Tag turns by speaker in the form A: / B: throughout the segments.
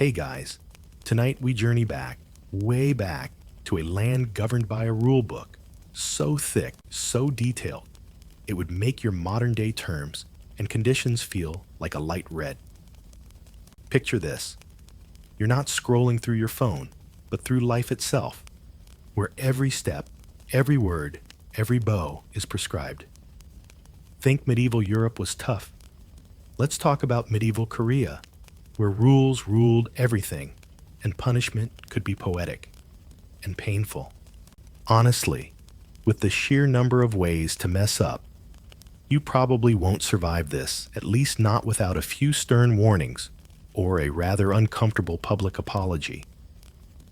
A: Hey guys, tonight we journey back, way back, to a land governed by a rule book, so thick, so detailed, it would make your modern day terms and conditions feel like a light red. Picture this. You're not scrolling through your phone, but through life itself, where every step, every word, every bow is prescribed. Think medieval Europe was tough. Let's talk about medieval Korea, where rules ruled everything, and punishment could be poetic and painful. Honestly, with the sheer number of ways to mess up, you probably won't survive this, at least not without a few stern warnings or a rather uncomfortable public apology.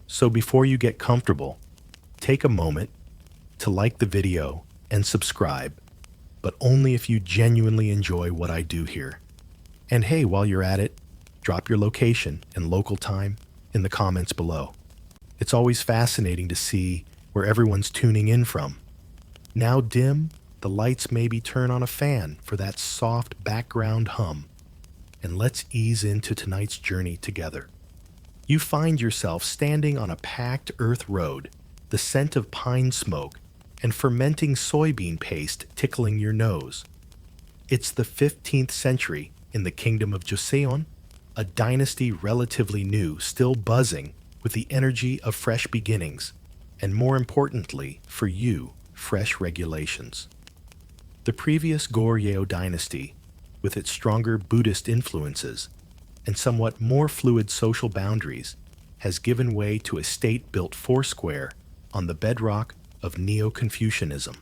A: So before you get comfortable, take a moment to like the video and subscribe, but only if you genuinely enjoy what I do here. And hey, while you're at it, drop your location and local time in the comments below. It's always fascinating to see where everyone's tuning in from. Now dim, the lights maybe turn on a fan for that soft background hum. And let's ease into tonight's journey together. You find yourself standing on a packed earth road, the scent of pine smoke and fermenting soybean paste tickling your nose. It's the 15th century in the kingdom of Joseon, a dynasty relatively new, still buzzing with the energy of fresh beginnings, and more importantly, for you, fresh regulations. The previous Goryeo dynasty, with its stronger Buddhist influences and somewhat more fluid social boundaries, has given way to a state built foursquare on the bedrock of Neo-Confucianism.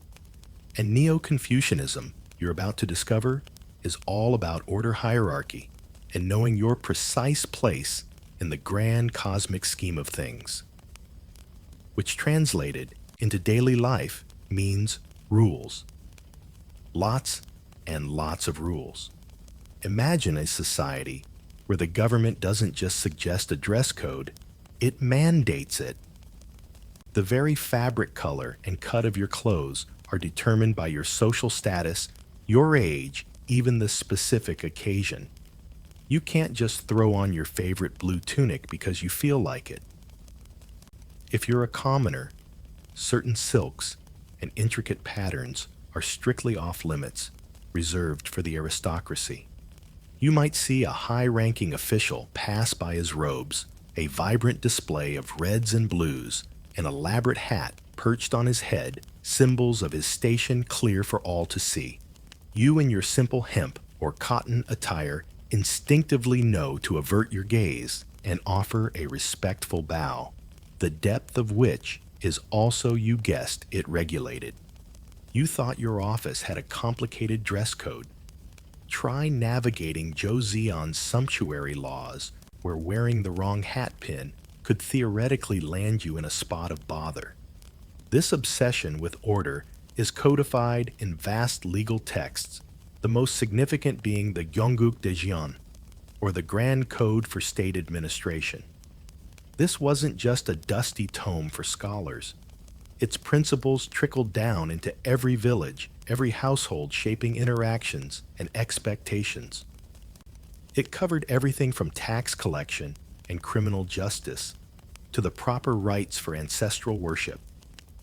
A: And Neo-Confucianism, you're about to discover, is all about order hierarchy and knowing your precise place in the grand cosmic scheme of things, which translated into daily life means rules. Lots and lots of rules. Imagine a society where the government doesn't just suggest a dress code, it mandates it. The very fabric color and cut of your clothes are determined by your social status, your age, even the specific occasion. You can't just throw on your favorite blue tunic because you feel like it. If you're a commoner, certain silks and intricate patterns are strictly off limits, reserved for the aristocracy. You might see a high-ranking official pass by his robes, a vibrant display of reds and blues, an elaborate hat perched on his head, symbols of his station clear for all to see. You in your simple hemp or cotton attire instinctively know to avert your gaze and offer a respectful bow, the depth of which is also, you guessed it, regulated. You thought your office had a complicated dress code. Try navigating joseon's sumptuary laws, where wearing the wrong hat pin could theoretically land you in a spot of bother. This obsession with order is codified in vast legal texts, the most significant being the Gyeongguk Daejeon, or the Grand Code for State Administration. This wasn't just a dusty tome for scholars. Its principles trickled down into every village, every household, shaping interactions and expectations. It covered everything from tax collection and criminal justice to the proper rites for ancestral worship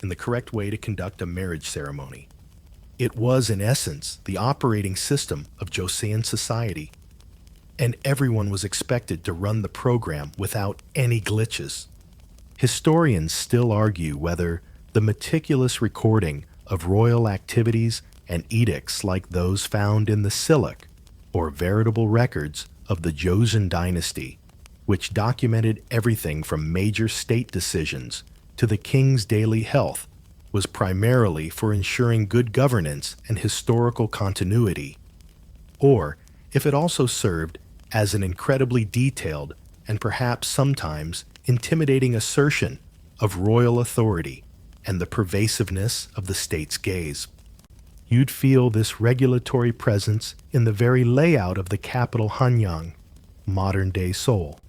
A: and the correct way to conduct a marriage ceremony. It was, in essence, the operating system of Joseon society, and everyone was expected to run the program without any glitches. Historians still argue whether the meticulous recording of royal activities and edicts like those found in the Silic, or veritable records of the Joseon dynasty, which documented everything from major state decisions to the king's daily health, was primarily for ensuring good governance and historical continuity, or if it also served as an incredibly detailed and perhaps sometimes intimidating assertion of royal authority and the pervasiveness of the state's gaze. You'd feel this regulatory presence in the very layout of the capital Hanyang, modern-day Seoul.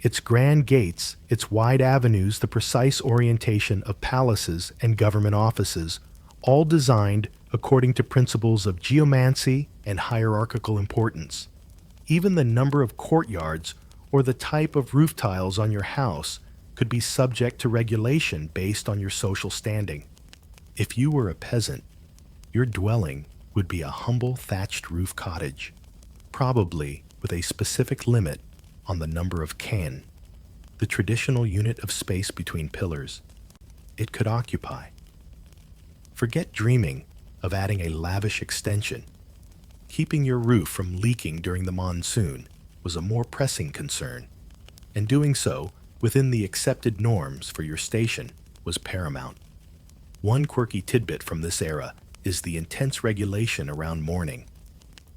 A: Its grand gates, its wide avenues, the precise orientation of palaces and government offices, all designed according to principles of geomancy and hierarchical importance. Even the number of courtyards or the type of roof tiles on your house could be subject to regulation based on your social standing. If you were a peasant, your dwelling would be a humble thatched roof cottage, probably with a specific limit on the number of kan, the traditional unit of space between pillars, it could occupy. Forget dreaming of adding a lavish extension. Keeping your roof from leaking during the monsoon was a more pressing concern, and doing so within the accepted norms for your station was paramount. One quirky tidbit from this era is the intense regulation around mourning.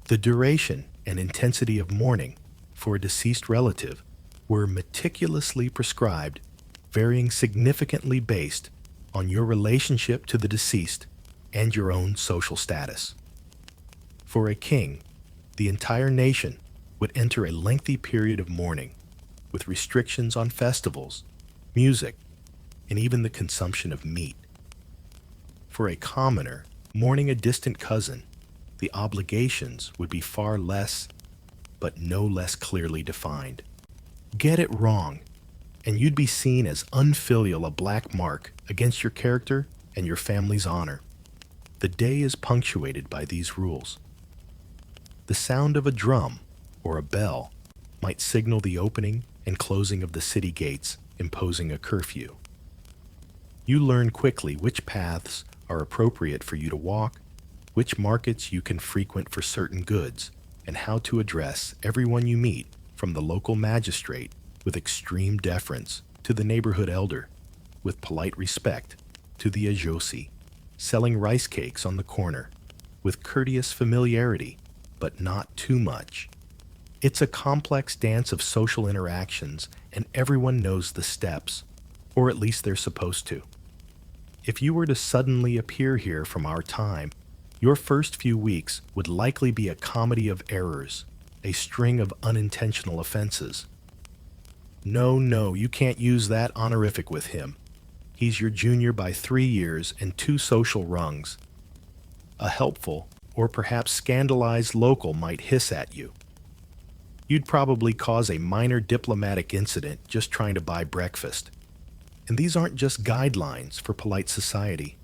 A: The duration and intensity of mourning for a deceased relative were meticulously prescribed, varying significantly based on your relationship to the deceased and your own social status. For a king, the entire nation would enter a lengthy period of mourning, with restrictions on festivals, music, and even the consumption of meat. For a commoner, mourning a distant cousin, the obligations would be far less, but no less clearly defined. Get it wrong, and you'd be seen as unfilial, a black mark against your character and your family's honor. The day is punctuated by these rules. The sound of a drum or a bell might signal the opening and closing of the city gates, imposing a curfew. You learn quickly which paths are appropriate for you to walk, which markets you can frequent for certain goods, and how to address everyone you meet, from the local magistrate with extreme deference to the neighborhood elder with polite respect to the joseon, selling rice cakes on the corner with courteous familiarity, but not too much. It's a complex dance of social interactions, and everyone knows the steps, or at least they're supposed to. If you were to suddenly appear here from our time, your first few weeks would likely be a comedy of errors, a string of unintentional offenses. No, you can't use that honorific with him. He's your junior by 3 years and 2 social rungs. A helpful, or perhaps scandalized local might hiss at you. You'd probably cause a minor diplomatic incident just trying to buy breakfast. And these aren't just guidelines for polite society.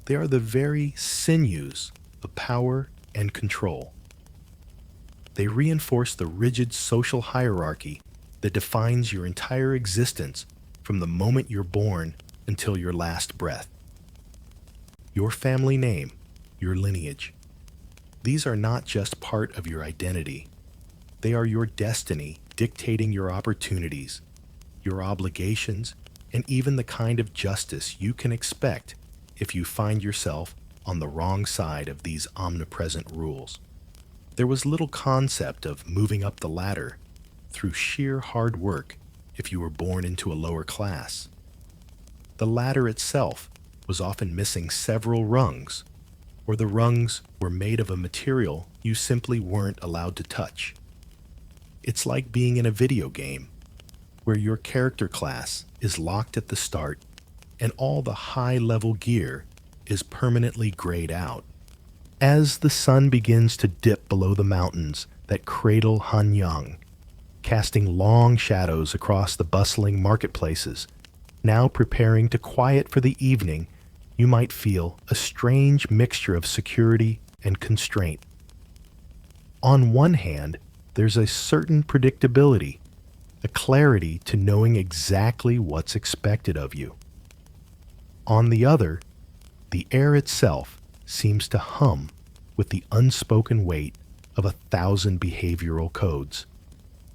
A: They are the very sinews of power and control. They reinforce the rigid social hierarchy that defines your entire existence from the moment you're born until your last breath. Your family name, your lineage. These are not just part of your identity. They are your destiny, dictating your opportunities, your obligations, and even the kind of justice you can expect if you find yourself on the wrong side of these omnipresent rules. There was little concept of moving up the ladder through sheer hard work if you were born into a lower class. The ladder itself was often missing several rungs, or the rungs were made of a material you simply weren't allowed to touch. It's like being in a video game, where your character class is locked at the start and all the high-level gear is permanently grayed out. As the sun begins to dip below the mountains that cradle Hanyang, casting long shadows across the bustling marketplaces, now preparing to quiet for the evening, you might feel a strange mixture of security and constraint. On one hand, there's a certain predictability, a clarity to knowing exactly what's expected of you. On the other, the air itself seems to hum with the unspoken weight of 1,000 behavioral codes.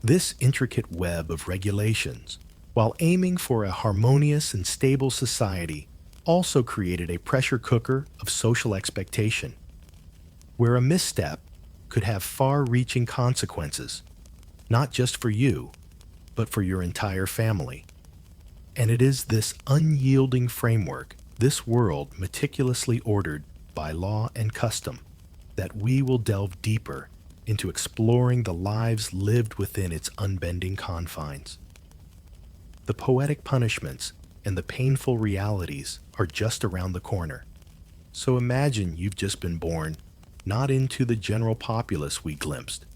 A: This intricate web of regulations, while aiming for a harmonious and stable society, also created a pressure cooker of social expectation, where a misstep could have far-reaching consequences, not just for you, but for your entire family. And it is this unyielding framework, this world meticulously ordered by law and custom, that we will delve deeper into exploring the lives lived within its unbending confines. The poetic punishments and the painful realities are just around the corner. So imagine you've just been born, not into the general populace we glimpsed,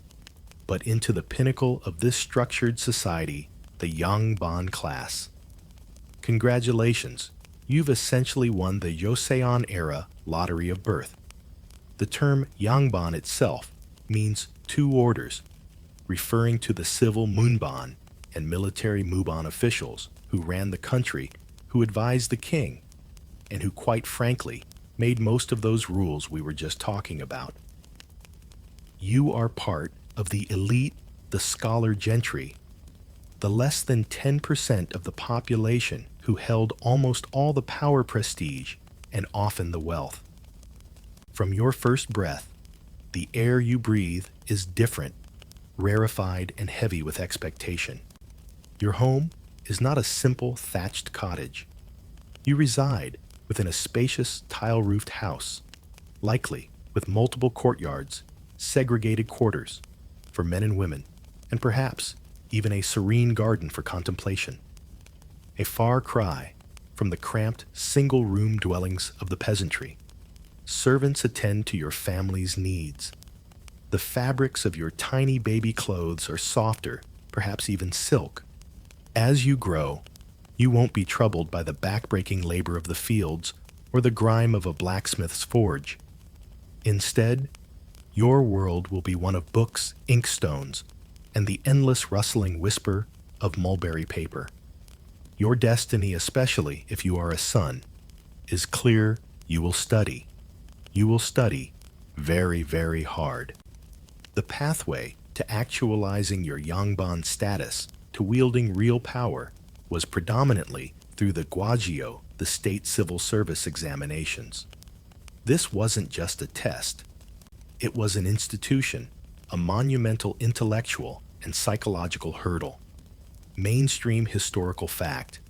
A: but into the pinnacle of this structured society, the Yangban class. Congratulations, you've essentially won the Joseon era lottery of birth. The term Yangban itself means two orders, referring to the civil Munban and military Muban officials who ran the country, who advised the king, and who quite frankly made most of those rules we were just talking about. You are part of the elite, the scholar gentry, the less than 10% of the population who held almost all the power, prestige, and often the wealth. From your first breath, the air you breathe is different, rarefied and heavy with expectation. Your home is not a simple thatched cottage. You reside within a spacious tile-roofed house, likely with multiple courtyards, segregated quarters for men and women, and perhaps even a serene garden for contemplation. A far cry from the cramped single-room dwellings of the peasantry. Servants attend to your family's needs. The fabrics of your tiny baby clothes are softer, perhaps even silk. As you grow, you won't be troubled by the backbreaking labor of the fields or the grime of a blacksmith's forge. Instead, your world will be one of books, inkstones, and the endless rustling whisper of mulberry paper. Your destiny, especially if you are a son, is clear. You will study. You will study very, very hard. The pathway to actualizing your Yangban status, to wielding real power, was predominantly through the Guajio, the state civil service examinations. This wasn't just a test. It was an institution, a monumental intellectual and psychological hurdle. Mainstream historical fact.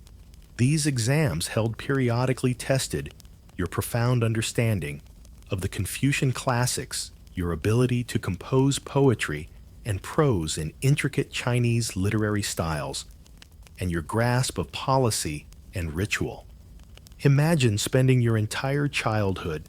A: These exams held periodically tested your profound understanding of the Confucian classics, your ability to compose poetry and prose in intricate Chinese literary styles, and your grasp of policy and ritual. Imagine spending your entire childhood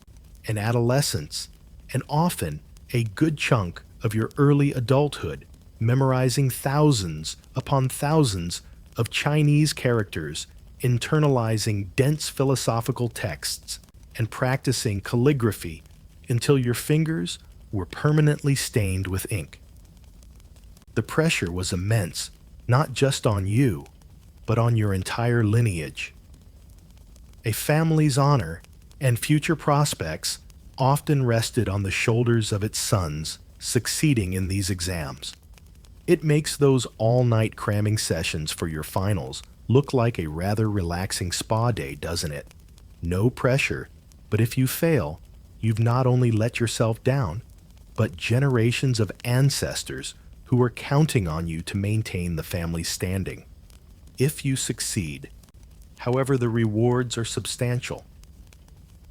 A: and adolescence, and often a good chunk of your early adulthood, memorizing thousands upon thousands of Chinese characters, internalizing dense philosophical texts, and practicing calligraphy until your fingers were permanently stained with ink. The pressure was immense, not just on you, but on your entire lineage. A family's honor and future prospects often rested on the shoulders of its sons succeeding in these exams. It makes those all-night cramming sessions for your finals look like a rather relaxing spa day, doesn't it? No pressure, but if you fail, you've not only let yourself down, but generations of ancestors who are counting on you to maintain the family's standing. If you succeed, however, the rewards are substantial.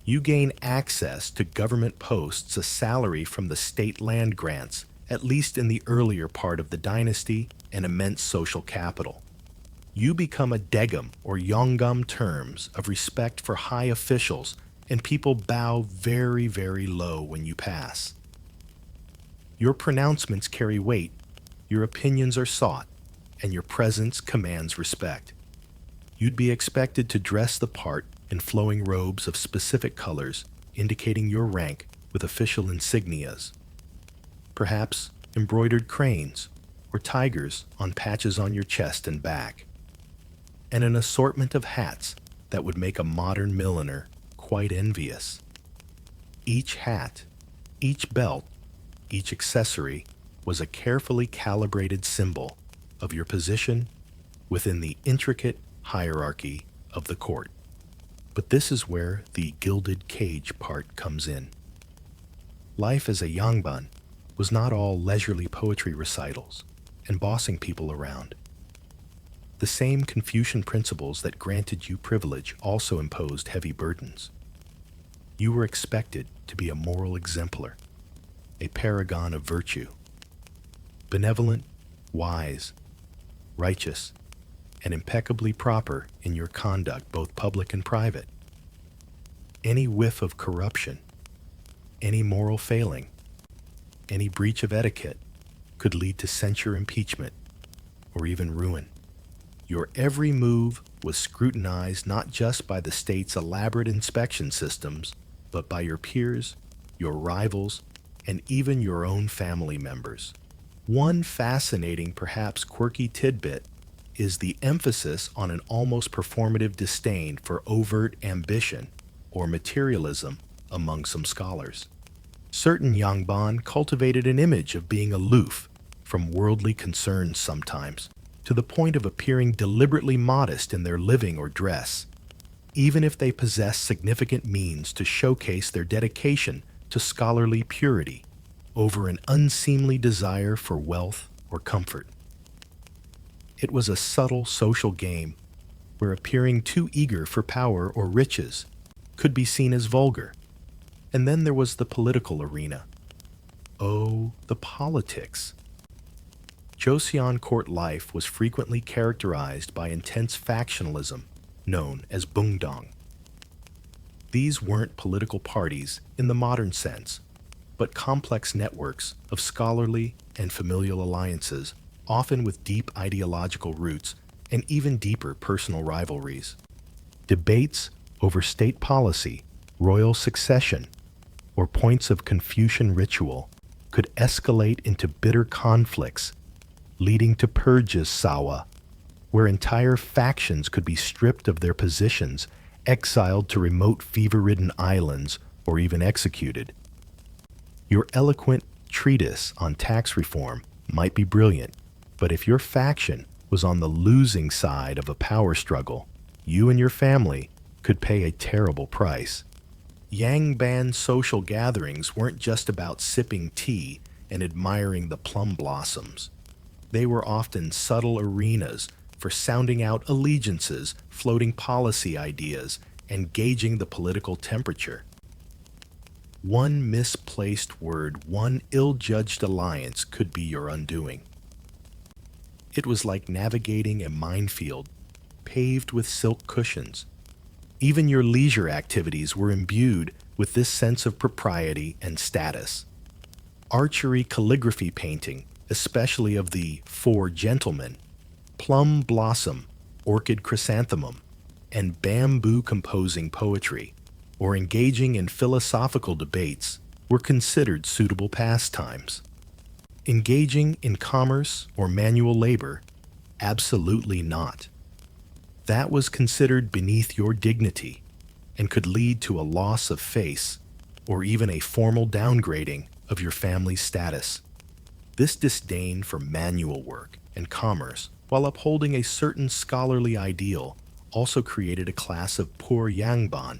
A: You gain access to government posts, a salary from the state land grants, at least in the earlier part of the dynasty, and immense social capital. You become a degum or yonggum terms of respect for high officials, and people bow very, very low when you pass. Your pronouncements carry weight, your opinions are sought, and your presence commands respect. You'd be expected to dress the part in flowing robes of specific colors, indicating your rank with official insignias. Perhaps embroidered cranes or tigers on patches on your chest and back, and an assortment of hats that would make a modern milliner quite envious. Each hat, each belt, each accessory was a carefully calibrated symbol of your position within the intricate hierarchy of the court. But this is where the gilded cage part comes in. Life as a yangban was not all leisurely poetry recitals and bossing people around. The same Confucian principles that granted you privilege also imposed heavy burdens. You were expected to be a moral exemplar, a paragon of virtue, benevolent, wise, righteous, and impeccably proper in your conduct, both public and private. Any whiff of corruption, any moral failing, any breach of etiquette could lead to censure, impeachment, or even ruin. Your every move was scrutinized not just by the state's elaborate inspection systems, but by your peers, your rivals, and even your own family members. One fascinating, perhaps quirky tidbit is the emphasis on an almost performative disdain for overt ambition or materialism among some scholars. Certain Yangban cultivated an image of being aloof from worldly concerns sometimes, to the point of appearing deliberately modest in their living or dress, even if they possess significant means to showcase their dedication to scholarly purity over an unseemly desire for wealth or comfort. It was a subtle social game where appearing too eager for power or riches could be seen as vulgar. And then there was the political arena. Oh, the politics. Joseon court life was frequently characterized by intense factionalism, known as bungdong. These weren't political parties in the modern sense, but complex networks of scholarly and familial alliances, often with deep ideological roots and even deeper personal rivalries. Debates over state policy, royal succession, or points of Confucian ritual could escalate into bitter conflicts, leading to purges sawa, where entire factions could be stripped of their positions, exiled to remote fever-ridden islands, or even executed. Your eloquent treatise on tax reform might be brilliant, but if your faction was on the losing side of a power struggle, you and your family could pay a terrible price. Yangban social gatherings weren't just about sipping tea and admiring the plum blossoms. They were often subtle arenas for sounding out allegiances, floating policy ideas, and gauging the political temperature. One misplaced word, one ill-judged alliance could be your undoing. It was like navigating a minefield paved with silk cushions. Even your leisure activities were imbued with this sense of propriety and status. Archery calligraphy painting, especially of the Four Gentlemen, plum blossom, orchid chrysanthemum, and bamboo composing poetry, or engaging in philosophical debates, were considered suitable pastimes. Engaging in commerce or manual labor? Absolutely not. That was considered beneath your dignity and could lead to a loss of face or even a formal downgrading of your family's status. This disdain for manual work and commerce, while upholding a certain scholarly ideal, also created a class of poor Yangban,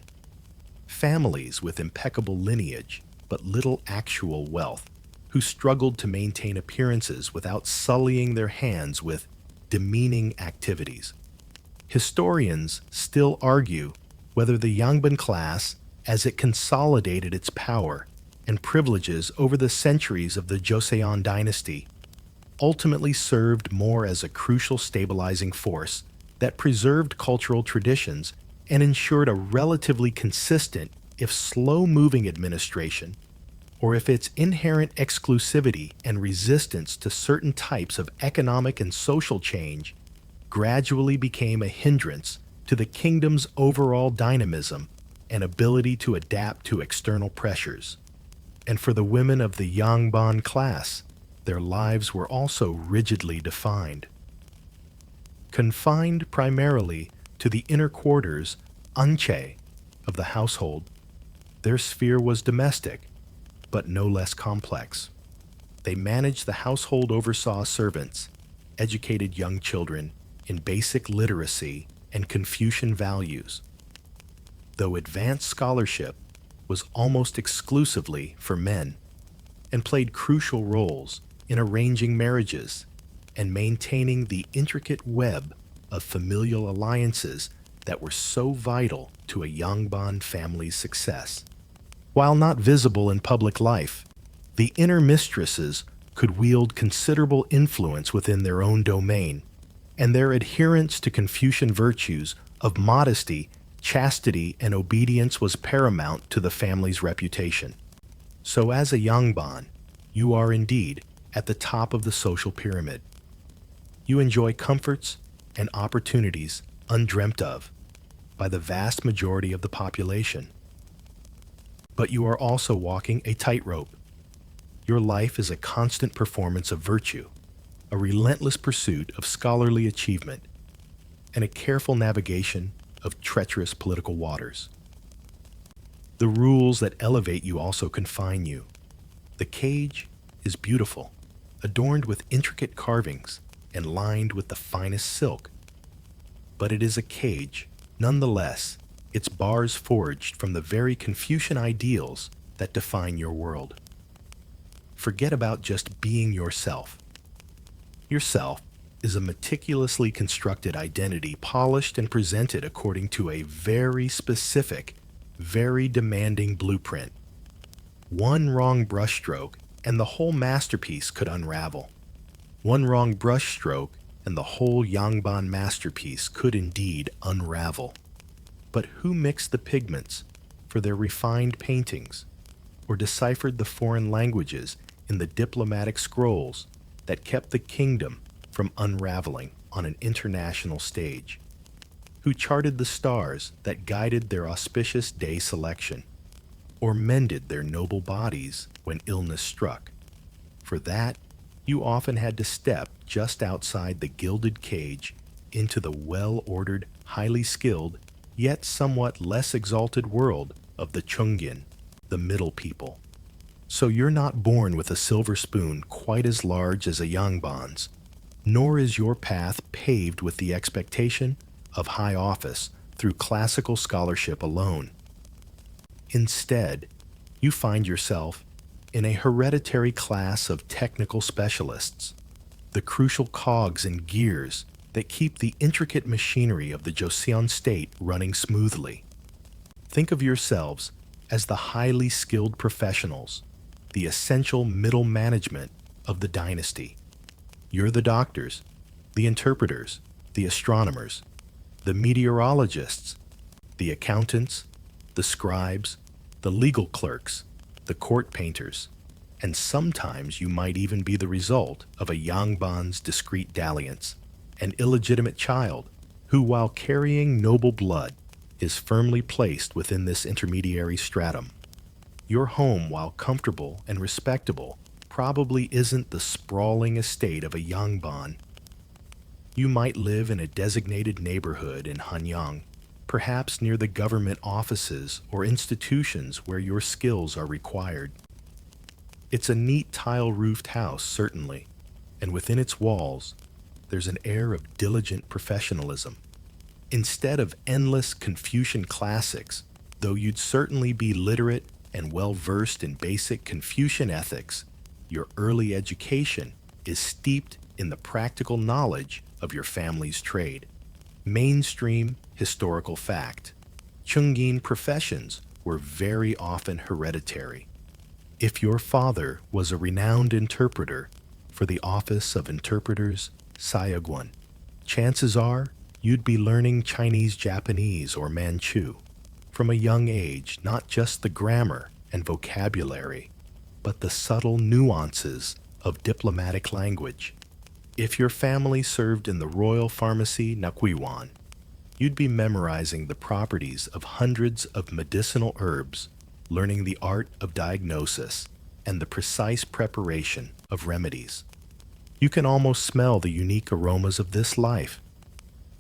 A: families with impeccable lineage but little actual wealth, who struggled to maintain appearances without sullying their hands with demeaning activities. Historians still argue whether the Yangban class, as it consolidated its power and privileges over the centuries of the Joseon dynasty, ultimately served more as a crucial stabilizing force that preserved cultural traditions and ensured a relatively consistent, if slow-moving administration, or if its inherent exclusivity and resistance to certain types of economic and social change gradually became a hindrance to the kingdom's overall dynamism and ability to adapt to external pressures. And for the women of the Yangban class, their lives were also rigidly defined. Confined primarily to the inner quarters, anche, of the household, their sphere was domestic, but no less complex. They managed the household, oversaw servants, educated young children in basic literacy and Confucian values, though advanced scholarship was almost exclusively for men, and played crucial roles in arranging marriages and maintaining the intricate web of familial alliances that were so vital to a Yangban family's success. While not visible in public life, the inner mistresses could wield considerable influence within their own domain, and their adherence to Confucian virtues of modesty, chastity, and obedience was paramount to the family's reputation. So as a Yangban, you are indeed at the top of the social pyramid. You enjoy comforts and opportunities undreamt of by the vast majority of the population. But you are also walking a tightrope. Your life is a constant performance of virtue, a relentless pursuit of scholarly achievement, and a careful navigation of treacherous political waters. The rules that elevate you also confine you. The cage is beautiful, adorned with intricate carvings and lined with the finest silk. But it is a cage, nonetheless, its bars forged from the very Confucian ideals that define your world. Forget about just being yourself. Yourself is a meticulously constructed identity, polished and presented according to a very specific, very demanding blueprint. One wrong brushstroke and the whole masterpiece could unravel. One wrong brushstroke and the whole Yangban masterpiece could indeed unravel. But who mixed the pigments for their refined paintings, or deciphered the foreign languages in the diplomatic scrolls that kept the kingdom from unraveling on an international stage? Who charted the stars that guided their auspicious day selection, or mended their noble bodies when illness struck? For that, you often had to step just outside the gilded cage into the well-ordered, highly skilled, yet somewhat less exalted world of the Chungyin, the middle people. So you're not born with a silver spoon quite as large as a Yangban's, nor is your path paved with the expectation of high office through classical scholarship alone. Instead, you find yourself in a hereditary class of technical specialists, the crucial cogs and gears that keep the intricate machinery of the joseon state running smoothly. Think of yourselves as the highly skilled professionals, the essential middle management of the dynasty. You're the doctors, the interpreters, the astronomers, the meteorologists, the accountants, the scribes, the legal clerks, the court painters, and sometimes you might even be the result of a Yangban's discreet dalliance, an illegitimate child who, while carrying noble blood, is firmly placed within this intermediary stratum. Your home, while comfortable and respectable, probably isn't the sprawling estate of a Yangban. You might live in a designated neighborhood in Hanyang, perhaps near the government offices or institutions where your skills are required. It's a neat tile-roofed house, certainly, and within its walls, there's an air of diligent professionalism. Instead of endless Confucian classics, though you'd certainly be literate and well-versed in basic Confucian ethics, your early education is steeped in the practical knowledge of your family's trade. Mainstream historical fact: Chungyin professions were very often hereditary. If your father was a renowned interpreter for the office of interpreters Sayagwon, chances are you'd be learning Chinese, Japanese, or Manchu from a young age, not just the grammar and vocabulary, but the subtle nuances of diplomatic language. If your family served in the royal pharmacy Nakwiwan, you'd be memorizing the properties of hundreds of medicinal herbs, learning the art of diagnosis and the precise preparation of remedies. You can almost smell the unique aromas of this life,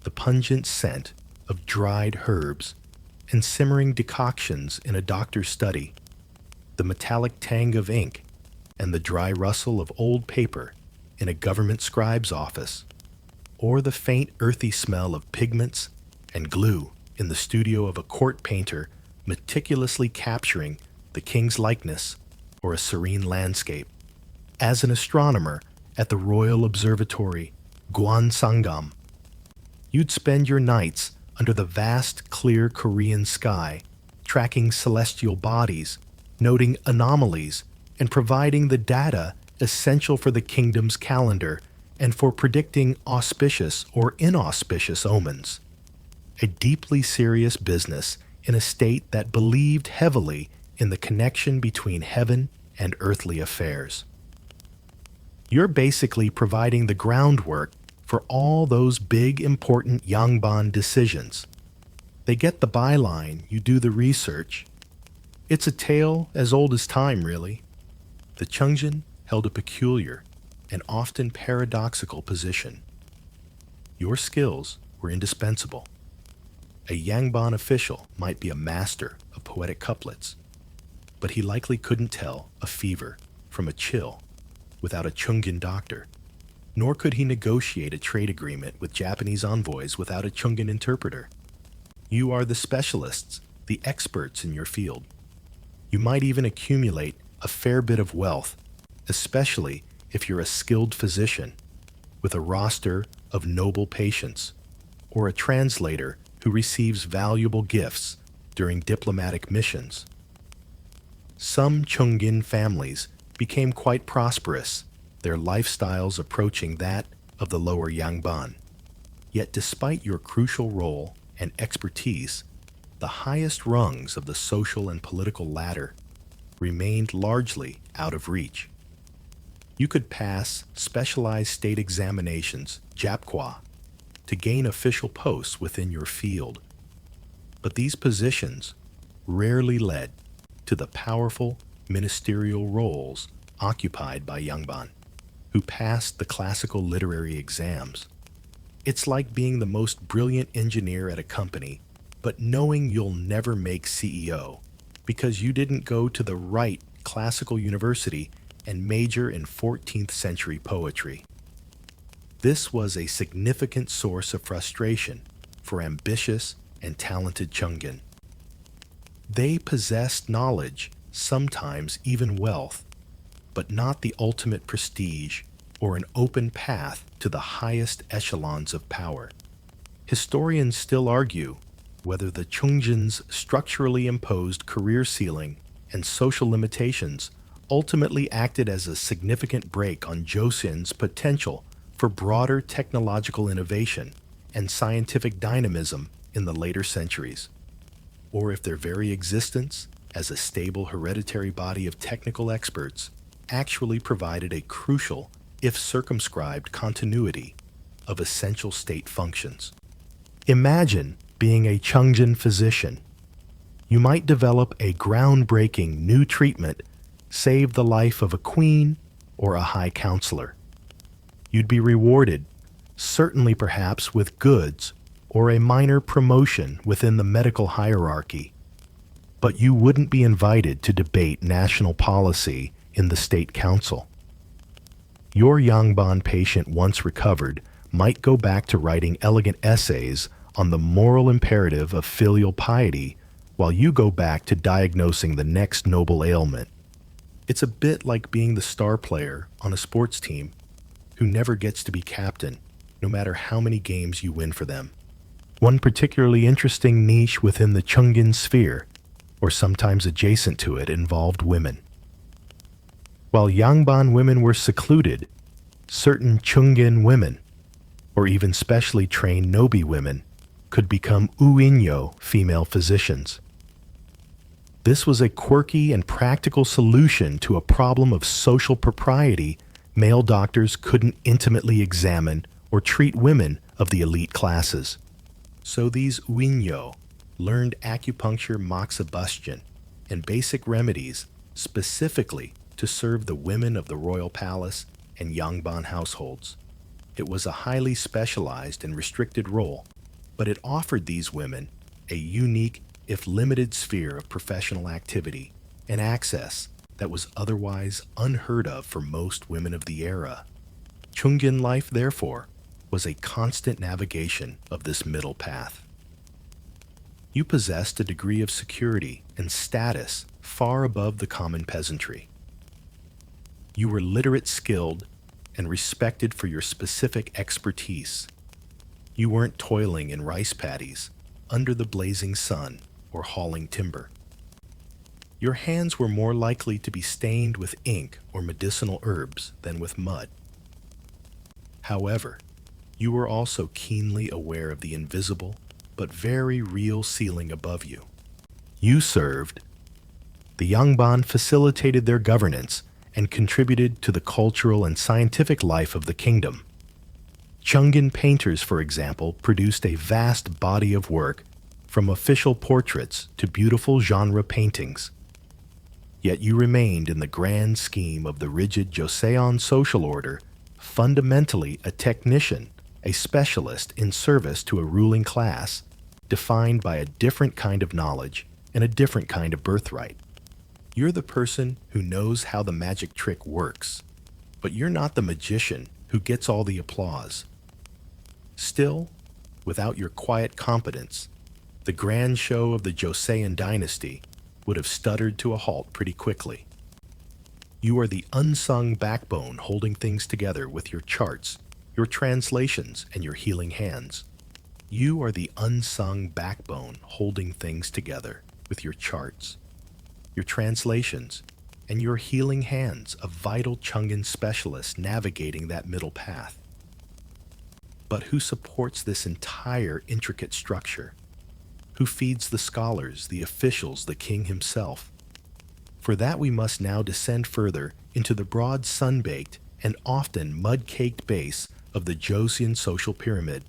A: the pungent scent of dried herbs and simmering decoctions in a doctor's study, the metallic tang of ink and the dry rustle of old paper in a government scribe's office, or the faint earthy smell of pigments and glue in the studio of a court painter meticulously capturing the king's likeness or a serene landscape. As an astronomer at the Royal Observatory Gwansangam, you'd spend your nights under the vast, clear Korean sky, tracking celestial bodies, noting anomalies, and providing the data essential for the kingdom's calendar and for predicting auspicious or inauspicious omens. A deeply serious business in a state that believed heavily in the connection between heaven and earthly affairs. You're basically providing the groundwork for all those big, important Yangban decisions. They get the byline, you do the research. It's a tale as old as time, really. The Chungjin held a peculiar and often paradoxical position. Your skills were indispensable. A Yangban official might be a master of poetic couplets, but he likely couldn't tell a fever from a chill without a Chungjin doctor, nor could he negotiate a trade agreement with Japanese envoys without a Chungjin interpreter. You are the specialists, the experts in your field. You might even accumulate a fair bit of wealth, especially if you're a skilled physician with a roster of noble patients, or a translator who receives valuable gifts during diplomatic missions. Some Chungjin families became quite prosperous, their lifestyles approaching that of the lower Yangban. Yet despite your crucial role and expertise, the highest rungs of the social and political ladder remained largely out of reach. You could pass specialized state examinations, japkwa, to gain official posts within your field, but these positions rarely led to the powerful ministerial roles occupied by Yangban, who passed the classical literary exams. It's like being the most brilliant engineer at a company, but knowing you'll never make CEO because you didn't go to the right classical university and major in 14th century poetry. This was a significant source of frustration for ambitious and talented Chungjin. They possessed knowledge, sometimes even wealth, but not the ultimate prestige or an open path to the highest echelons of power. Historians still argue whether the Chungjin's structurally imposed career ceiling and social limitations ultimately acted as a significant brake on joseon's potential for broader technological innovation and scientific dynamism in the later centuries, or if their very existence as a stable hereditary body of technical experts actually provided a crucial, if circumscribed, continuity of essential state functions. Imagine being a Chungjin physician. You might develop a groundbreaking new treatment, save the life of a queen or a high counselor. You'd be rewarded, certainly perhaps with goods or a minor promotion within the medical hierarchy, but you wouldn't be invited to debate national policy in the state council. Your Yangban patient, once recovered, might go back to writing elegant essays on the moral imperative of filial piety while you go back to diagnosing the next noble ailment. It's a bit like being the star player on a sports team who never gets to be captain, no matter how many games you win for them. One particularly interesting niche within the Chungjin sphere, or sometimes adjacent to it, involved women. While Yangban women were secluded, certain Chungjin women, or even specially trained Nobi women, could become uinyo female physicians. This was a quirky and practical solution to a problem of social propriety. Male doctors couldn't intimately examine or treat women of the elite classes. So these uinyo learned acupuncture, moxibustion, and basic remedies specifically to serve the women of the royal palace and Yangban households. It was a highly specialized and restricted role, but it offered these women a unique, if limited, sphere of professional activity and access that was otherwise unheard of for most women of the era. Chungjin life, therefore, was a constant navigation of this middle path. You possessed a degree of security and status far above the common peasantry. You were literate, skilled, and respected for your specific expertise. You weren't toiling in rice paddies, under the blazing sun, or hauling timber. Your hands were more likely to be stained with ink or medicinal herbs than with mud. However, you were also keenly aware of the invisible but very real ceiling above you. You served. The Yangban facilitated their governance and contributed to the cultural and scientific life of the kingdom. Chungin painters, for example, produced a vast body of work, from official portraits to beautiful genre paintings. Yet you remained in the grand scheme of the rigid joseon social order, fundamentally a technician, a specialist in service to a ruling class, defined by a different kind of knowledge and a different kind of birthright. You're the person who knows how the magic trick works, but you're not the magician who gets all the applause. Still, without your quiet competence, the grand show of the Joseon dynasty would have stuttered to a halt pretty quickly. You are the unsung backbone holding things together with your charts, your translations, and your healing hands. You are the unsung backbone holding things together with your charts, your translations, and your healing hands, a vital Chungin specialist navigating that middle path. But who supports this entire intricate structure? Who feeds the scholars, the officials, the king himself? For that we must now descend further into the broad sun-baked and often mud-caked base of the Joseon social pyramid.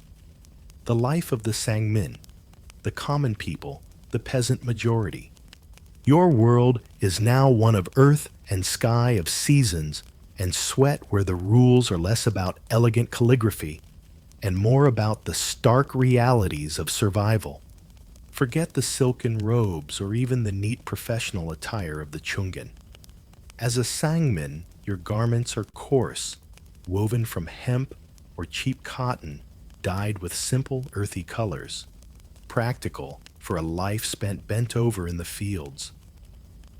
A: The life of the Sangmin, the common people, the peasant majority. Your world is now one of earth and sky, of seasons and sweat, where the rules are less about elegant calligraphy and more about the stark realities of survival. Forget the silken robes or even the neat professional attire of the Chungin. As a Sangmin, your garments are coarse, woven from hemp or cheap cotton, dyed with simple, earthy colors, practical for a life spent bent over in the fields.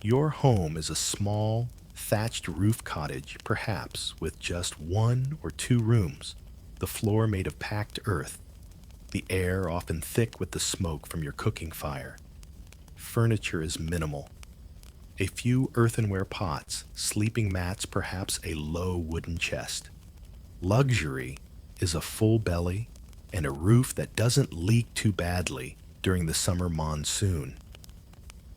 A: Your home is a small, thatched roof cottage, perhaps with just 1 or 2 rooms, the floor made of packed earth, the air often thick with the smoke from your cooking fire. Furniture is minimal. A few earthenware pots, sleeping mats, perhaps a low wooden chest. Luxury is a full belly and a roof that doesn't leak too badly during the summer monsoon.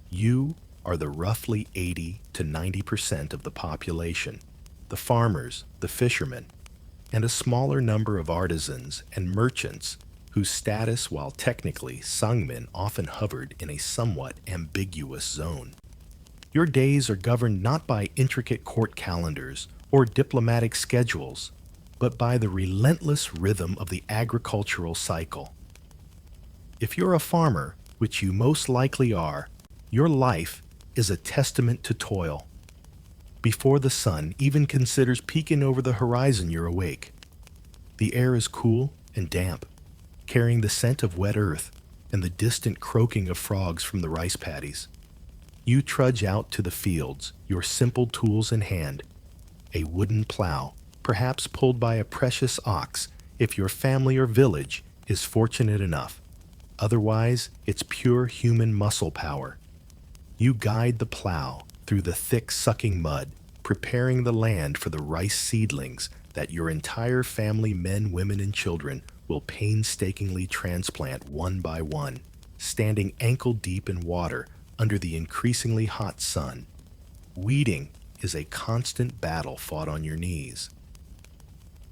A: You are the roughly 80 to 90% of the population, the farmers, the fishermen, and a smaller number of artisans and merchants whose status, while technically Sangmin, often hovered in a somewhat ambiguous zone. Your days are governed not by intricate court calendars or diplomatic schedules, but by the relentless rhythm of the agricultural cycle. If you're a farmer, which you most likely are, your life is a testament to toil. Before the sun even considers peeking over the horizon, you're awake. The air is cool and damp, carrying the scent of wet earth and the distant croaking of frogs from the rice paddies. You trudge out to the fields, your simple tools in hand, a wooden plow, perhaps pulled by a precious ox if your family or village is fortunate enough. Otherwise, it's pure human muscle power. You guide the plow through the thick, sucking mud, preparing the land for the rice seedlings that your entire family, men, women, and children, will painstakingly transplant one by one, standing ankle-deep in water under the increasingly hot sun. Weeding is a constant battle fought on your knees.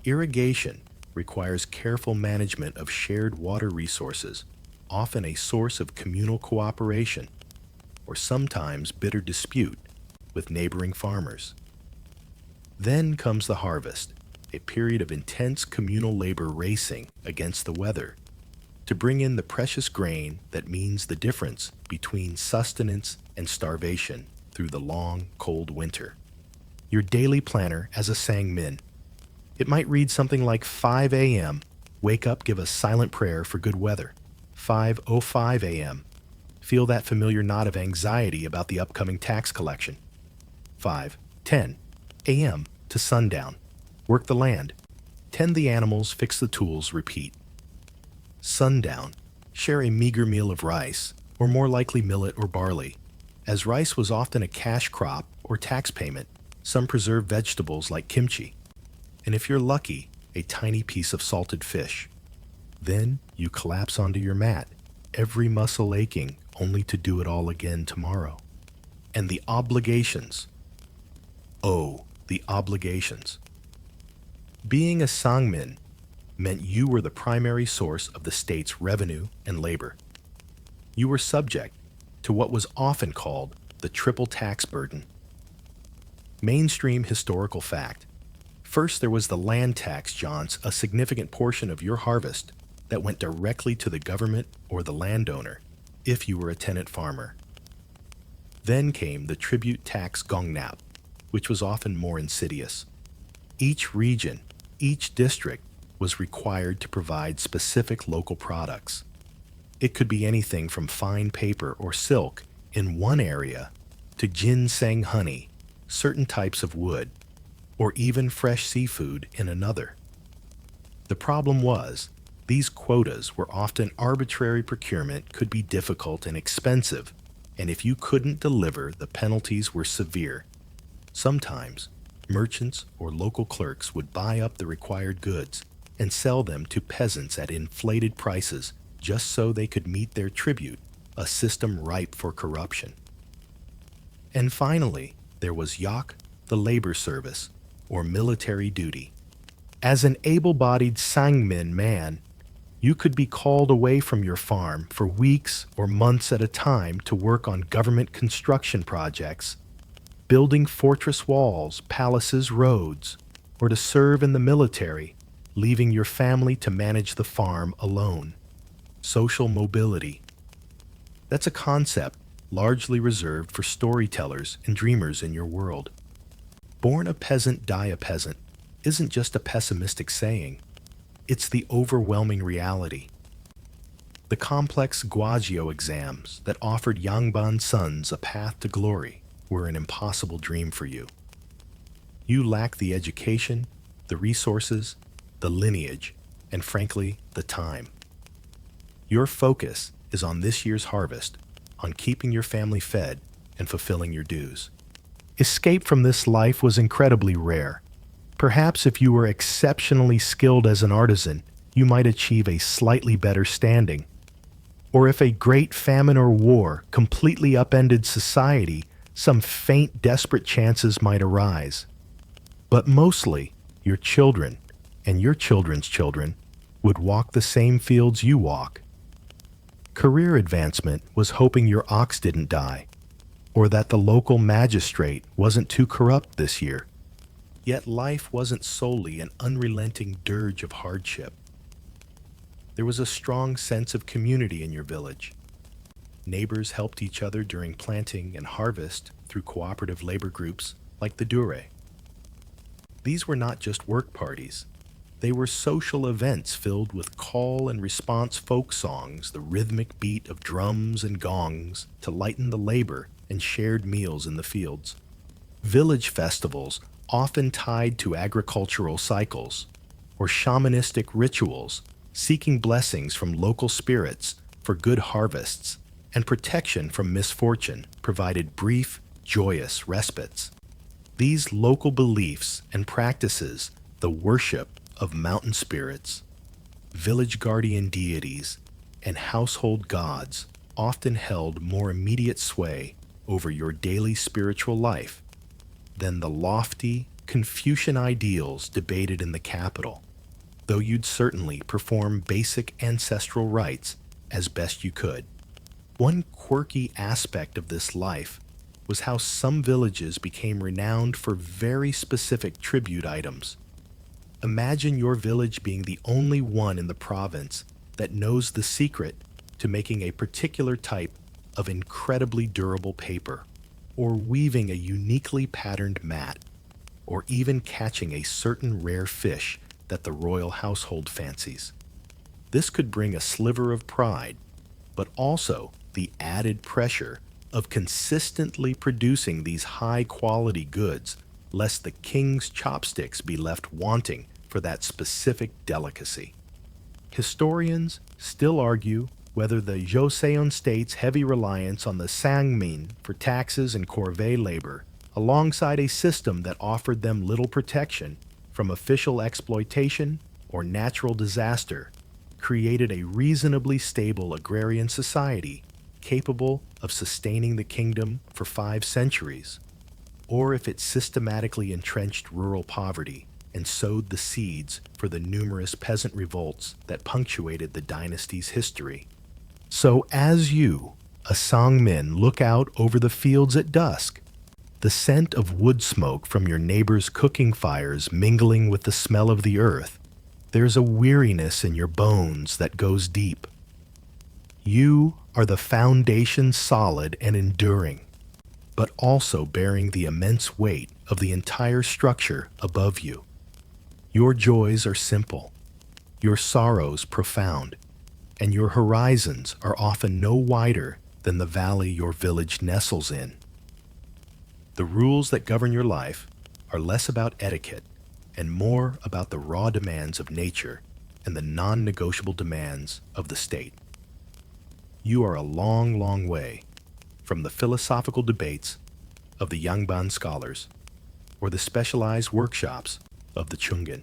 A: Irrigation requires careful management of shared water resources, often a source of communal cooperation, or sometimes bitter dispute with neighboring farmers. Then comes the harvest, a period of intense communal labor racing against the weather to bring in the precious grain that means the difference between sustenance and starvation through the long, cold winter. Your daily planner as a Sangmin. It might read something like 5 a.m., wake up, give a silent prayer for good weather. 5:05 a.m., feel that familiar knot of anxiety about the upcoming tax collection. 5:10 a.m. to sundown, work the land, tend the animals, fix the tools, repeat. Sundown, share a meager meal of rice, or more likely millet or barley. As rice was often a cash crop or tax payment, some preserved vegetables like kimchi, and if you're lucky, a tiny piece of salted fish. Then you collapse onto your mat, every muscle aching, only to do it all again tomorrow. And the obligations. O, the obligations. Being a sangmin meant you were the primary source of the state's revenue and labor. You were subject to what was often called the triple tax burden. Mainstream historical fact. First, there was the land tax, Johns, a significant portion of your harvest that went directly to the government or the landowner if you were a tenant farmer. Then came the tribute tax gongnap, which was often more insidious. Each region, each district was required to provide specific local products. It could be anything from fine paper or silk in one area to ginseng honey, certain types of wood, or even fresh seafood in another. The problem was, these quotas were often arbitrary. Procurement could be difficult and expensive, and if you couldn't deliver, the penalties were severe. Sometimes, merchants or local clerks would buy up the required goods and sell them to peasants at inflated prices just so they could meet their tribute, a system ripe for corruption. And finally, there was yak, the labor service, or military duty. As an able-bodied sangmin man, you could be called away from your farm for weeks or months at a time to work on government construction projects, building fortress walls, palaces, roads, or to serve in the military, leaving your family to manage the farm alone. Social mobility. That's a concept largely reserved for storytellers and dreamers in your world. Born a peasant, die a peasant isn't just a pessimistic saying. It's the overwhelming reality. The complex Guagio exams that offered Yangban sons a path to glory were an impossible dream for you. You lack the education, the resources, the lineage, and frankly, the time. Your focus is on this year's harvest, on keeping your family fed and fulfilling your dues. Escape from this life was incredibly rare. Perhaps if you were exceptionally skilled as an artisan, you might achieve a slightly better standing. Or if a great famine or war completely upended society, some faint, desperate chances might arise. But mostly, your children and your children's children would walk the same fields you walk. Career advancement was hoping your ox didn't die, or that the local magistrate wasn't too corrupt this year. Yet life wasn't solely an unrelenting dirge of hardship. There was a strong sense of community in your village. Neighbors helped each other during planting and harvest through cooperative labor groups like the Dure. These were not just work parties. They were social events filled with call and response folk songs, the rhythmic beat of drums and gongs to lighten the labor, and shared meals in the fields. Village festivals, often tied to agricultural cycles, or shamanistic rituals, seeking blessings from local spirits for good harvests and protection from misfortune, provided brief, joyous respites. These local beliefs and practices, the worship of mountain spirits, village guardian deities, and household gods, often held more immediate sway over your daily spiritual life than the lofty Confucian ideals debated in the capital, though you'd certainly perform basic ancestral rites as best you could. One quirky aspect of this life was how some villages became renowned for very specific tribute items. Imagine your village being the only one in the province that knows the secret to making a particular type of incredibly durable paper, or weaving a uniquely patterned mat, or even catching a certain rare fish that the royal household fancies. This could bring a sliver of pride, but also the added pressure of consistently producing these high-quality goods, lest the king's chopsticks be left wanting for that specific delicacy. Historians still argue whether the Joseon state's heavy reliance on the sangmin for taxes and corvée labor, alongside a system that offered them little protection from official exploitation or natural disaster, created a reasonably stable agrarian society capable of sustaining the kingdom for 5 centuries. or if it systematically entrenched rural poverty and sowed the seeds for the numerous peasant revolts that punctuated the dynasty's history. So as you, a Sangmin, look out over the fields at dusk, the scent of wood smoke from your neighbor's cooking fires mingling with the smell of the earth, there's a weariness in your bones that goes deep. You are the foundation solid and enduring, but also bearing the immense weight of the entire structure above you. Your joys are simple, your sorrows profound, and your horizons are often no wider than the valley your village nestles in. The rules that govern your life are less about etiquette and more about the raw demands of nature and the non-negotiable demands of the state. You are a long, long way from the philosophical debates of the Yangban scholars or the specialized workshops of the Chungin.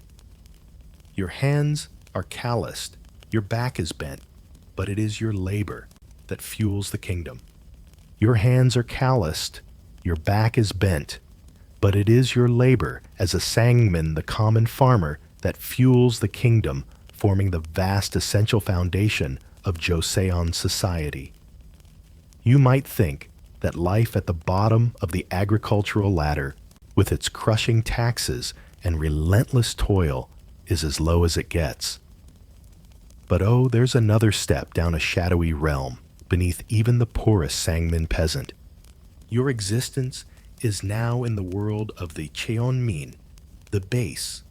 A: Your hands are calloused, your back is bent, but it is your labor that fuels the kingdom. Your hands are calloused, your back is bent, but it is your labor as a Sangmin, the common farmer, that fuels the kingdom, forming the vast essential foundation of joseon society. You might think that life at the bottom of the agricultural ladder, with its crushing taxes and relentless toil, is as low as it gets. But oh, there's another step down a shadowy realm beneath even the poorest Sangmin peasant. Your existence is now in the world of the cheonmin, the base,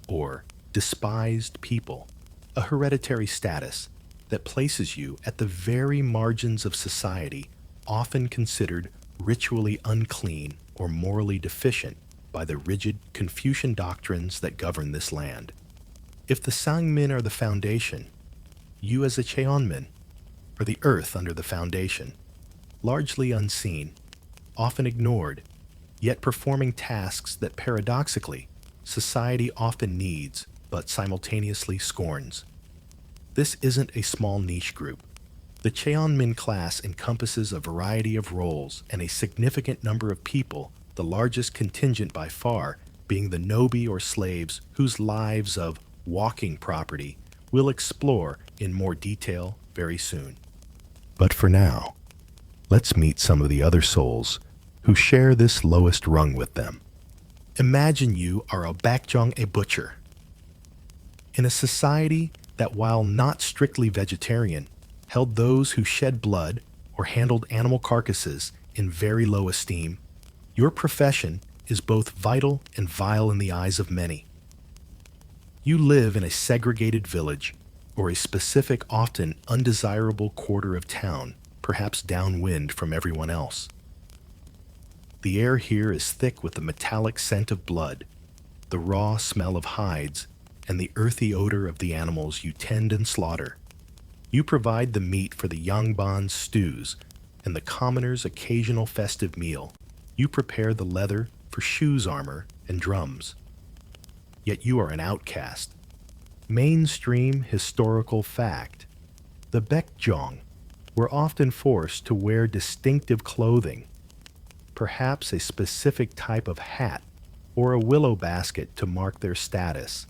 A: or despised people, a hereditary status that places you at the very margins of society, often considered ritually unclean or morally deficient by the rigid Confucian doctrines that govern this land. If the Sangmin are the foundation, you as a cheonmin are the earth under the foundation, largely unseen, often ignored, yet performing tasks that paradoxically society often needs but simultaneously scorns. This isn't a small niche group. The cheonmin class encompasses a variety of roles and a significant number of people, the largest contingent by far being the nobi or slaves whose lives of walking property we'll explore in more detail very soon. But for now, let's meet some of the other souls who share this lowest rung with them. Imagine you are a bakjong, a butcher. In a society that, while not strictly vegetarian, held those who shed blood or handled animal carcasses in very low esteem, your profession is both vital and vile in the eyes of many. You live in a segregated village or a specific, often undesirable quarter of town, perhaps downwind from everyone else. The air here is thick with the metallic scent of blood, the raw smell of hides, and the earthy odor of the animals you tend and slaughter. You provide the meat for the Yangban's stews and the commoner's occasional festive meal. You prepare the leather for shoes armor and drums. Yet you are an outcast. Mainstream historical fact. The bakjong were often forced to wear distinctive clothing, perhaps a specific type of hat or a willow basket to mark their status,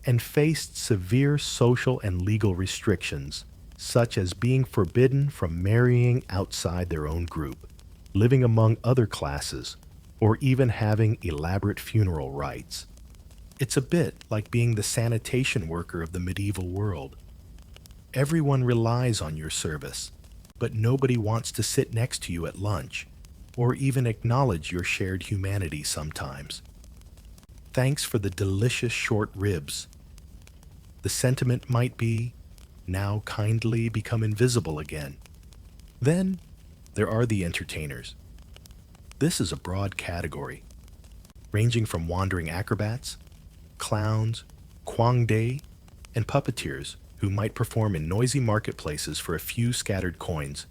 A: and faced severe social and legal restrictions, such as being forbidden from marrying outside their own group, living among other classes, or even having elaborate funeral rites. It's a bit like being the sanitation worker of the medieval world. Everyone relies on your service, but nobody wants to sit next to you at lunch, or even acknowledge your shared humanity sometimes. Thanks for the delicious short ribs. The sentiment might be, now kindly become invisible again. Then there are the entertainers. This is a broad category, ranging from wandering acrobats, clowns, kwangdae, and puppeteers who might perform in noisy marketplaces for a few scattered coins,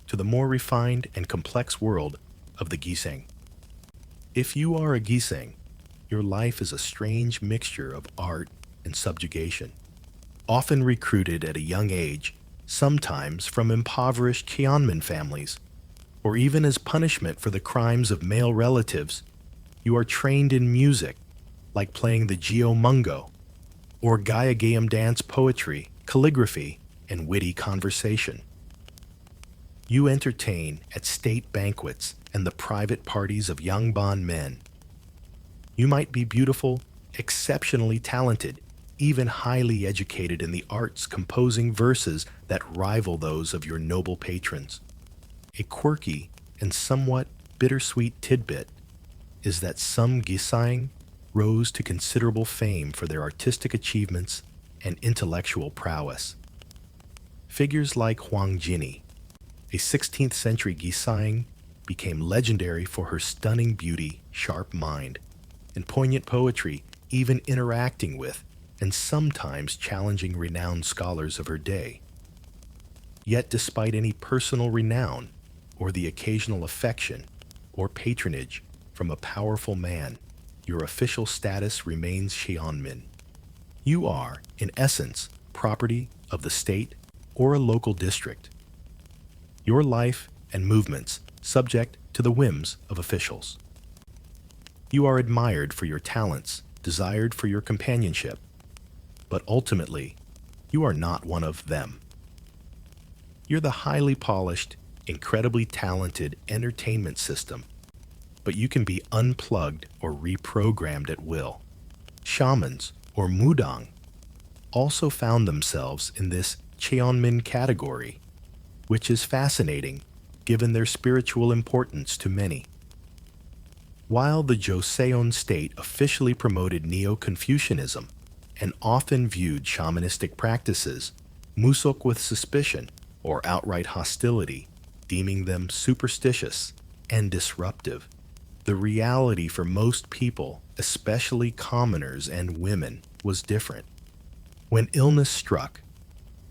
A: to the more refined and complex world of the giseng. If you are a giseng, your life is a strange mixture of art and subjugation, often recruited at a young age, sometimes from impoverished cheonmin families. Or even as punishment for the crimes of male relatives, you are trained in music, like playing the geomungo, or Gayagayam dance poetry, calligraphy, and witty conversation. You entertain at state banquets and the private parties of Yangban men. You might be beautiful, exceptionally talented, even highly educated in the arts, composing verses that rival those of your noble patrons. A quirky and somewhat bittersweet tidbit is that some Gisang rose to considerable fame for their artistic achievements and intellectual prowess. Figures like Huang Jini, a 16th century Gisang, became legendary for her stunning beauty, sharp mind, and poignant poetry, even interacting with and sometimes challenging renowned scholars of her day. Yet despite any personal renown or the occasional affection or patronage from a powerful man, your official status remains Xianmin. You are, in essence, property of the state or a local district. Your life and movements subject to the whims of officials. You are admired for your talents, desired for your companionship, but ultimately, you are not one of them. You're the highly polished, incredibly talented entertainment system, but you can be unplugged or reprogrammed at will. Shamans, or mudang, also found themselves in this Cheonmin category, which is fascinating given their spiritual importance to many. While the Joseon state officially promoted Neo-Confucianism and often viewed shamanistic practices, musok with suspicion or outright hostility, deeming them superstitious and disruptive, the reality for most people, especially commoners and women, was different. When illness struck,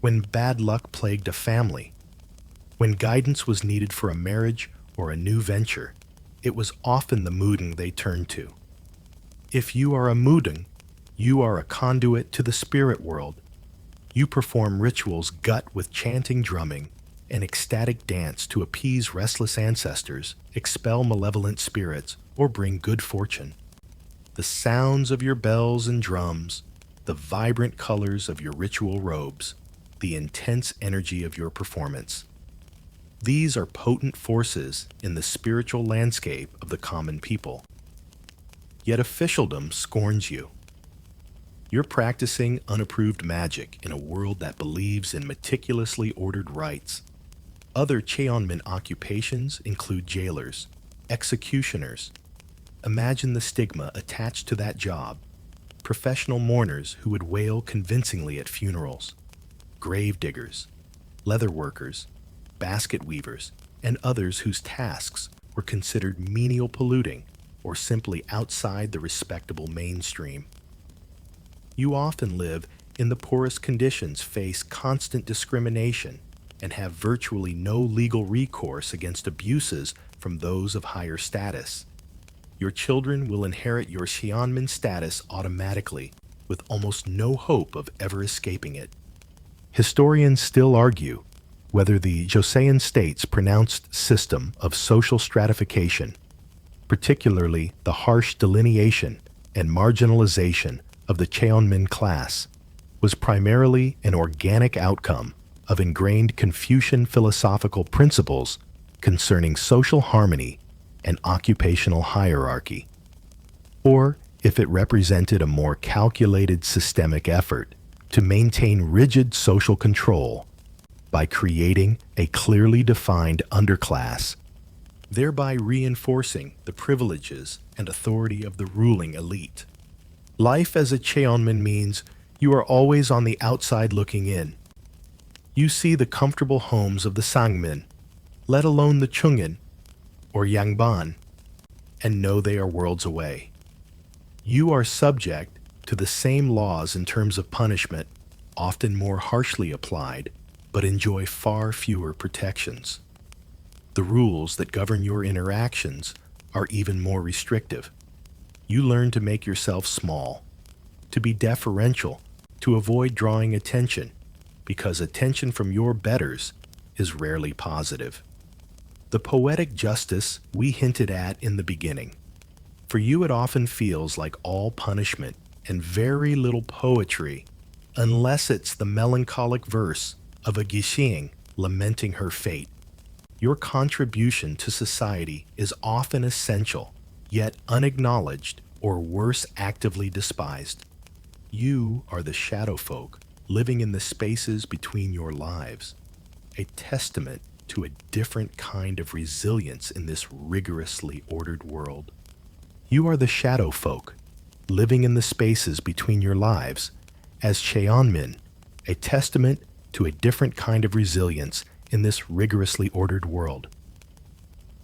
A: when bad luck plagued a family, when guidance was needed for a marriage or a new venture, it was often the mudang they turned to. If you are a mudang, you are a conduit to the spirit world. You perform rituals gut with chanting, drumming, and ecstatic dance to appease restless ancestors, expel malevolent spirits, or bring good fortune. The sounds of your bells and drums, the vibrant colors of your ritual robes, the intense energy of your performance. These are potent forces in the spiritual landscape of the common people. Yet officialdom scorns you. You're practicing unapproved magic in a world that believes in meticulously ordered rites. Other Cheonmin occupations include jailers, executioners. Imagine the stigma attached to that job. Professional mourners who would wail convincingly at funerals. Grave diggers, leather workers, basket weavers, and others whose tasks were considered menial, polluting, or simply outside the respectable mainstream. You often live in the poorest conditions, face constant discrimination, and have virtually no legal recourse against abuses from those of higher status. Your children will inherit your Xianmin status automatically, with almost no hope of ever escaping it. Historians still argue whether the Joseon state's pronounced system of social stratification, particularly the harsh delineation and marginalization of the Cheonmin class, was primarily an organic outcome of ingrained Confucian philosophical principles concerning social harmony and occupational hierarchy, or if it represented a more calculated systemic effort to maintain rigid social control by creating a clearly defined underclass, thereby reinforcing the privileges and authority of the ruling elite. Life as a Cheonmin means you are always on the outside looking in. You see the comfortable homes of the Sangmin, let alone the Chungin or Yangban, and know they are worlds away. You are subject to the same laws in terms of punishment, often more harshly applied, but enjoy far fewer protections. The rules that govern your interactions are even more restrictive. You learn to make yourself small, to be deferential, to avoid drawing attention, because attention from your betters is rarely positive. The poetic justice we hinted at in the beginning. For you, it often feels like all punishment and very little poetry, unless it's the melancholic verse of a Gixing lamenting her fate. Your contribution to society is often essential, yet unacknowledged or worse, actively despised. You are the shadow folk living in the spaces between your lives, a testament to a different kind of resilience in this rigorously ordered world. You are the shadow folk living in the spaces between your lives as Cheonmin, a testament to a different kind of resilience in this rigorously ordered world.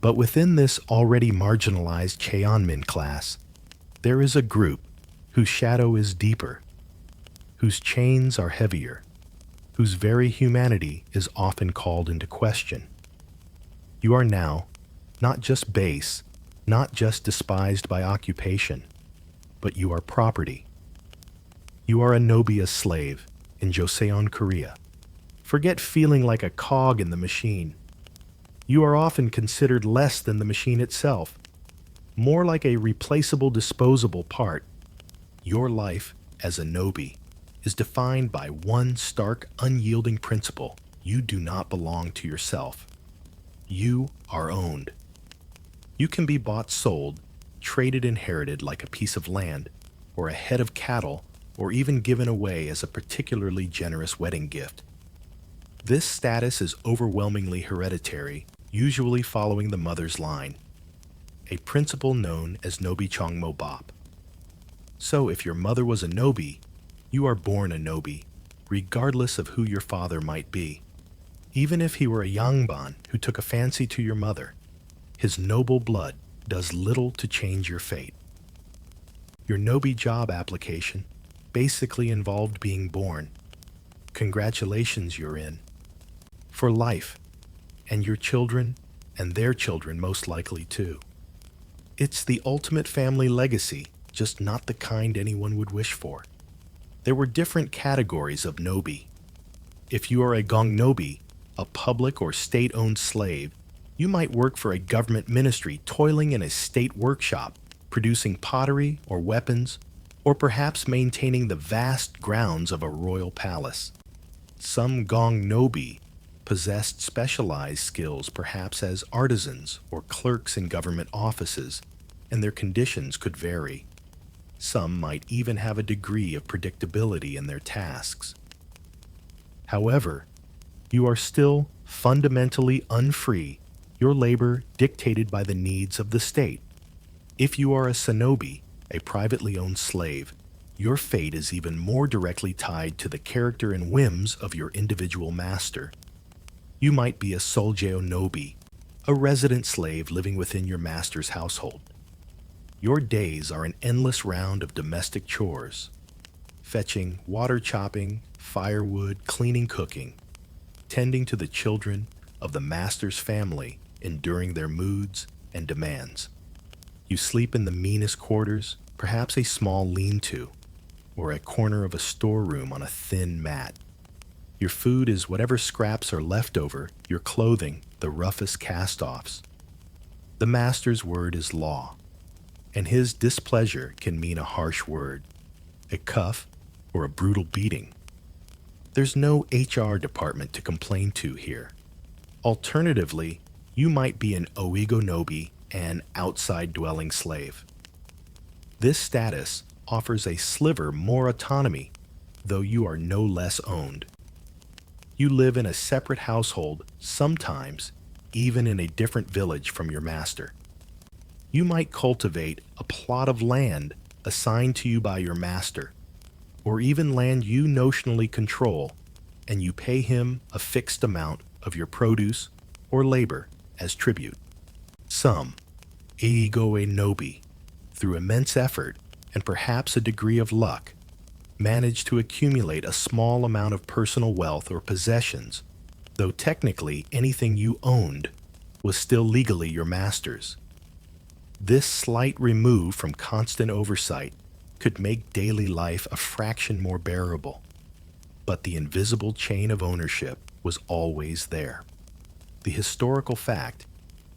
A: But within this already marginalized Cheonmin class, there is a group whose shadow is deeper, whose chains are heavier, whose very humanity is often called into question. You are now not just base, not just despised by occupation, but you are property. You are a Nobia slave in Joseon, Korea. Forget feeling like a cog in the machine. You are often considered less than the machine itself, more like a replaceable, disposable part. Your life as a Nobi is defined by one stark, unyielding principle. You do not belong to yourself. You are owned. You can be bought, sold, traded, inherited like a piece of land, or a head of cattle, or even given away as a particularly generous wedding gift. This status is overwhelmingly hereditary, usually following the mother's line, a principle known as Nobi Chongmo Bop. So if your mother was a Nobi, you are born a Nobi, regardless of who your father might be. Even if he were a Yangban who took a fancy to your mother, his noble blood does little to change your fate. Your Nobi job application basically involved being born. Congratulations, you're in. For life, and your children, and their children most likely too. It's the ultimate family legacy, just not the kind anyone would wish for. There were different categories of Nobi. If you are a Gongnobi, a public or state-owned slave, you might work for a government ministry toiling in a state workshop, producing pottery or weapons, or perhaps maintaining the vast grounds of a royal palace. Some Gongnobi possessed specialized skills, perhaps as artisans or clerks in government offices, and their conditions could vary. Some might even have a degree of predictability in their tasks. However, you are still fundamentally unfree, your labor dictated by the needs of the state. If you are a Sonobi, a privately owned slave, your fate is even more directly tied to the character and whims of your individual master. You might be a Soljeo Nobi, a resident slave living within your master's household. Your days are an endless round of domestic chores, fetching, water chopping, firewood, cleaning, cooking, tending to the children of the master's family, enduring their moods and demands. You sleep in the meanest quarters, perhaps a small lean-to, or a corner of a storeroom on a thin mat. Your food is whatever scraps are left over, your clothing, the roughest cast-offs. The master's word is law, and his displeasure can mean a harsh word, a cuff, or a brutal beating. There's no HR department to complain to here. Alternatively, you might be an Oigo Nobi, an outside-dwelling slave. This status offers a sliver more autonomy, though you are no less owned. You live in a separate household, sometimes even in a different village from your master. You might cultivate a plot of land assigned to you by your master, or even land you notionally control, and you pay him a fixed amount of your produce or labor as tribute. Some, Eigoe Nobi, through immense effort and perhaps a degree of luck, manage to accumulate a small amount of personal wealth or possessions, though technically anything you owned was still legally your master's. This slight remove from constant oversight could make daily life a fraction more bearable, but the invisible chain of ownership was always there. The historical fact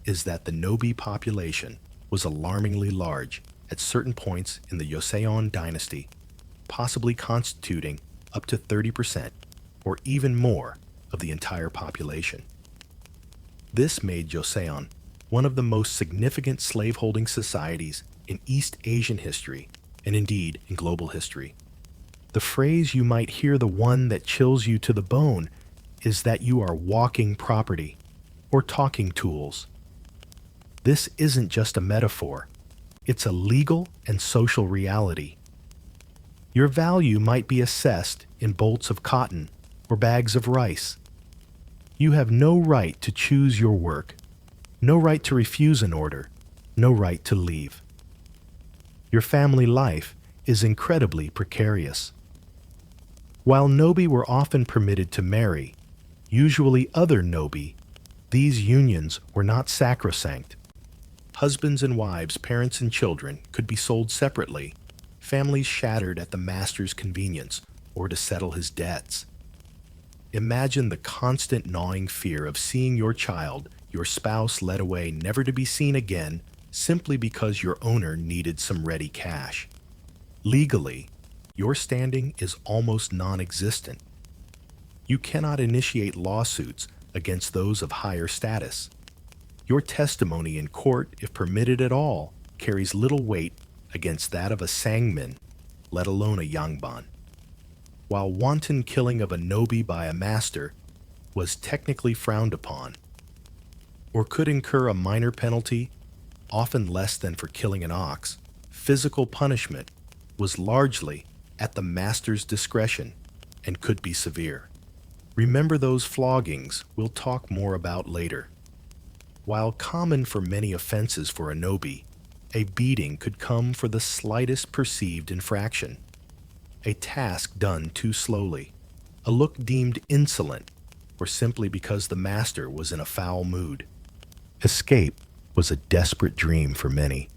A: is that the Nobi population was alarmingly large at certain points in the Joseon dynasty, possibly constituting up to 30% or even more of the entire population. This made Joseon one of the most significant slaveholding societies in East Asian history and indeed in global history. The phrase you might hear, the one that chills you to the bone, is that you are walking property or talking tools. This isn't just a metaphor. It's a legal and social reality. Your value might be assessed in bolts of cotton or bags of rice. You have no right to choose your work, no right to refuse an order, no right to leave. Your family life is incredibly precarious. While Nobi were often permitted to marry, usually other Nobi, these unions were not sacrosanct. Husbands and wives, parents and children could be sold separately, families shattered at the master's convenience or to settle his debts. Imagine the constant gnawing fear of seeing your child, your spouse, led away, never to be seen again, simply because your owner needed some ready cash. Legally, your standing is almost non-existent. You cannot initiate lawsuits against those of higher status. Your testimony in court, if permitted at all, carries little weight against that of a sangmin, let alone a yangban. While wanton killing of a Nobi by a master was technically frowned upon, or could incur a minor penalty, often less than for killing an ox, physical punishment was largely at the master's discretion and could be severe. Remember those floggings we'll talk more about later. While common for many offenses for a Nobi, a beating could come for the slightest perceived infraction. A task done too slowly, a look deemed insolent, or simply because the master was in a foul mood. Escape was a desperate dream for many.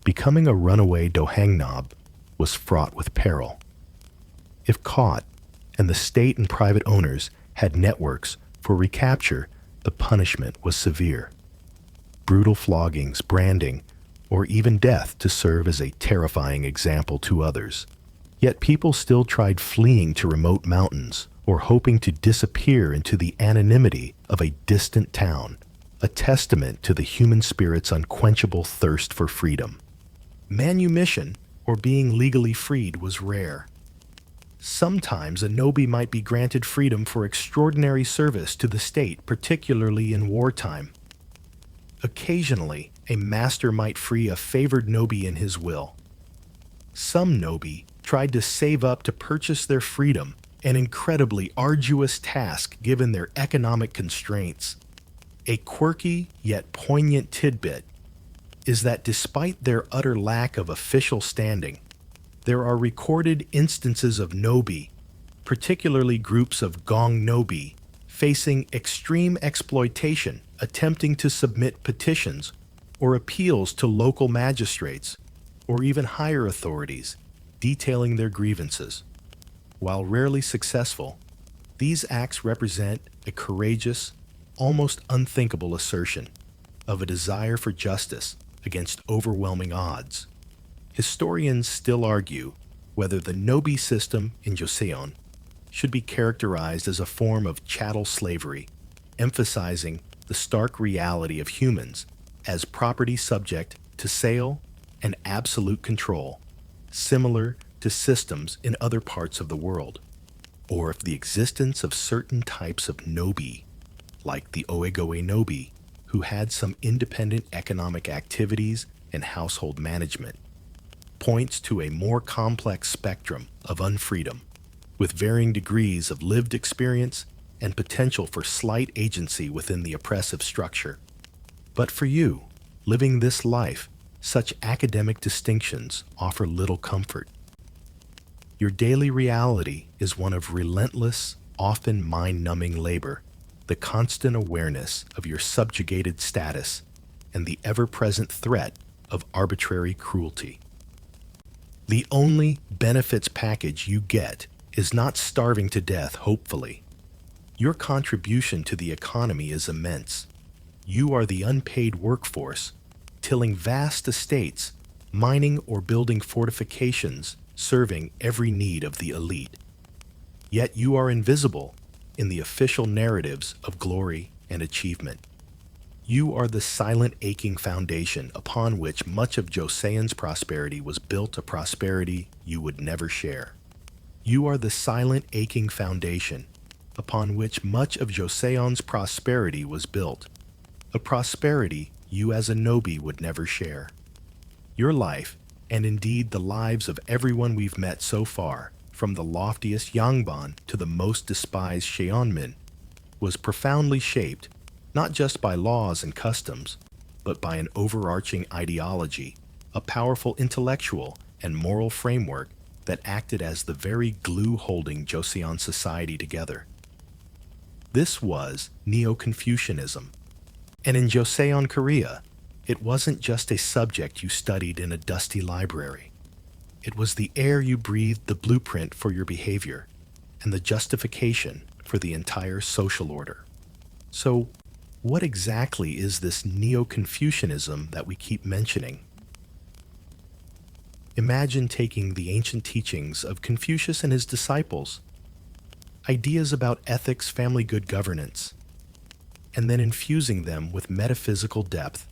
A: Becoming a runaway dohangnob was fraught with peril. If caught, and the state and private owners had networks for recapture, the punishment was severe. Brutal floggings, branding, or even death to serve as a terrifying example to others. Yet people still tried fleeing to remote mountains or hoping to disappear into the anonymity of a distant town, a testament to the human spirit's unquenchable thirst for freedom. Manumission, or being legally freed, was rare. Sometimes a Nobi might be granted freedom for extraordinary service to the state, particularly in wartime. Occasionally, a master might free a favored Nobi in his will. Some Nobi tried to save up to purchase their freedom, an incredibly arduous task given their economic constraints. A quirky yet poignant tidbit is that despite their utter lack of official standing, there are recorded instances of Nobi, particularly groups of Gong Nobi, facing extreme exploitation, attempting to submit petitions or appeals to local magistrates or even higher authorities, detailing their grievances. While rarely successful, these acts represent a courageous, almost unthinkable assertion of a desire for justice against overwhelming odds. Historians still argue whether the Nobi system in Joseon should be characterized as a form of chattel slavery, emphasizing the stark reality of humans as property subject to sale and absolute control, similar to systems in other parts of the world, or if the existence of certain types of Nobi, like the Oegoe Nobi, who had some independent economic activities and household management, points to a more complex spectrum of unfreedom, with varying degrees of lived experience and potential for slight agency within the oppressive structure. But for you, living this life, such academic distinctions offer little comfort. Your daily reality is one of relentless, often mind-numbing labor, the constant awareness of your subjugated status, and the ever-present threat of arbitrary cruelty. The only benefits package you get is not starving to death, hopefully. Your contribution to the economy is immense. You are the unpaid workforce, tilling vast estates, mining or building fortifications, serving every need of the elite. Yet you are invisible in the official narratives of glory and achievement. You are the silent, aching foundation upon which much of Joseon's prosperity was built, a prosperity you would never share. You are the silent, aching foundation upon which much of Joseon's prosperity was built, a prosperity you as a Nobi would never share. Your life, and indeed the lives of everyone we've met so far, from the loftiest Yangban to the most despised Seonmin, was profoundly shaped not just by laws and customs, but by an overarching ideology, a powerful intellectual and moral framework that acted as the very glue holding Joseon society together. This was Neo-Confucianism. And in Joseon, Korea, it wasn't just a subject you studied in a dusty library. It was the air you breathed, the blueprint for your behavior, and the justification for the entire social order. So, what exactly is this Neo-Confucianism that we keep mentioning? Imagine taking the ancient teachings of Confucius and his disciples, ideas about ethics, family, good governance, and then infusing them with metaphysical depth,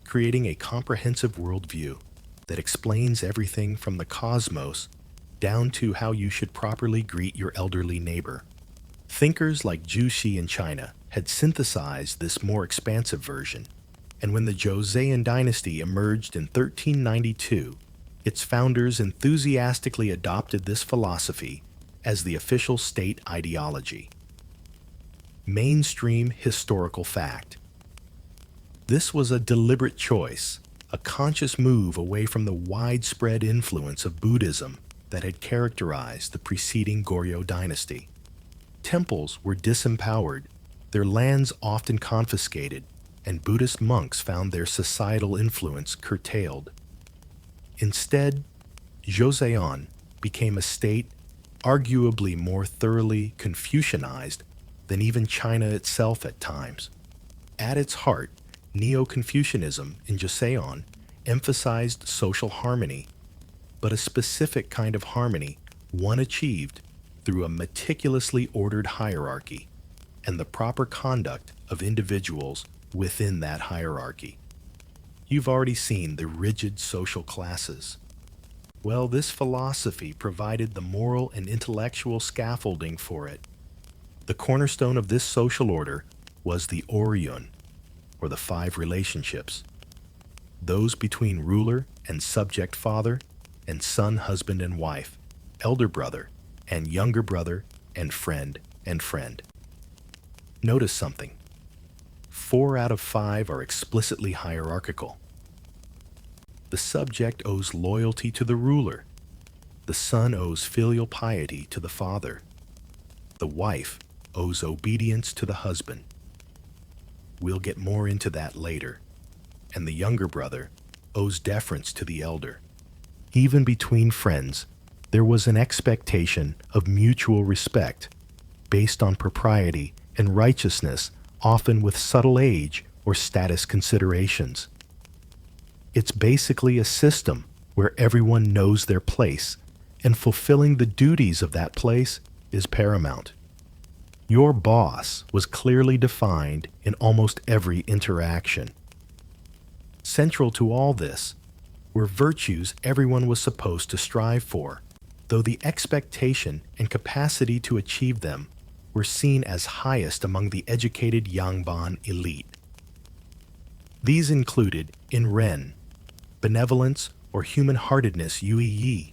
A: creating a comprehensive worldview that explains everything from the cosmos down to how you should properly greet your elderly neighbor. Thinkers like Zhu Xi in China had synthesized this more expansive version, and when the Joseon dynasty emerged in 1392, its founders enthusiastically adopted this philosophy as the official state ideology. Mainstream historical fact. This was a deliberate choice, a conscious move away from the widespread influence of Buddhism that had characterized the preceding Goryeo dynasty. Temples were disempowered, their lands often confiscated, and Buddhist monks found their societal influence curtailed. Instead, Joseon became a state arguably more thoroughly Confucianized than even China itself at times. At its heart, Neo-Confucianism in Joseon emphasized social harmony, but a specific kind of harmony, one achieved through a meticulously ordered hierarchy and the proper conduct of individuals within that hierarchy. You've already seen the rigid social classes. Well, this philosophy provided the moral and intellectual scaffolding for it. The cornerstone of this social order was the Oryun, or the 5 relationships, those between ruler and subject, father and son, husband and wife, elder brother and younger brother, and friend and friend. Notice something. 4 out of 5 are explicitly hierarchical. The subject owes loyalty to the ruler. The son owes filial piety to the father. The wife owes obedience to the husband. We'll get more into that later. And the younger brother owes deference to the elder. Even between friends, there was an expectation of mutual respect based on propriety and righteousness, often with subtle age or status considerations. It's basically a system where everyone knows their place, and fulfilling the duties of that place is paramount. Your boss was clearly defined in almost every interaction. Central to all this were virtues everyone was supposed to strive for, though the expectation and capacity to achieve them were seen as highest among the educated Yangban elite. These included in Ren, benevolence or human-heartedness Yui Yi,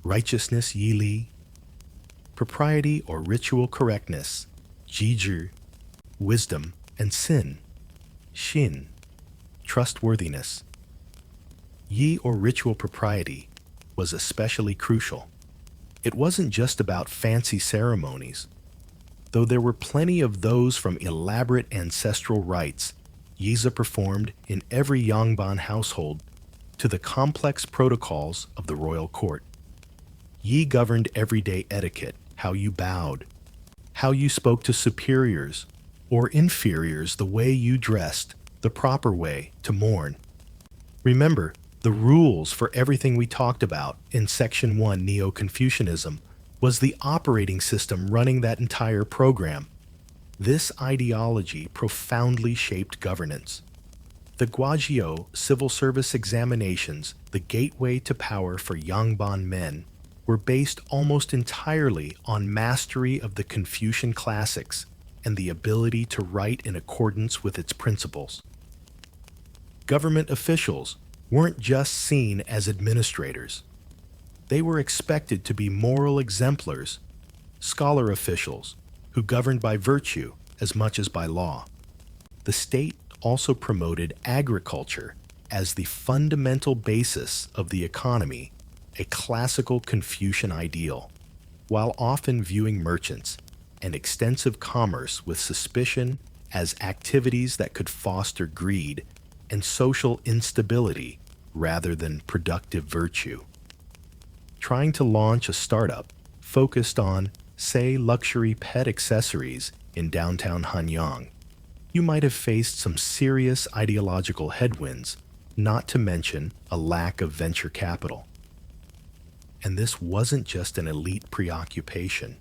A: righteousness Yi Li, propriety or ritual correctness Ji Zhi, wisdom and sin Xin, trustworthiness. Yi or ritual propriety was especially crucial. It wasn't just about fancy ceremonies. Though there were plenty of those, from elaborate ancestral rites Yiza performed in every Yangban household to the complex protocols of the royal court. Yi governed everyday etiquette, how you bowed, how you spoke to superiors, or inferiors the way you dressed, the proper way to mourn. Remember, the rules for everything we talked about in Section 1 Neo-Confucianism was the operating system running that entire program. This ideology profoundly shaped governance. The Guazhou civil service examinations, the gateway to power for Yangban men, were based almost entirely on mastery of the Confucian classics and the ability to write in accordance with its principles. Government officials weren't just seen as administrators. They were expected to be moral exemplars, scholar officials who governed by virtue as much as by law. The state also promoted agriculture as the fundamental basis of the economy, a classical Confucian ideal, while often viewing merchants and extensive commerce with suspicion as activities that could foster greed and social instability rather than productive virtue. Trying to launch a startup focused on, say, luxury pet accessories in downtown Hanyang, you might have faced some serious ideological headwinds, not to mention a lack of venture capital. And this wasn't just an elite preoccupation.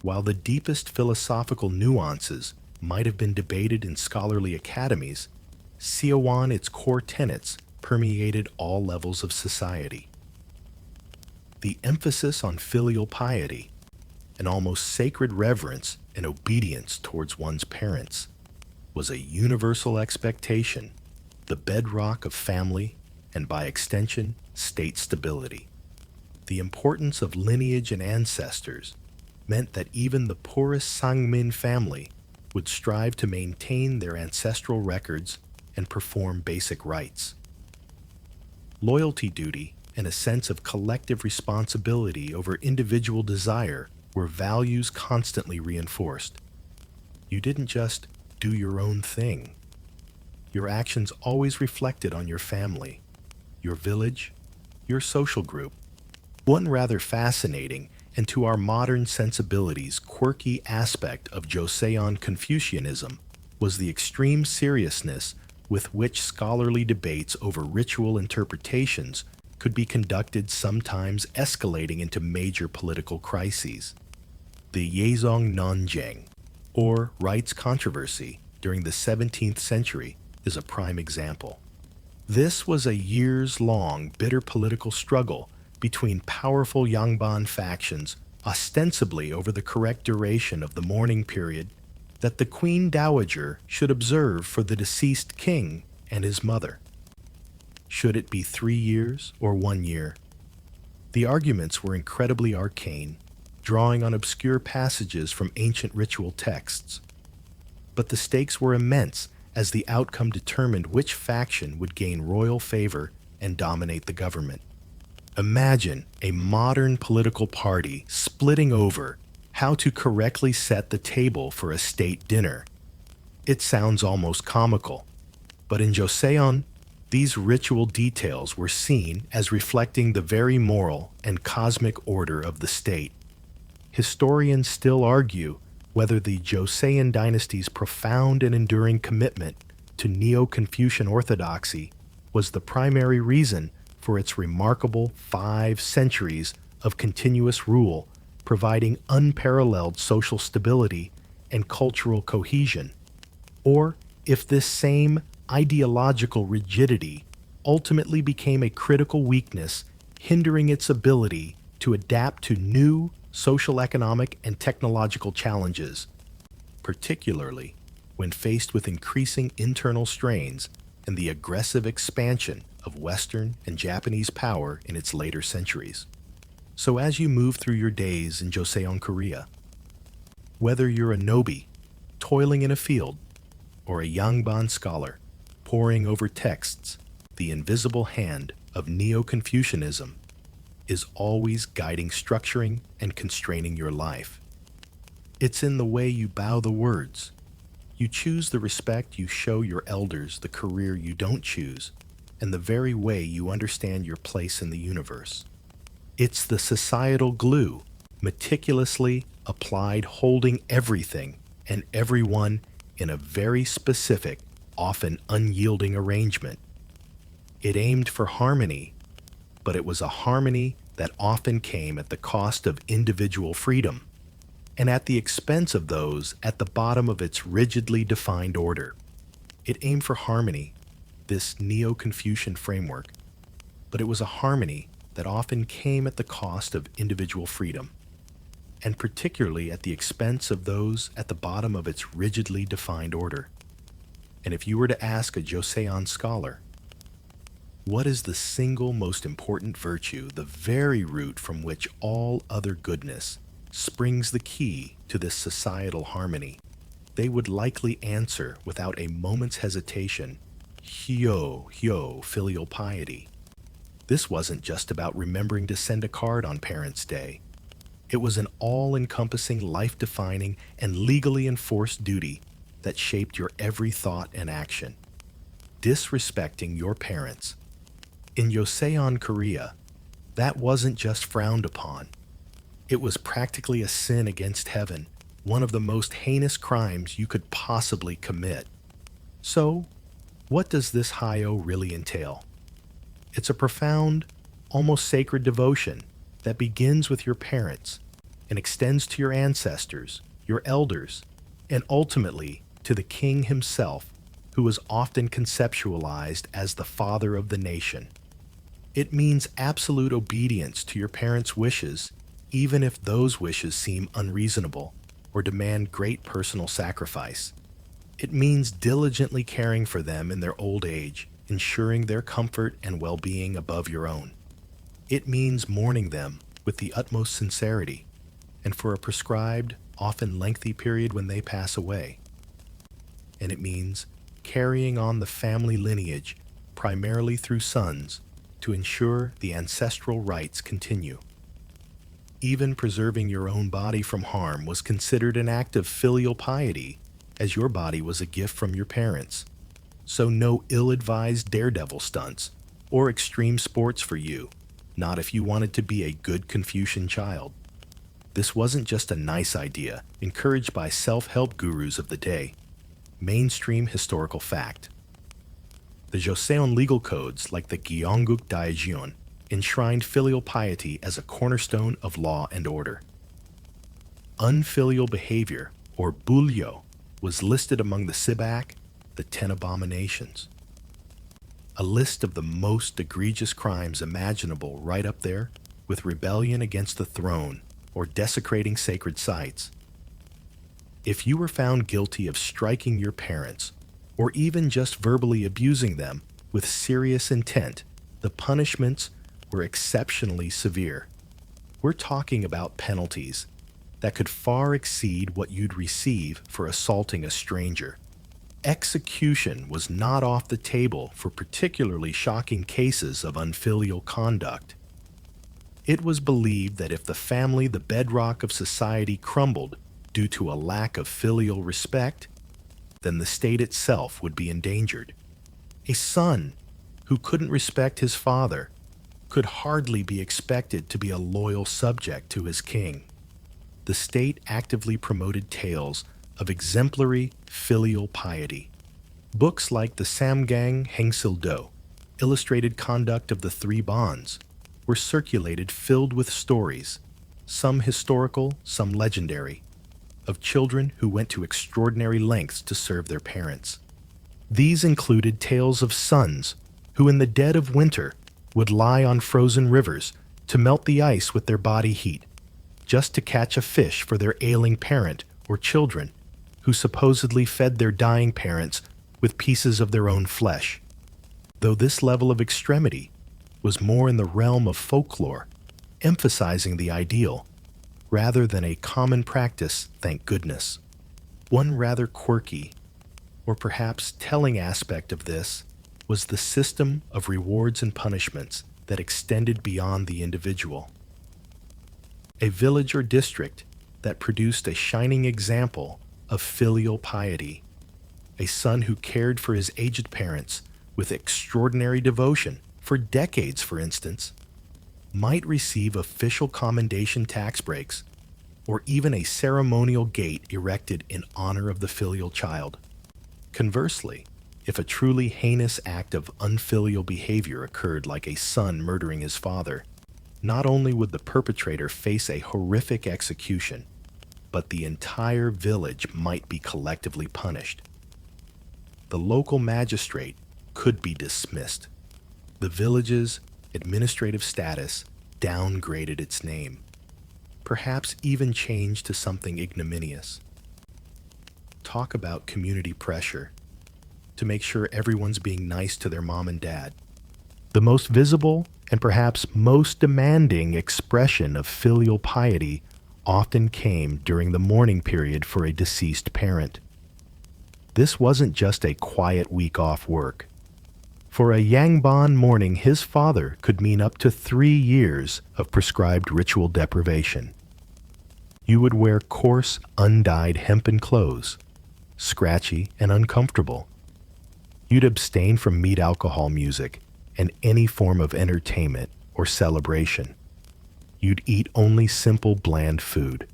A: While the deepest philosophical nuances might have been debated in scholarly academies, Seowan, its core tenets, permeated all levels of society. The emphasis on filial piety, an almost sacred reverence and obedience towards one's parents, was a universal expectation, the bedrock of family and, by extension, state stability. The importance of lineage and ancestors meant that even the poorest Sangmin family would strive to maintain their ancestral records and perform basic rites. Loyalty duty and a sense of collective responsibility over individual desire were values constantly reinforced. You didn't just do your own thing. Your actions always reflected on your family, your village, your social group. One rather fascinating and, to our modern sensibilities, quirky aspect of Joseon Confucianism was the extreme seriousness with which scholarly debates over ritual interpretations could be conducted, sometimes escalating into major political crises. The Yezong Nanjing, or rights controversy, during the 17th century is a prime example. This was a years-long, bitter political struggle between powerful Yangban factions, ostensibly over the correct duration of the mourning period that the Queen Dowager should observe for the deceased king and his mother. Should it be 3 years or 1 year? The arguments were incredibly arcane, drawing on obscure passages from ancient ritual texts. But the stakes were immense as the outcome determined which faction would gain royal favor and dominate the government. Imagine a modern political party splitting over how to correctly set the table for a state dinner. It sounds almost comical, but in Joseon, these ritual details were seen as reflecting the very moral and cosmic order of the state. Historians still argue whether the Joseon dynasty's profound and enduring commitment to Neo-Confucian orthodoxy was the primary reason for its remarkable 5 centuries of continuous rule, providing unparalleled social stability and cultural cohesion, or if this same ideological rigidity ultimately became a critical weakness, hindering its ability to adapt to new social, economic, and technological challenges, particularly when faced with increasing internal strains and the aggressive expansion of Western and Japanese power in its later centuries. So as you move through your days in Joseon, Korea, whether you're a nobi toiling in a field or a Yangban scholar poring over texts, the invisible hand of Neo-Confucianism is always guiding, structuring, and constraining your life. It's in the way you bow the words. You choose the respect you show your elders, the career you don't choose, and the very way you understand your place in the universe. It's the societal glue, meticulously applied, holding everything and everyone in a very specific, often unyielding arrangement. It aimed for harmony, but it was a harmony that often came at the cost of individual freedom and at the expense of those at the bottom of its rigidly defined order. It aimed for harmony, this Neo-Confucian framework, but it was a harmony that often came at the cost of individual freedom, and particularly at the expense of those at the bottom of its rigidly defined order. And if you were to ask a joseon scholar, what is the single most important virtue, the very root from which all other goodness springs the key to this societal harmony, they would likely answer without a moment's hesitation, filial piety. This wasn't just about remembering to send a card on Parents' Day. It was an all-encompassing, life-defining, and legally enforced duty that shaped your every thought and action. Disrespecting your parents. In Joseon, Korea, that wasn't just frowned upon. It was practically a sin against heaven, one of the most heinous crimes you could possibly commit. So, what does this hyo really entail? It's a profound, almost sacred devotion that begins with your parents and extends to your ancestors, your elders, and ultimately to the king himself, who is often conceptualized as the father of the nation. It means absolute obedience to your parents' wishes, even if those wishes seem unreasonable or demand great personal sacrifice. It means diligently caring for them in their old age, ensuring their comfort and well-being above your own. It means mourning them with the utmost sincerity, and for a prescribed, often lengthy period when they pass away. And it means carrying on the family lineage, primarily through sons, to ensure the ancestral rites continue. Even preserving your own body from harm was considered an act of filial piety, as your body was a gift from your parents. So no ill-advised daredevil stunts or extreme sports for you, not if you wanted to be a good Confucian child. This wasn't just a nice idea, encouraged by self-help gurus of the day. Mainstream historical fact. The Joseon legal codes, like the Gyeongguk Daejeon, enshrined filial piety as a cornerstone of law and order. Unfilial behavior, or bulyo, was listed among the sibak, the 10 abominations. A list of the most egregious crimes imaginable, right up there with rebellion against the throne or desecrating sacred sites. If you were found guilty of striking your parents, or even just verbally abusing them with serious intent, the punishments were exceptionally severe. We're talking about penalties that could far exceed what you'd receive for assaulting a stranger. Execution was not off the table for particularly shocking cases of unfilial conduct. It was believed that if the family, the bedrock of society, crumbled due to a lack of filial respect, then the state itself would be endangered. A son who couldn't respect his father could hardly be expected to be a loyal subject to his king. The state actively promoted tales of exemplary filial piety. Books like the Samgang Hengsil-do, Illustrated Conduct of the Three Bonds, were circulated filled with stories, some historical, some legendary, of children who went to extraordinary lengths to serve their parents. These included tales of sons who in the dead of winter would lie on frozen rivers to melt the ice with their body heat, just to catch a fish for their ailing parent, or children who supposedly fed their dying parents with pieces of their own flesh. Though this level of extremity was more in the realm of folklore, emphasizing the ideal, rather than a common practice, thank goodness. One rather quirky, or perhaps telling aspect of this was the system of rewards and punishments that extended beyond the individual. A village or district that produced a shining example of filial piety, a son who cared for his aged parents with extraordinary devotion for decades, for instance, might receive official commendation tax breaks, or even a ceremonial gate erected in honor of the filial child. Conversely, if a truly heinous act of unfilial behavior occurred, like a son murdering his father, not only would the perpetrator face a horrific execution, but the entire village might be collectively punished. The local magistrate could be dismissed. The village's administrative status downgraded its name, perhaps even changed to something ignominious. Talk about community pressure to make sure everyone's being nice to their mom and dad. The most visible and perhaps most demanding expression of filial piety often came during the mourning period for a deceased parent. This wasn't just a quiet week off work. For a Yangban mourning his father could mean up to 3 years of prescribed ritual deprivation. You would wear coarse, undyed hempen clothes, scratchy and uncomfortable. You'd abstain from meat, alcohol, music, and any form of entertainment or celebration. You'd eat only simple, bland food.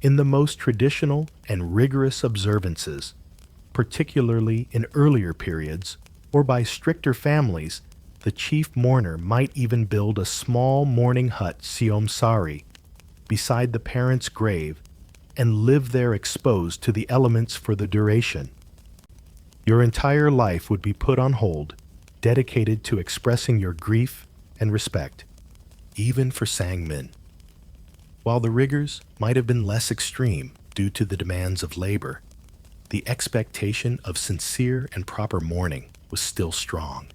A: In the most traditional and rigorous observances, particularly in earlier periods or by stricter families, the chief mourner might even build a small mourning hut, seomsari, beside the parent's grave and live there exposed to the elements for the duration. Your entire life would be put on hold, dedicated to expressing your grief and respect, even for Sangmin. While the rigors might have been less extreme due to the demands of labor, the expectation of sincere and proper mourning was still strong.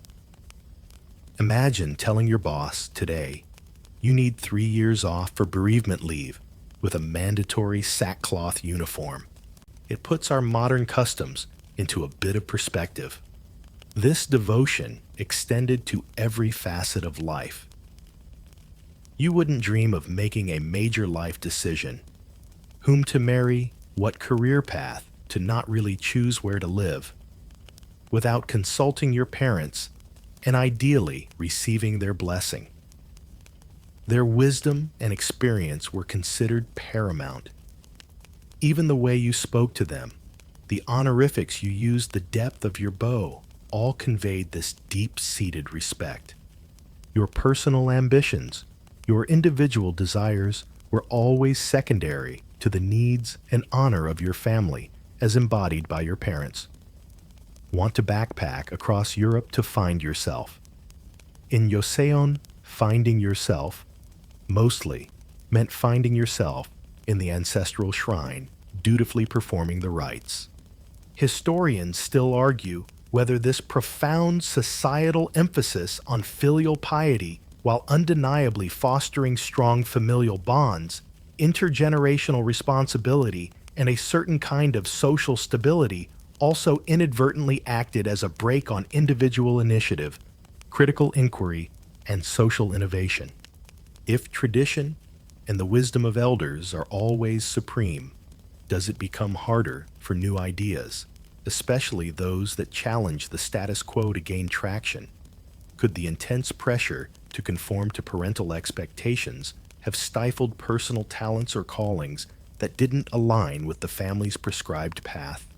A: Imagine telling your boss today you need 3 years off for bereavement leave with a mandatory sackcloth uniform. It puts our modern customs into a bit of perspective. This devotion extended to every facet of life. You wouldn't dream of making a major life decision, whom to marry, what career path, to not really choose where to live, without consulting your parents and ideally receiving their blessing. Their wisdom and experience were considered paramount. Even the way you spoke to them, the honorifics you used, the depth of your bow, all conveyed this deep-seated respect. Your personal ambitions, your individual desires were always secondary to the needs and honor of your family as embodied by your parents. Want to backpack across Europe to find yourself. In joseon, finding yourself mostly meant finding yourself in the ancestral shrine, dutifully performing the rites. Historians still argue whether this profound societal emphasis on filial piety, while undeniably fostering strong familial bonds, intergenerational responsibility, and a certain kind of social stability, also inadvertently acted as a brake on individual initiative, critical inquiry, and social innovation. If tradition and the wisdom of elders are always supreme, does it become harder for new ideas, especially those that challenge the status quo to gain traction? Could the intense pressure to conform to parental expectations have stifled personal talents or callings that didn't align with the family's prescribed path?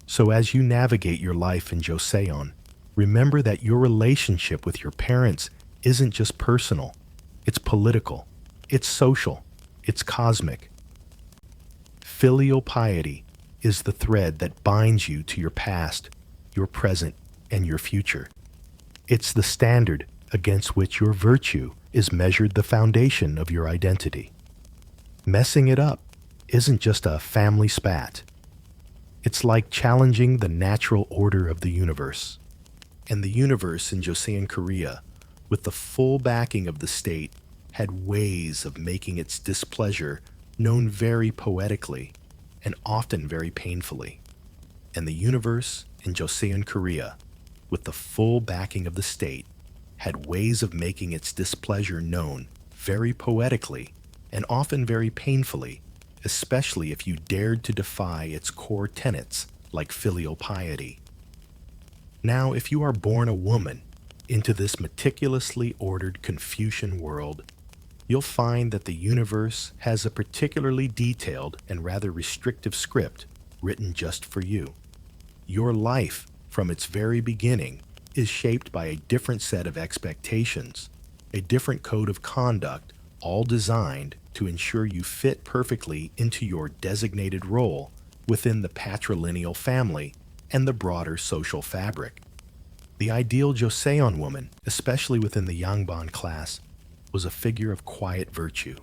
A: So as you navigate your life in joseon, remember that your relationship with your parents isn't just personal, it's political, it's social, it's cosmic. Filial piety is the thread that binds you to your past, your present, and your future. It's the standard against which your virtue is measured, the foundation of your identity. Messing it up isn't just a family spat. It's like challenging the natural order of the universe. And the universe in Joseon Korea, with the full backing of the state, had ways of making its displeasure known very poetically and often very painfully. And the universe in Joseon Korea, with the full backing of the state, had ways of making its displeasure known very poetically and often very painfully, especially if you dared to defy its core tenets like filial piety. Now, if you are born a woman into this meticulously ordered Confucian world, you'll find that the universe has a particularly detailed and rather restrictive script written just for you. Your life, from its very beginning, is shaped by a different set of expectations, a different code of conduct, all designed to ensure you fit perfectly into your designated role within the patrilineal family and the broader social fabric. The ideal joseon woman, especially within the yangban class, was a figure of quiet virtue,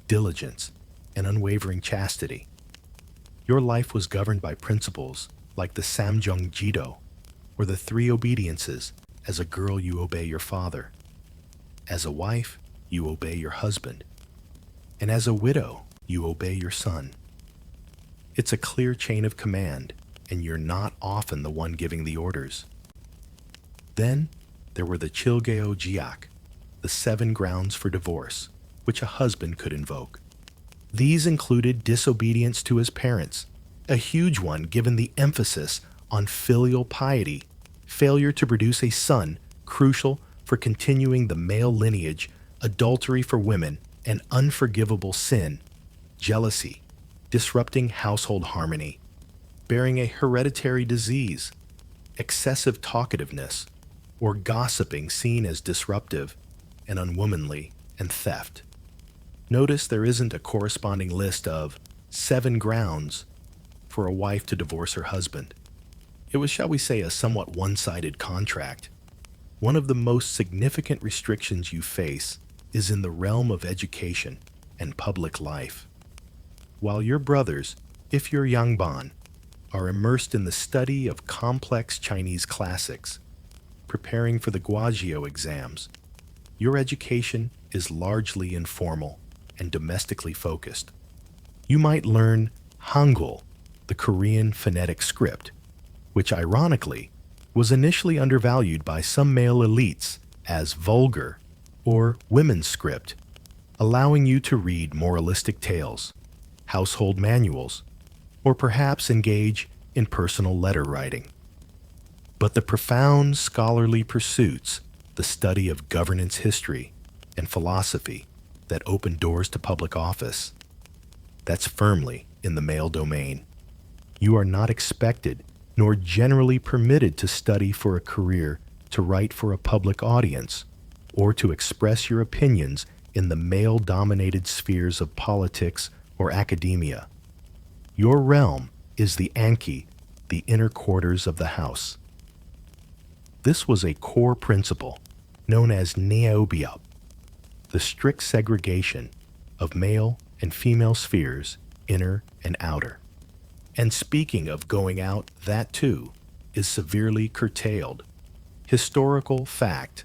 A: diligence, and unwavering chastity. Your life was governed by principles like the Samjung Jido, or the three obediences. As a girl, you obey your father. As a wife, you obey your husband. And as a widow, you obey your son. It's a clear chain of command, and you're not often the one giving the orders. Then there were the Chilgeo Jiak, the 7 grounds for divorce, which a husband could invoke. These included disobedience to his parents, a huge one given the emphasis on filial piety, failure to produce a son, crucial for continuing the male lineage, adultery for women, and unforgivable sin, jealousy, disrupting household harmony, bearing a hereditary disease, excessive talkativeness, or gossiping seen as disruptive and unwomanly, and theft. Notice there isn't a corresponding list of 7 grounds for a wife to divorce her husband. It was, shall we say, a somewhat one-sided contract. One of the most significant restrictions you face is in the realm of education and public life. While your brothers, if you're yangban, are immersed in the study of complex Chinese classics, preparing for the Guazhou exams, your education is largely informal and domestically focused. You might learn Hangul, the Korean phonetic script, which ironically was initially undervalued by some male elites as vulgar or women's script, allowing you to read moralistic tales, household manuals, or perhaps engage in personal letter writing. But the profound scholarly pursuits, the study of governance history and philosophy that open doors to public office, that's firmly in the male domain. You are not expected nor generally permitted to study for a career, to write for a public audience, or to express your opinions in the male-dominated spheres of politics or academia. Your realm is the Anki, the inner quarters of the house. This was a core principle known as neobiop, the strict segregation of male and female spheres, inner and outer. And speaking of going out, that too is severely curtailed. Historical fact: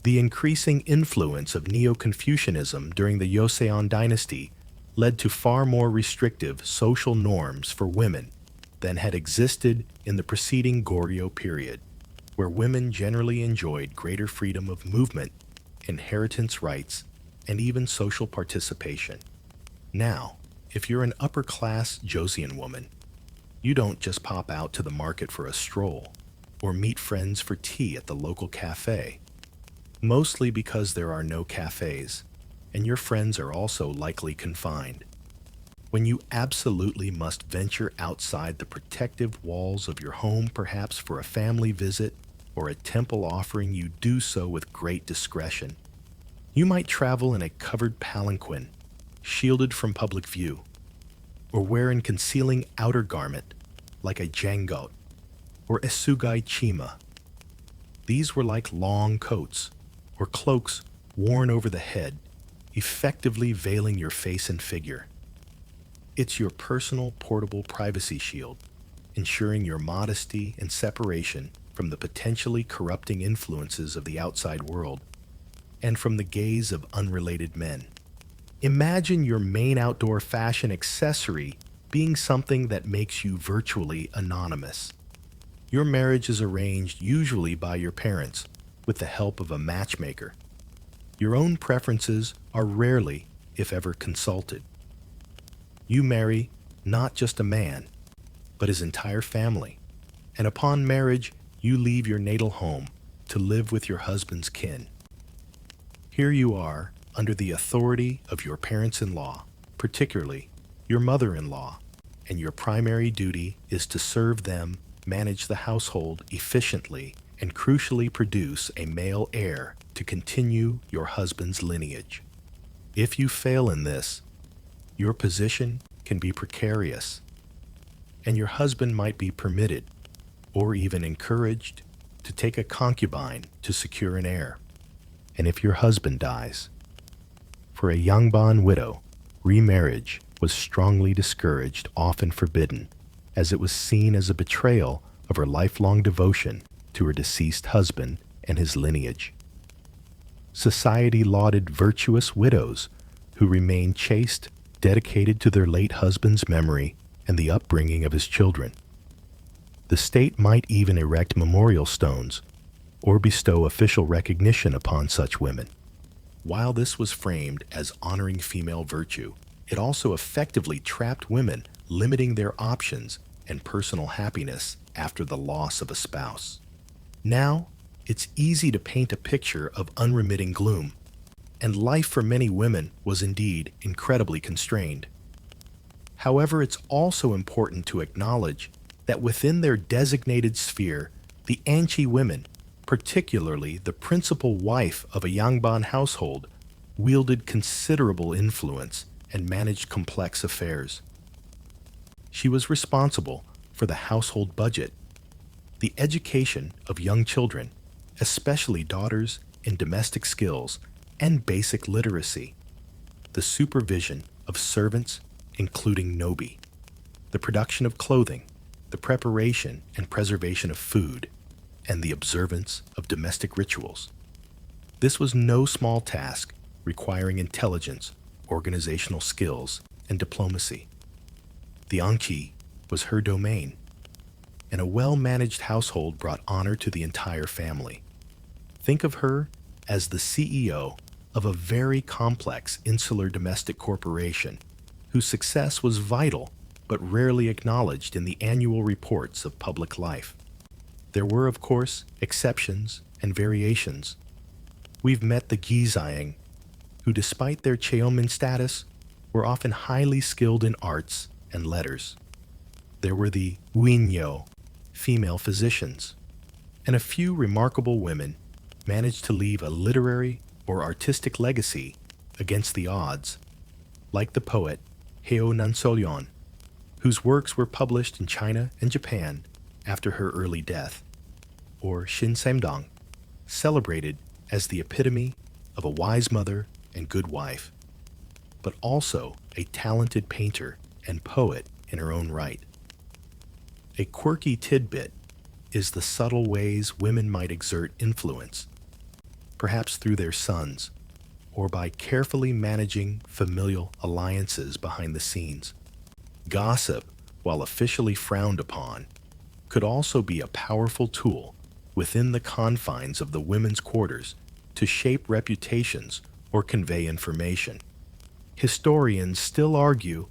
A: the increasing influence of Neo-Confucianism during the Joseon dynasty led to far more restrictive social norms for women than had existed in the preceding Goryeo period, where women generally enjoyed greater freedom of movement, inheritance rights, and even social participation. Now, if you're an upper-class joseon woman, you don't just pop out to the market for a stroll or meet friends for tea at the local cafe, mostly because there are no cafes, and your friends are also likely confined. When you absolutely must venture outside the protective walls of your home, perhaps for a family visit or a temple offering, you do so with great discretion. You might travel in a covered palanquin, shielded from public view, or wear an concealing outer garment like a jangot or esugai chima. These were like long coats or cloaks worn over the head, effectively veiling your face and figure. It's your personal portable privacy shield, ensuring your modesty and separation from the potentially corrupting influences of the outside world and from the gaze of unrelated men. Imagine your main outdoor fashion accessory being something that makes you virtually anonymous. Your marriage is arranged usually by your parents with the help of a matchmaker. Your own preferences are rarely, if ever, consulted. You marry not just a man, but his entire family, and upon marriage, you leave your natal home to live with your husband's kin. Here you are, under the authority of your parents-in-law, particularly your mother-in-law, and your primary duty is to serve them, manage the household efficiently, and crucially produce a male heir to continue your husband's lineage. If you fail in this, your position can be precarious, and your husband might be permitted, or even encouraged, to take a concubine to secure an heir. And if your husband dies, for a yangban widow, remarriage was strongly discouraged, often forbidden, as it was seen as a betrayal of her lifelong devotion to her deceased husband and his lineage. Society lauded virtuous widows who remained chaste, dedicated to their late husband's memory and the upbringing of his children. The state might even erect memorial stones or bestow official recognition upon such women. While this was framed as honoring female virtue, it also effectively trapped women, limiting their options and personal happiness after the loss of a spouse. Now, it's easy to paint a picture of unremitting gloom, and life for many women was indeed incredibly constrained. However, it's also important to acknowledge that within their designated sphere, the Anchi women, particularly the principal wife of a yangban household, wielded considerable influence and managed complex affairs. She was responsible for the household budget, the education of young children, especially daughters, in domestic skills and basic literacy, the supervision of servants, including nobi, the production of clothing, the preparation and preservation of food, and the observance of domestic rituals. This was no small task, requiring intelligence, organizational skills, and diplomacy. The Anqi was her domain, and a well-managed household brought honor to the entire family. Think of her as the CEO of a very complex insular domestic corporation whose success was vital but rarely acknowledged in the annual reports of public life. There were, of course, exceptions and variations. We've met the Gizayang, who despite their cheomin status, were often highly skilled in arts and letters. There were the Winyo, female physicians, and a few remarkable women managed to leave a literary or artistic legacy against the odds, like the poet Heo Nansolyon, whose works were published in China and Japan after her early death, or Shin Samdong, celebrated as the epitome of a wise mother and good wife, but also a talented painter and poet in her own right. A quirky tidbit is the subtle ways women might exert influence, perhaps through their sons, or by carefully managing familial alliances behind the scenes. Gossip, while officially frowned upon, could also be a powerful tool within the confines of the women's quarters to shape reputations or convey information. Historians still argue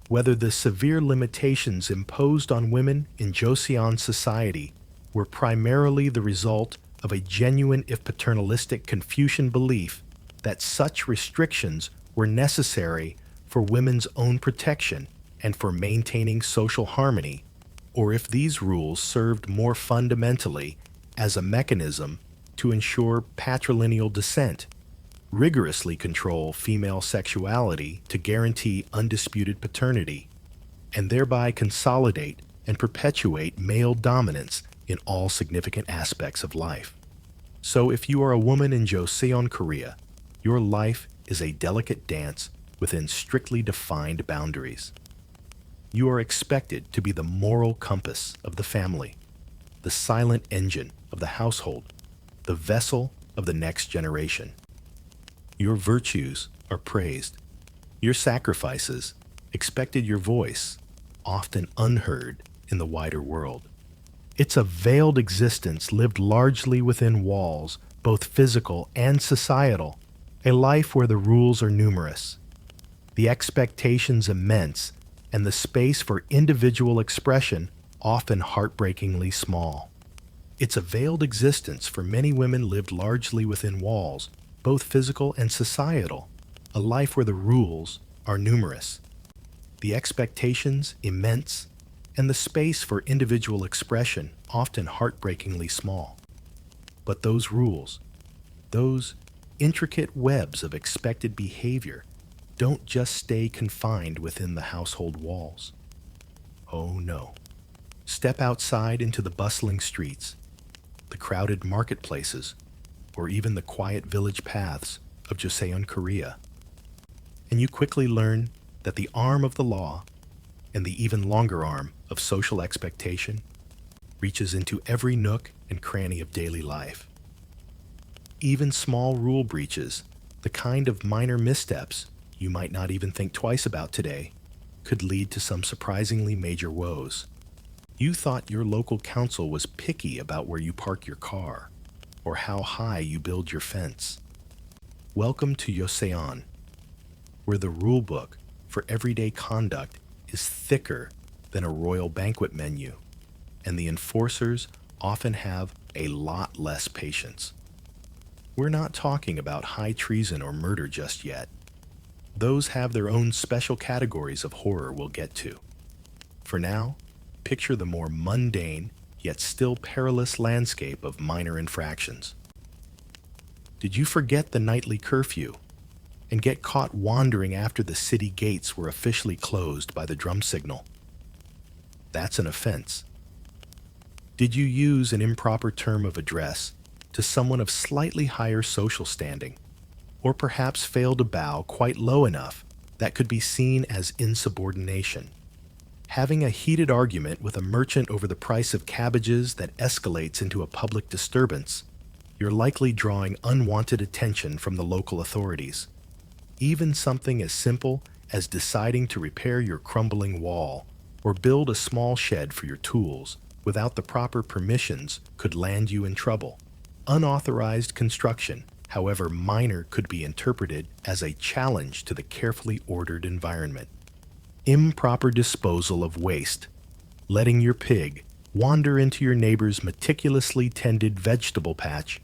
A: whether the severe limitations imposed on women in Joseon society were primarily the result of a genuine, if paternalistic, Confucian belief that such restrictions were necessary for women's own protection and for maintaining social harmony, or if these rules served more fundamentally as a mechanism to ensure patrilineal descent, rigorously control female sexuality to guarantee undisputed paternity, and thereby consolidate and perpetuate male dominance in all significant aspects of life. So if you are a woman in Joseon, Korea, your life is a delicate dance within strictly defined boundaries. You are expected to be the moral compass of the family, the silent engine of the household, the vessel of the next generation. Your virtues are praised. Your sacrifices expected, your voice often unheard in the wider world. It's a veiled existence lived largely within walls, both physical and societal, a life where the rules are numerous, the expectations immense, and the space for individual expression often heartbreakingly small. It's a veiled existence for many women lived largely within walls, both physical and societal, a life where the rules are numerous, the expectations immense, and the space for individual expression often heartbreakingly small. But those rules, those intricate webs of expected behavior, don't just stay confined within the household walls. Oh no. Step outside into the bustling streets, the crowded marketplaces, or even the quiet village paths of Joseon, Korea, and you quickly learn that the arm of the law and the even longer arm of social expectation reaches into every nook and cranny of daily life. Even small rule breaches, the kind of minor missteps you might not even think twice about today, could lead to some surprisingly major woes. You thought your local council was picky about where you park your car or how high you build your fence. Welcome to joseon, where the rule book for everyday conduct is thicker than a royal banquet menu, and the enforcers often have a lot less patience. We're not talking about high treason or murder just yet. Those have their own special categories of horror we'll get to. For now, picture the more mundane, yet still perilous landscape of minor infractions. Did you forget the nightly curfew and get caught wandering after the city gates were officially closed by the drum signal? That's an offense. Did you use an improper term of address to someone of slightly higher social standing, or perhaps fail to bow quite low enough that could be seen as insubordination? Having a heated argument with a merchant over the price of cabbages that escalates into a public disturbance, you're likely drawing unwanted attention from the local authorities. Even something as simple as deciding to repair your crumbling wall or build a small shed for your tools without the proper permissions could land you in trouble. Unauthorized construction, however minor, could be interpreted as a challenge to the carefully ordered environment. Improper disposal of waste, letting your pig wander into your neighbor's meticulously tended vegetable patch,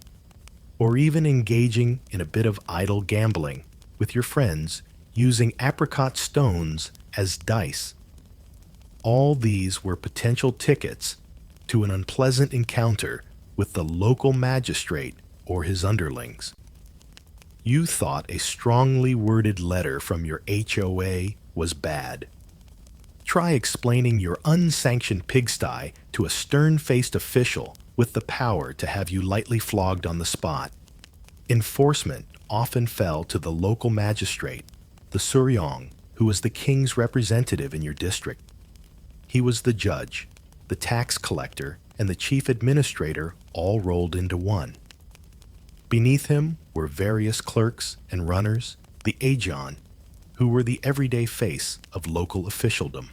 A: or even engaging in a bit of idle gambling with your friends using apricot stones as dice. All these were potential tickets to an unpleasant encounter with the local magistrate or his underlings. You thought a strongly worded letter from your HOA was bad. Try explaining your unsanctioned pigsty to a stern-faced official with the power to have you lightly flogged on the spot. Enforcement often fell to the local magistrate, the serene, who was the king's representative in your district. He was the judge, the tax collector, and the chief administrator all rolled into one. Beneath him were various clerks and runners, the aegon, who were the everyday face of local officialdom.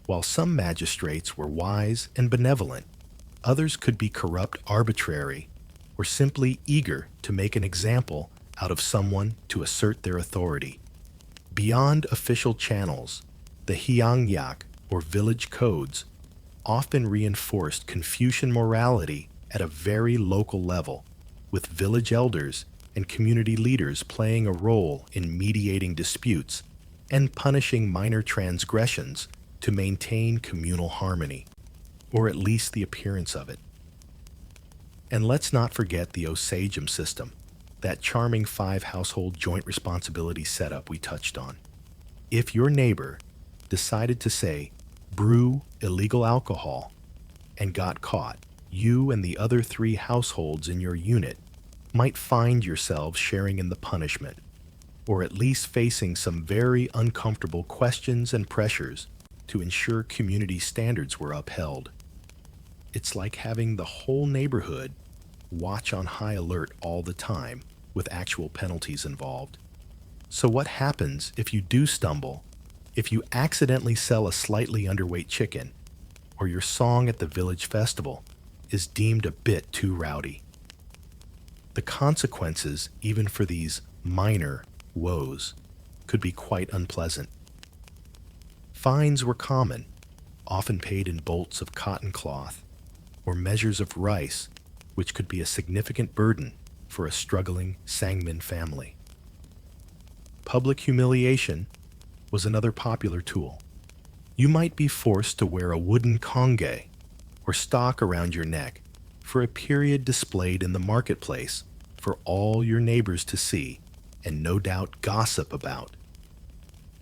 A: While some magistrates were wise and benevolent, others could be corrupt, arbitrary, or simply eager to make an example out of someone to assert their authority. Beyond official channels, the hyangyak, or village codes, often reinforced Confucian morality at a very local level, with village elders and community leaders playing a role in mediating disputes and punishing minor transgressions to maintain communal harmony, or at least the appearance of it. And let's not forget the osagem system, that charming 5-household joint responsibility setup we touched on. If your neighbor decided to say, brew illegal alcohol, and got caught, you and the other 3 households in your unit might find yourselves sharing in the punishment, or at least facing some very uncomfortable questions and pressures to ensure community standards were upheld. It's like having the whole neighborhood watch on high alert all the time, with actual penalties involved. So what happens if you do stumble, if you accidentally sell a slightly underweight chicken, or your song at the village festival is deemed a bit too rowdy? The consequences, even for these minor woes, could be quite unpleasant. Fines were common, often paid in bolts of cotton cloth, or measures of rice, which could be a significant burden for a struggling Sangmin family. Public humiliation was another popular tool. You might be forced to wear a wooden konge or stock around your neck for a period displayed in the marketplace for all your neighbors to see and no doubt gossip about.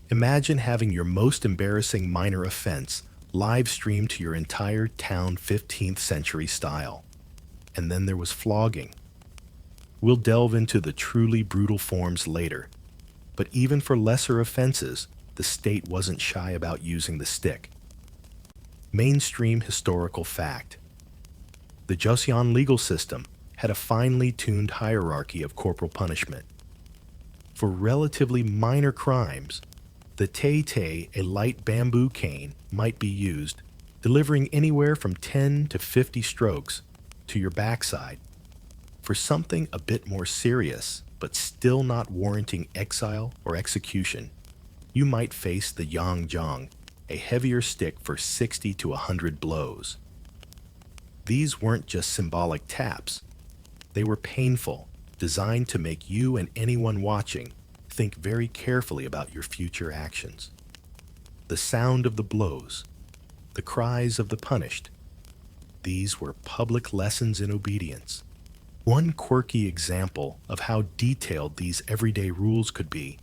A: Imagine having your most embarrassing minor offense live streamed to your entire town 15th century style. And then there was flogging. We'll delve into the truly brutal forms later, but even for lesser offenses, the state wasn't shy about using the stick. Mainstream historical fact. The Joseon legal system had a finely tuned hierarchy of corporal punishment. For relatively minor crimes, the tei, a light bamboo cane, might be used, delivering anywhere from 10 to 50 strokes to your backside. For something a bit more serious, but still not warranting exile or execution, you might face the yangjang, a heavier stick for 60 to 100 blows. These weren't just symbolic taps. They were painful, designed to make you and anyone watching think very carefully about your future actions. The sound of the blows, the cries of the punished, these were public lessons in obedience. One quirky example of how detailed these everyday rules could be.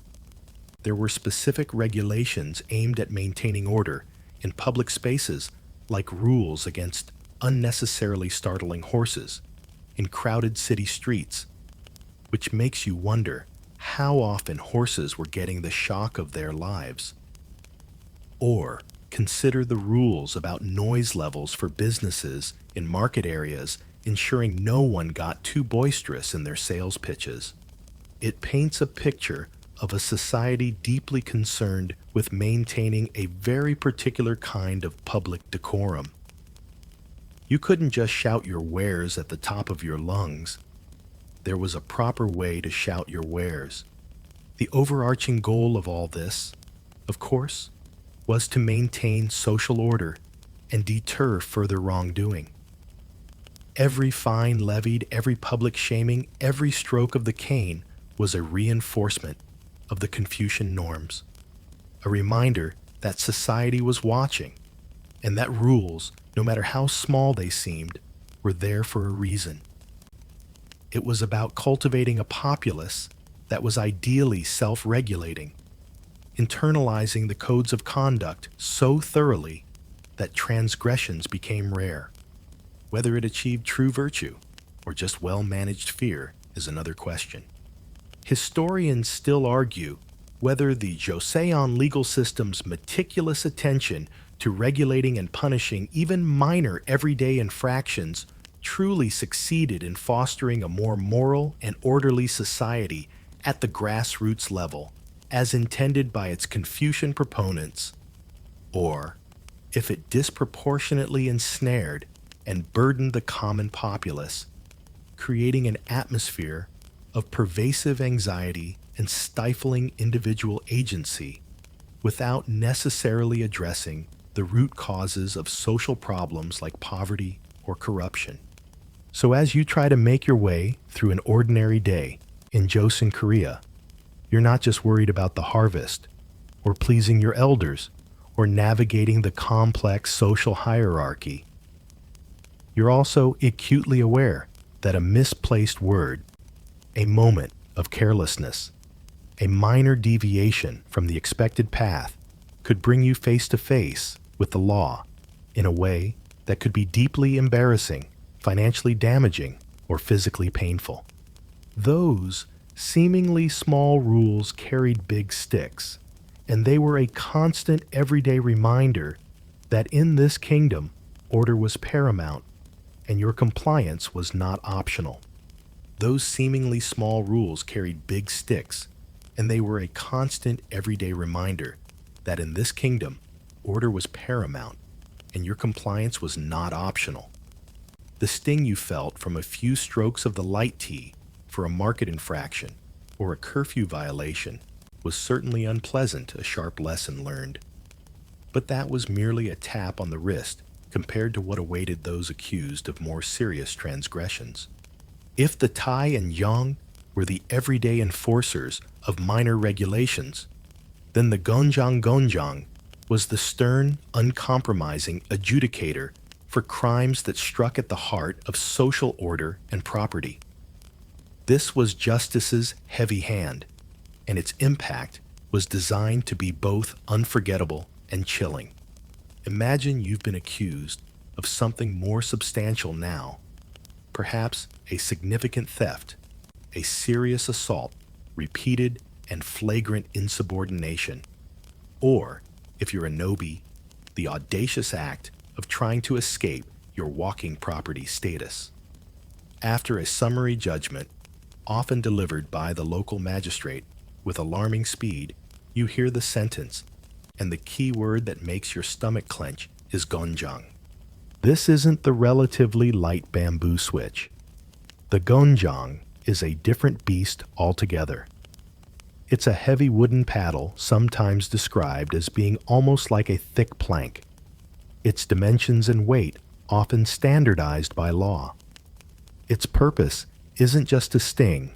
A: There were specific regulations aimed at maintaining order in public spaces, like rules against unnecessarily startling horses in crowded city streets, which makes you wonder how often horses were getting the shock of their lives. Or consider the rules about noise levels for businesses in market areas, ensuring no one got too boisterous in their sales pitches. It paints a picture of a society deeply concerned with maintaining a very particular kind of public decorum. You couldn't just shout your wares at the top of your lungs. There was a proper way to shout your wares. The overarching goal of all this, of course, was to maintain social order and deter further wrongdoing. Every fine levied, every public shaming, every stroke of the cane was a reinforcement of the Confucian norms, a reminder that society was watching, and that rules, no matter how small they seemed, were there for a reason. It was about cultivating a populace that was ideally self-regulating, internalizing the codes of conduct so thoroughly that transgressions became rare. Whether it achieved true virtue or just well-managed fear is another question. Historians still argue whether the joseon legal system's meticulous attention to regulating and punishing even minor everyday infractions truly succeeded in fostering a more moral and orderly society at the grassroots level, as intended by its Confucian proponents, or if it disproportionately ensnared and burdened the common populace, creating an atmosphere of pervasive anxiety and stifling individual agency without necessarily addressing the root causes of social problems like poverty or corruption. So as you try to make your way through an ordinary day in Joseon, Korea, you're not just worried about the harvest or pleasing your elders or navigating the complex social hierarchy. You're also acutely aware that a misplaced word, a moment of carelessness, a minor deviation from the expected path could bring you face to face with the law in a way that could be deeply embarrassing, financially damaging, or physically painful. Those seemingly small rules carried big sticks, and they were a constant everyday reminder that in this kingdom, order was paramount and your compliance was not optional. Those seemingly small rules carried big sticks, and they were a constant everyday reminder that in this kingdom, order was paramount and your compliance was not optional. The sting you felt from a few strokes of the light tea for a market infraction or a curfew violation was certainly unpleasant, a sharp lesson learned. But that was merely a tap on the wrist compared to what awaited those accused of more serious transgressions. If the Tai and Yang were the everyday enforcers of minor regulations, then the Gonjiang was the stern, uncompromising adjudicator for crimes that struck at the heart of social order and property. This was justice's heavy hand, and its impact was designed to be both unforgettable and chilling. Imagine you've been accused of something more substantial now, perhaps a significant theft, a serious assault, repeated and flagrant insubordination, or, if you're a nobi, the audacious act of trying to escape your walking property status. After a summary judgment, often delivered by the local magistrate with alarming speed, you hear the sentence, and the key word that makes your stomach clench is gonjiang. This isn't the relatively light bamboo switch. The gonjiang is a different beast altogether. It's a heavy wooden paddle, sometimes described as being almost like a thick plank. Its dimensions and weight often standardized by law. Its purpose isn't just to sting,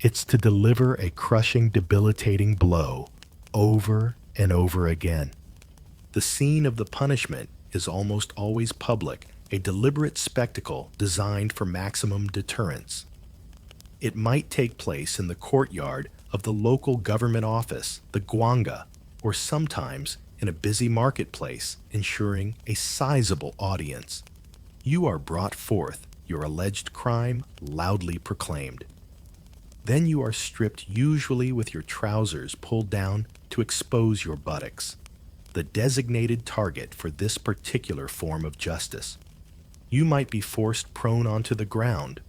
A: it's to deliver a crushing, debilitating blow over and over again. The scene of the punishment is almost always public, a deliberate spectacle designed for maximum deterrence. It might take place in the courtyard of the local government office, the guanga, or sometimes in a busy marketplace, ensuring a sizable audience. You are brought forth, your alleged crime loudly proclaimed. Then you are stripped, usually with your trousers pulled down to expose your buttocks, the designated target for this particular form of justice. You might be forced prone onto the ground,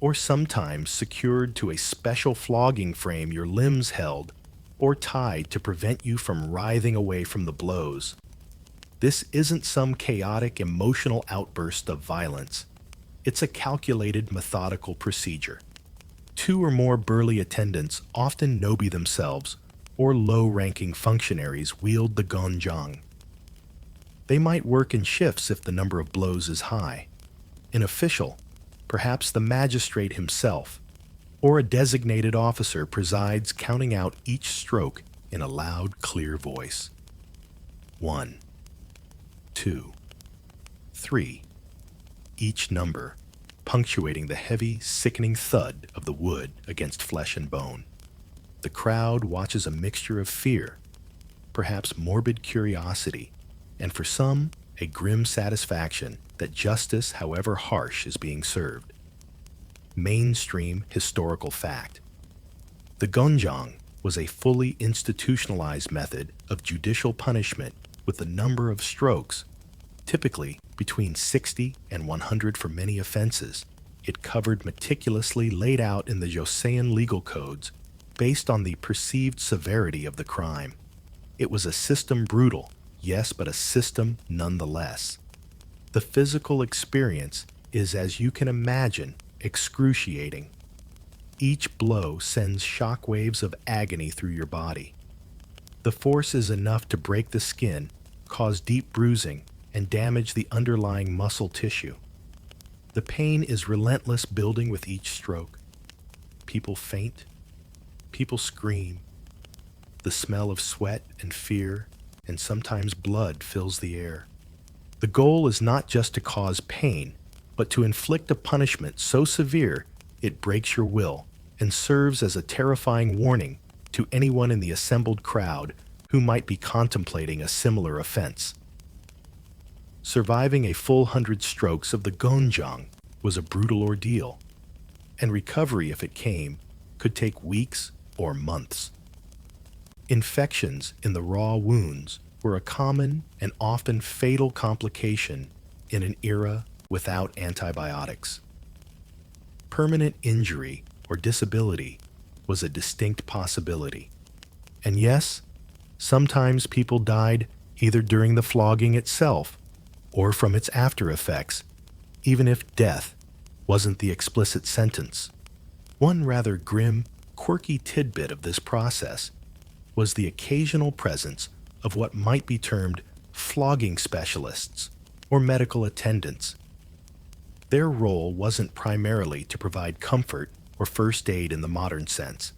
A: or sometimes secured to a special flogging frame your limbs held, or tied to prevent you from writhing away from the blows. This isn't some chaotic emotional outburst of violence. It's a calculated, methodical procedure. 2 or more burly attendants, often nobi themselves, or low-ranking functionaries, wield the gonjiang. They might work in shifts if the number of blows is high. An official, perhaps the magistrate himself, or a designated officer presides, counting out each stroke in a loud, clear voice. 1, 2, 3, each number punctuating the heavy, sickening thud of the wood against flesh and bone. The crowd watches a mixture of fear, perhaps morbid curiosity, and for some, a grim satisfaction that justice, however harsh, is being served. Mainstream historical fact. The gonjiang was a fully institutionalized method of judicial punishment with a number of strokes, typically between 60 and 100 for many offenses. It covered meticulously laid out in the joseon legal codes based on the perceived severity of the crime. It was a system brutal, yes, but a system nonetheless. The physical experience is, as you can imagine, excruciating. Each blow sends shockwaves of agony through your body. The force is enough to break the skin, cause deep bruising, and damage the underlying muscle tissue. The pain is relentless, building with each stroke. People faint. People scream. The smell of sweat and fear, and sometimes blood, fills the air. The goal is not just to cause pain, but to inflict a punishment so severe it breaks your will and serves as a terrifying warning to anyone in the assembled crowd who might be contemplating a similar offense. Surviving a full 100 strokes of the gonjiang was a brutal ordeal, and recovery, if it came, could take weeks or months. Infections in the raw wounds were a common and often fatal complication in an era without antibiotics. Permanent injury or disability was a distinct possibility. And yes, sometimes people died either during the flogging itself or from its after effects, even if death wasn't the explicit sentence. One rather grim, quirky tidbit of this process was the occasional presence of what might be termed flogging specialists or medical attendants. Their role wasn't primarily to provide comfort or first aid in the modern sense.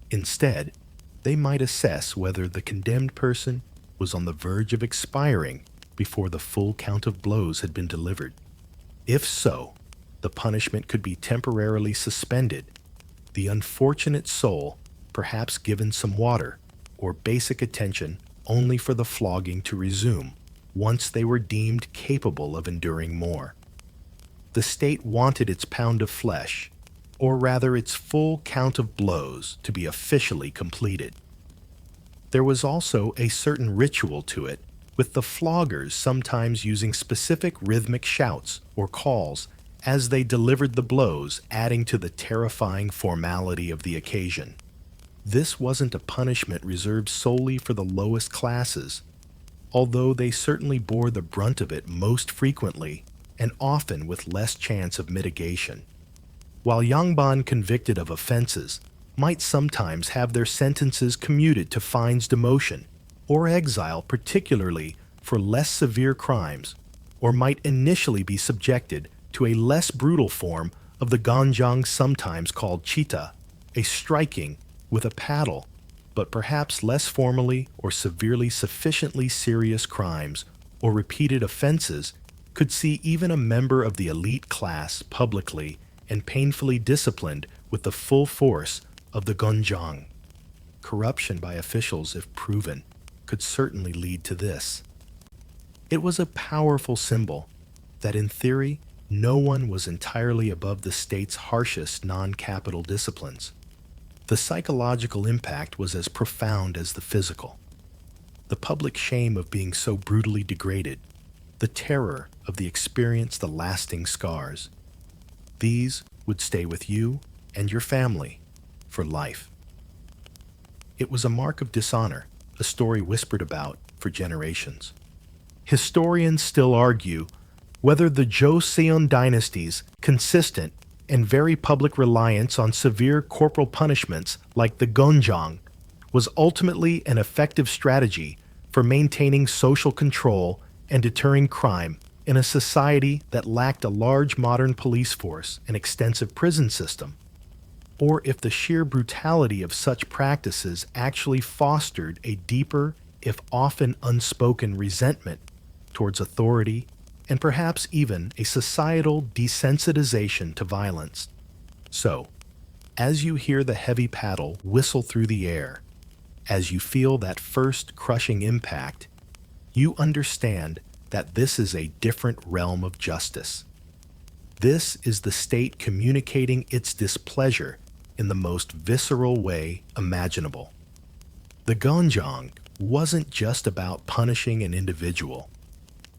A: Instead, they might assess whether the condemned person was on the verge of expiring before the full count of blows had been delivered. If so, the punishment could be temporarily suspended, the unfortunate soul perhaps given some water or basic attention only for the flogging to resume once they were deemed capable of enduring more. The state wanted its pound of flesh, or rather its full count of blows, to be officially completed. There was also a certain ritual to it, with the floggers sometimes using specific rhythmic shouts or calls as they delivered the blows, adding to the terrifying formality of the occasion. This wasn't a punishment reserved solely for the lowest classes, although they certainly bore the brunt of it most frequently and often with less chance of mitigation. While Yangban convicted of offenses might sometimes have their sentences commuted to fines, demotion, or exile, particularly for less severe crimes, or might initially be subjected to a less brutal form of the ganjang, sometimes called chita, a striking with a paddle, but perhaps less formally or severely sufficiently serious crimes or repeated offenses could see even a member of the elite class publicly and painfully disciplined with the full force of the ganjang. Corruption by officials, if proven, could certainly lead to this. It was a powerful symbol that, in theory, no one was entirely above the state's harshest non-capital disciplines. The psychological impact was as profound as the physical. The public shame of being so brutally degraded, the terror of the experience, the lasting scars. These would stay with you and your family for life. It was a mark of dishonor, a story whispered about for generations. Historians still argue whether the Joseon dynasty's consistent and very public reliance on severe corporal punishments like the ganjang was ultimately an effective strategy for maintaining social control and deterring crime in a society that lacked a large modern police force and extensive prison system, or if the sheer brutality of such practices actually fostered a deeper, if often unspoken, resentment towards authority and perhaps even a societal desensitization to violence. So, as you hear the heavy paddle whistle through the air, as you feel that first crushing impact, you understand that this is a different realm of justice. This is the state communicating its displeasure in the most visceral way imaginable. The ganjang wasn't just about punishing an individual.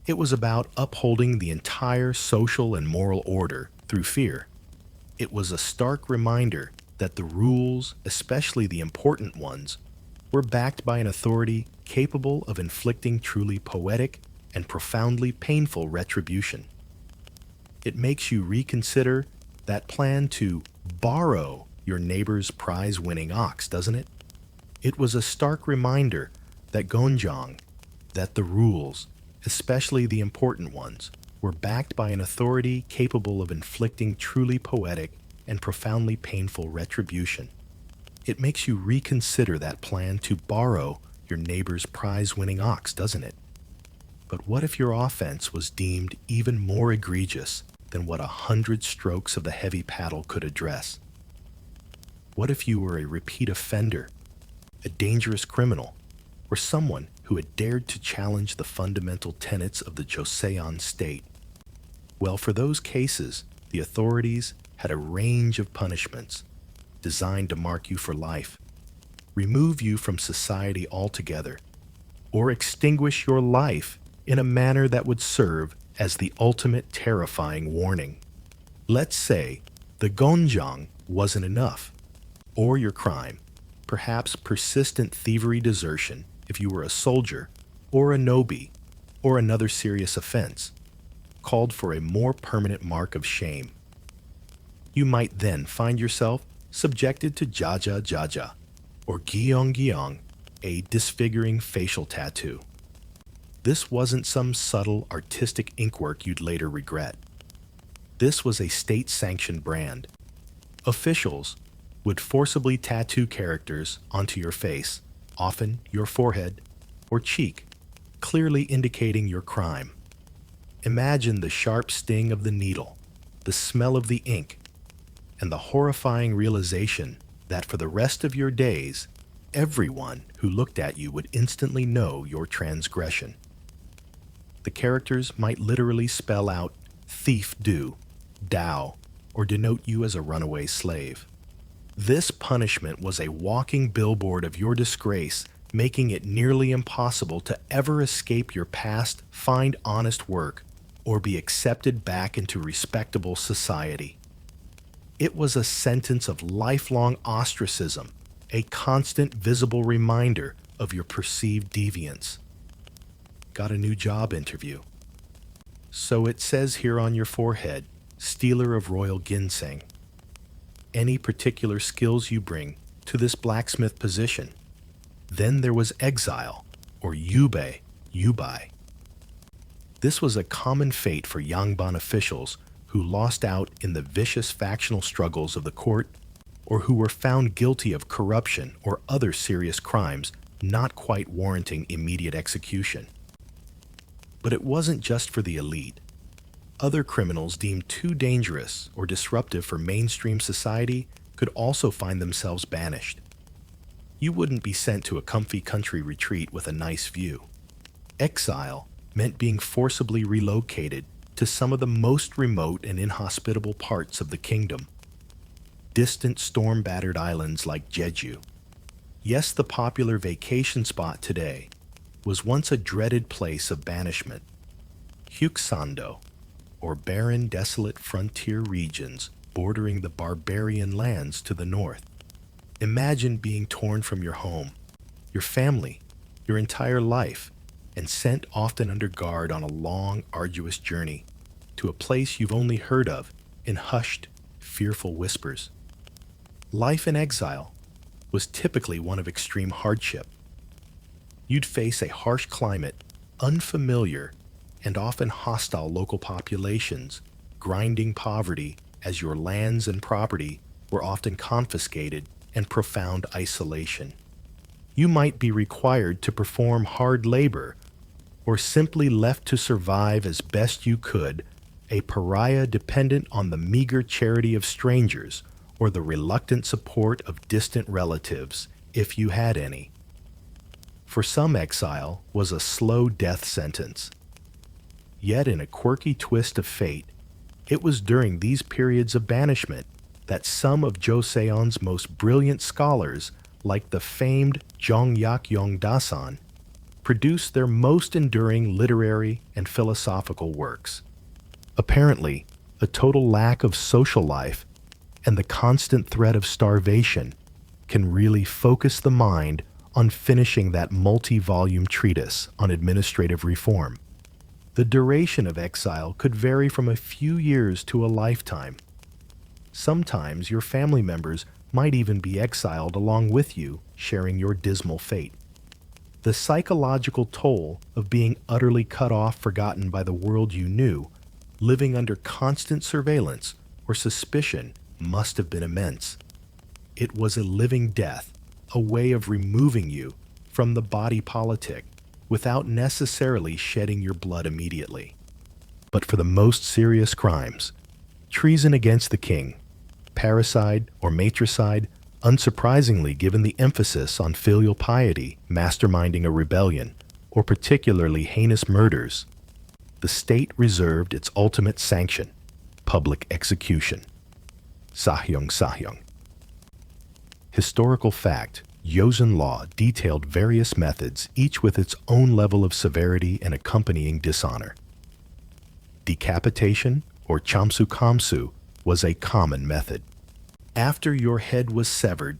A: It was about upholding the entire social and moral order through fear. It was a stark reminder that the rules, especially the important ones, were backed by an authority capable of inflicting truly poetic and profoundly painful retribution. It makes you reconsider that plan to borrow your neighbor's prize-winning ox, doesn't it? It was a stark reminder that ganjang, that the rules, especially the important ones, were backed by an authority capable of inflicting truly poetic and profoundly painful retribution. It makes you reconsider that plan to borrow your neighbor's prize-winning ox, doesn't it? But what if your offense was deemed even more egregious than what 100 strokes of the heavy paddle could address? What if you were a repeat offender, a dangerous criminal, or someone who had dared to challenge the fundamental tenets of the joseon state? Well, for those cases, the authorities had a range of punishments designed to mark you for life, remove you from society altogether, or extinguish your life in a manner that would serve as the ultimate terrifying warning. Let's say the ganjang wasn't enough, or your crime, perhaps persistent thievery, desertion, if you were a soldier, or a nobi, or another serious offense, called for a more permanent mark of shame. You might then find yourself subjected to jaja, or gyeong, a disfiguring facial tattoo. This wasn't some subtle artistic inkwork you'd later regret. This was a state-sanctioned brand. Officials would forcibly tattoo characters onto your face, often your forehead or cheek, clearly indicating your crime. Imagine the sharp sting of the needle, the smell of the ink, and the horrifying realization that for the rest of your days, everyone who looked at you would instantly know your transgression. The characters might literally spell out thief do, Dao, or denote you as a runaway slave. This punishment was a walking billboard of your disgrace, making it nearly impossible to ever escape your past, find honest work, or be accepted back into respectable society. It was a sentence of lifelong ostracism, a constant visible reminder of your perceived deviance. Got a new job interview. So it says here on your forehead, stealer of royal ginseng. Any particular skills you bring to this blacksmith position. Then there was exile, or yubai. This was a common fate for Yangban officials who lost out in the vicious factional struggles of the court, or who were found guilty of corruption or other serious crimes not quite warranting immediate execution. But it wasn't just for the elite. Other criminals deemed too dangerous or disruptive for mainstream society could also find themselves banished. You wouldn't be sent to a comfy country retreat with a nice view. Exile meant being forcibly relocated to some of the most remote and inhospitable parts of the kingdom. Distant storm-battered islands like Jeju. Yes, the popular vacation spot today was once a dreaded place of banishment. Hyuksando, or barren, desolate frontier regions bordering the barbarian lands to the north. Imagine being torn from your home, your family, your entire life, and sent often under guard on a long, arduous journey to a place you've only heard of in hushed, fearful whispers. Life in exile was typically one of extreme hardship. You'd face a harsh climate, unfamiliar, and often hostile local populations, grinding poverty as your lands and property were often confiscated, and profound isolation. You might be required to perform hard labor, or simply left to survive as best you could, a pariah dependent on the meager charity of strangers or the reluctant support of distant relatives, if you had any. For some, exile was a slow death sentence. Yet in a quirky twist of fate, it was during these periods of banishment that some of Joseon's most brilliant scholars, like the famed Jongyak Dasan, produced their most enduring literary and philosophical works. Apparently, a total lack of social life and the constant threat of starvation can really focus the mind on finishing that multi-volume treatise on administrative reform. The duration of exile could vary from a few years to a lifetime. Sometimes your family members might even be exiled along with you, sharing your dismal fate. The psychological toll of being utterly cut off, forgotten by the world you knew, living under constant surveillance or suspicion must have been immense. It was a living death, a way of removing you from the body politic without necessarily shedding your blood immediately. But for the most serious crimes, treason against the king, parricide or matricide, unsurprisingly given the emphasis on filial piety, masterminding a rebellion, or particularly heinous murders, the state reserved its ultimate sanction, public execution. Sahyong. Historical fact, Joseon law detailed various methods, each with its own level of severity and accompanying dishonor. Decapitation, or chamsu was a common method. After your head was severed,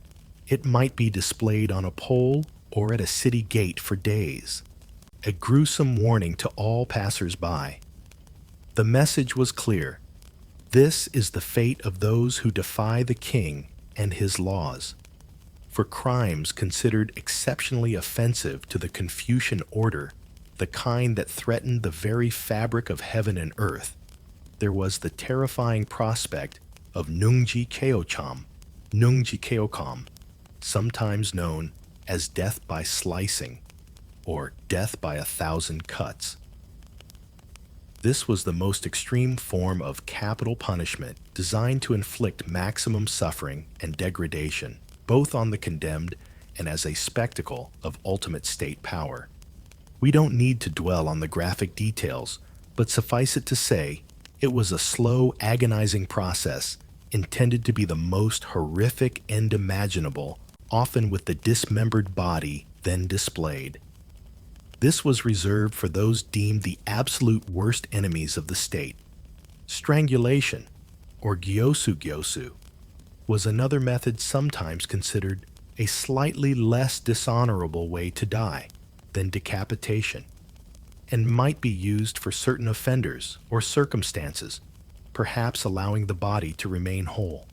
A: it might be displayed on a pole or at a city gate for days, a gruesome warning to all passers-by. The message was clear. This is the fate of those who defy the king and his laws. For crimes considered exceptionally offensive to the Confucian order, the kind that threatened the very fabric of heaven and earth, there was the terrifying prospect of Nungji Keocham, sometimes known as death by slicing or death by 1,000 cuts. This was the most extreme form of capital punishment designed to inflict maximum suffering and degradation, both on the condemned and as a spectacle of ultimate state power. We don't need to dwell on the graphic details, but suffice it to say, it was a slow, agonizing process intended to be the most horrific end imaginable, often with the dismembered body then displayed. This was reserved for those deemed the absolute worst enemies of the state. Strangulation, or gyosu, was another method sometimes considered a slightly less dishonorable way to die than decapitation, and might be used for certain offenders or circumstances, perhaps allowing the body to remain whole.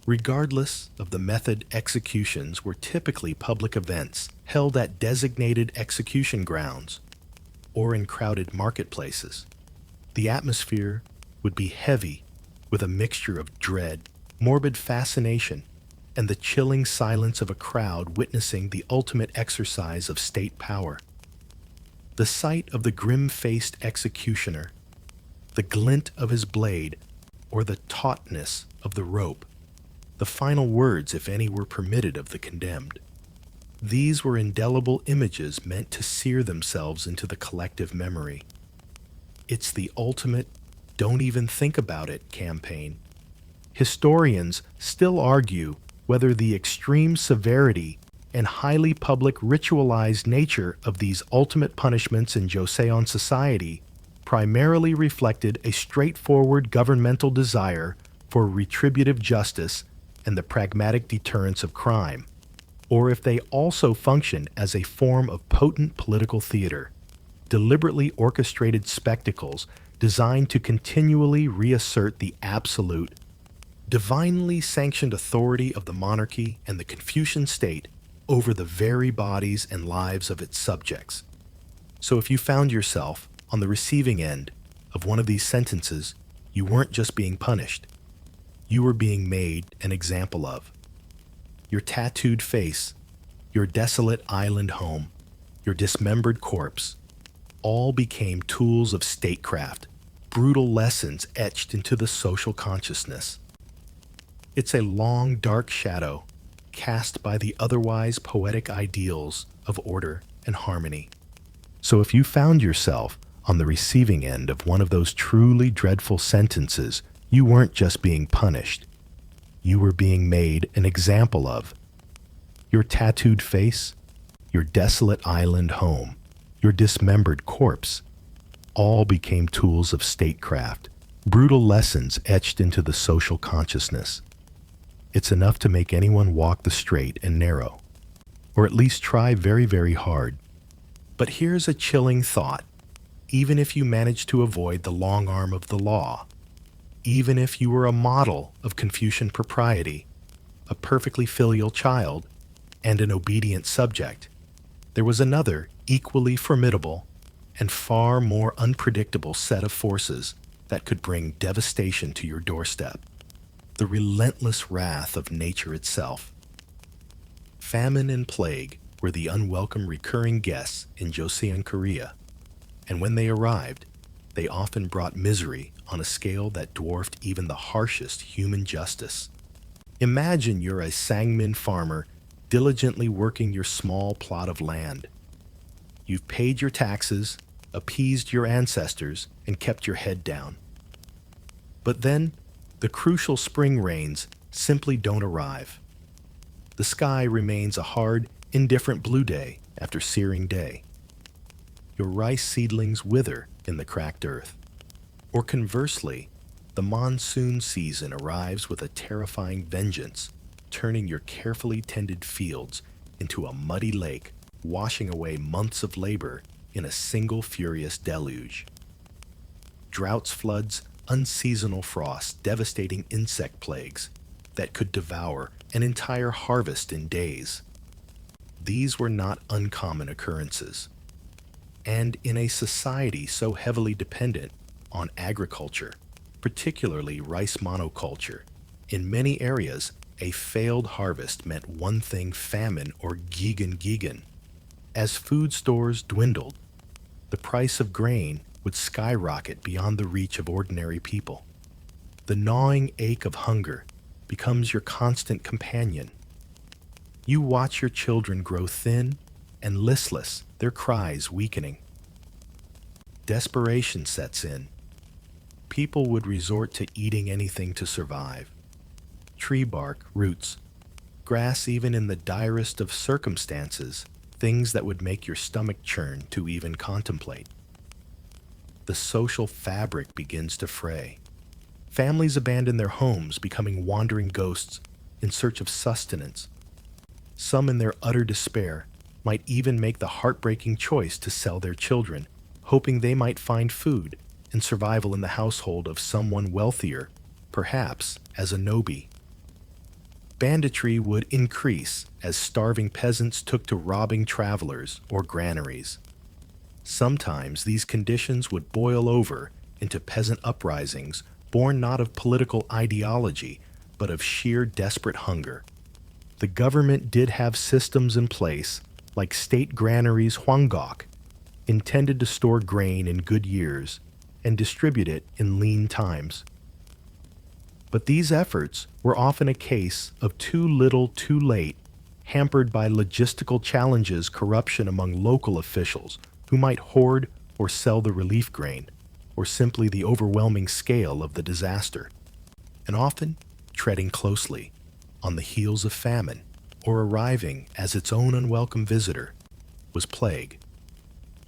A: Regardless of the method, executions were typically public events held at designated execution grounds or in crowded marketplaces. The atmosphere would be heavy with a mixture of dread, morbid fascination, and the chilling silence of a crowd witnessing the ultimate exercise of state power. The sight of the grim-faced executioner, the glint of his blade, or the tautness of the rope, the final words, if any, were permitted of the condemned. These were indelible images meant to sear themselves into the collective memory. It's the ultimate "don't even think about it" campaign. Historians still argue whether the extreme severity and highly public ritualized nature of these ultimate punishments in Joseon society primarily reflected a straightforward governmental desire for retributive justice and the pragmatic deterrence of crime, or if they also functioned as a form of potent political theater, deliberately orchestrated spectacles designed to continually reassert the absolute, divinely sanctioned authority of the monarchy and the Confucian state over the very bodies and lives of its subjects. So if you found yourself on the receiving end of one of these sentences, you weren't just being punished. You were being made an example of. Your tattooed face, your desolate island home, your dismembered corpse, all became tools of statecraft, brutal lessons etched into the social consciousness. It's a long, dark shadow cast by the otherwise poetic ideals of order and harmony. So if you found yourself on the receiving end of one of those truly dreadful sentences, you weren't just being punished. You were being made an example of. Your tattooed face, your desolate island home, your dismembered corpse, all became tools of statecraft, brutal lessons etched into the social consciousness. It's enough to make anyone walk the straight and narrow, or at least try very, very hard. But here's a chilling thought. Even if you managed to avoid the long arm of the law, even if you were a model of Confucian propriety, a perfectly filial child, and an obedient subject, there was another equally formidable and far more unpredictable set of forces that could bring devastation to your doorstep: the relentless wrath of nature itself. Famine and plague were the unwelcome recurring guests in Joseon Korea, and when they arrived, they often brought misery on a scale that dwarfed even the harshest human justice. Imagine you're a Sangmin farmer diligently working your small plot of land. You've paid your taxes, appeased your ancestors, and kept your head down. But then, the crucial spring rains simply don't arrive. The sky remains a hard, indifferent blue day after searing day. Your rice seedlings wither in the cracked earth. Or conversely, the monsoon season arrives with a terrifying vengeance, turning your carefully tended fields into a muddy lake, washing away months of labor in a single furious deluge. Droughts, floods, unseasonal frosts, devastating insect plagues that could devour an entire harvest in days. These were not uncommon occurrences. And in a society so heavily dependent on agriculture, particularly rice monoculture. In many areas, a failed harvest meant one thing: famine or gigan. As food stores dwindled, the price of grain would skyrocket beyond the reach of ordinary people. The gnawing ache of hunger becomes your constant companion. You watch your children grow thin and listless, their cries weakening. Desperation sets in. People would resort to eating anything to survive. Tree bark, roots, grass, even in the direst of circumstances, things that would make your stomach churn to even contemplate. The social fabric begins to fray. Families abandon their homes, becoming wandering ghosts in search of sustenance. Some, in their utter despair, might even make the heartbreaking choice to sell their children, hoping they might find food and survival in the household of someone wealthier, perhaps as a nobi. Banditry would increase as starving peasants took to robbing travelers or granaries. Sometimes these conditions would boil over into peasant uprisings born not of political ideology, but of sheer desperate hunger. The government did have systems in place, like state granaries Hwangok, intended to store grain in good years and distribute it in lean times. But these efforts were often a case of too little, too late, hampered by logistical challenges, corruption among local officials who might hoard or sell the relief grain, or simply the overwhelming scale of the disaster, and often treading closely on the heels of famine, or arriving as its own unwelcome visitor, was plague,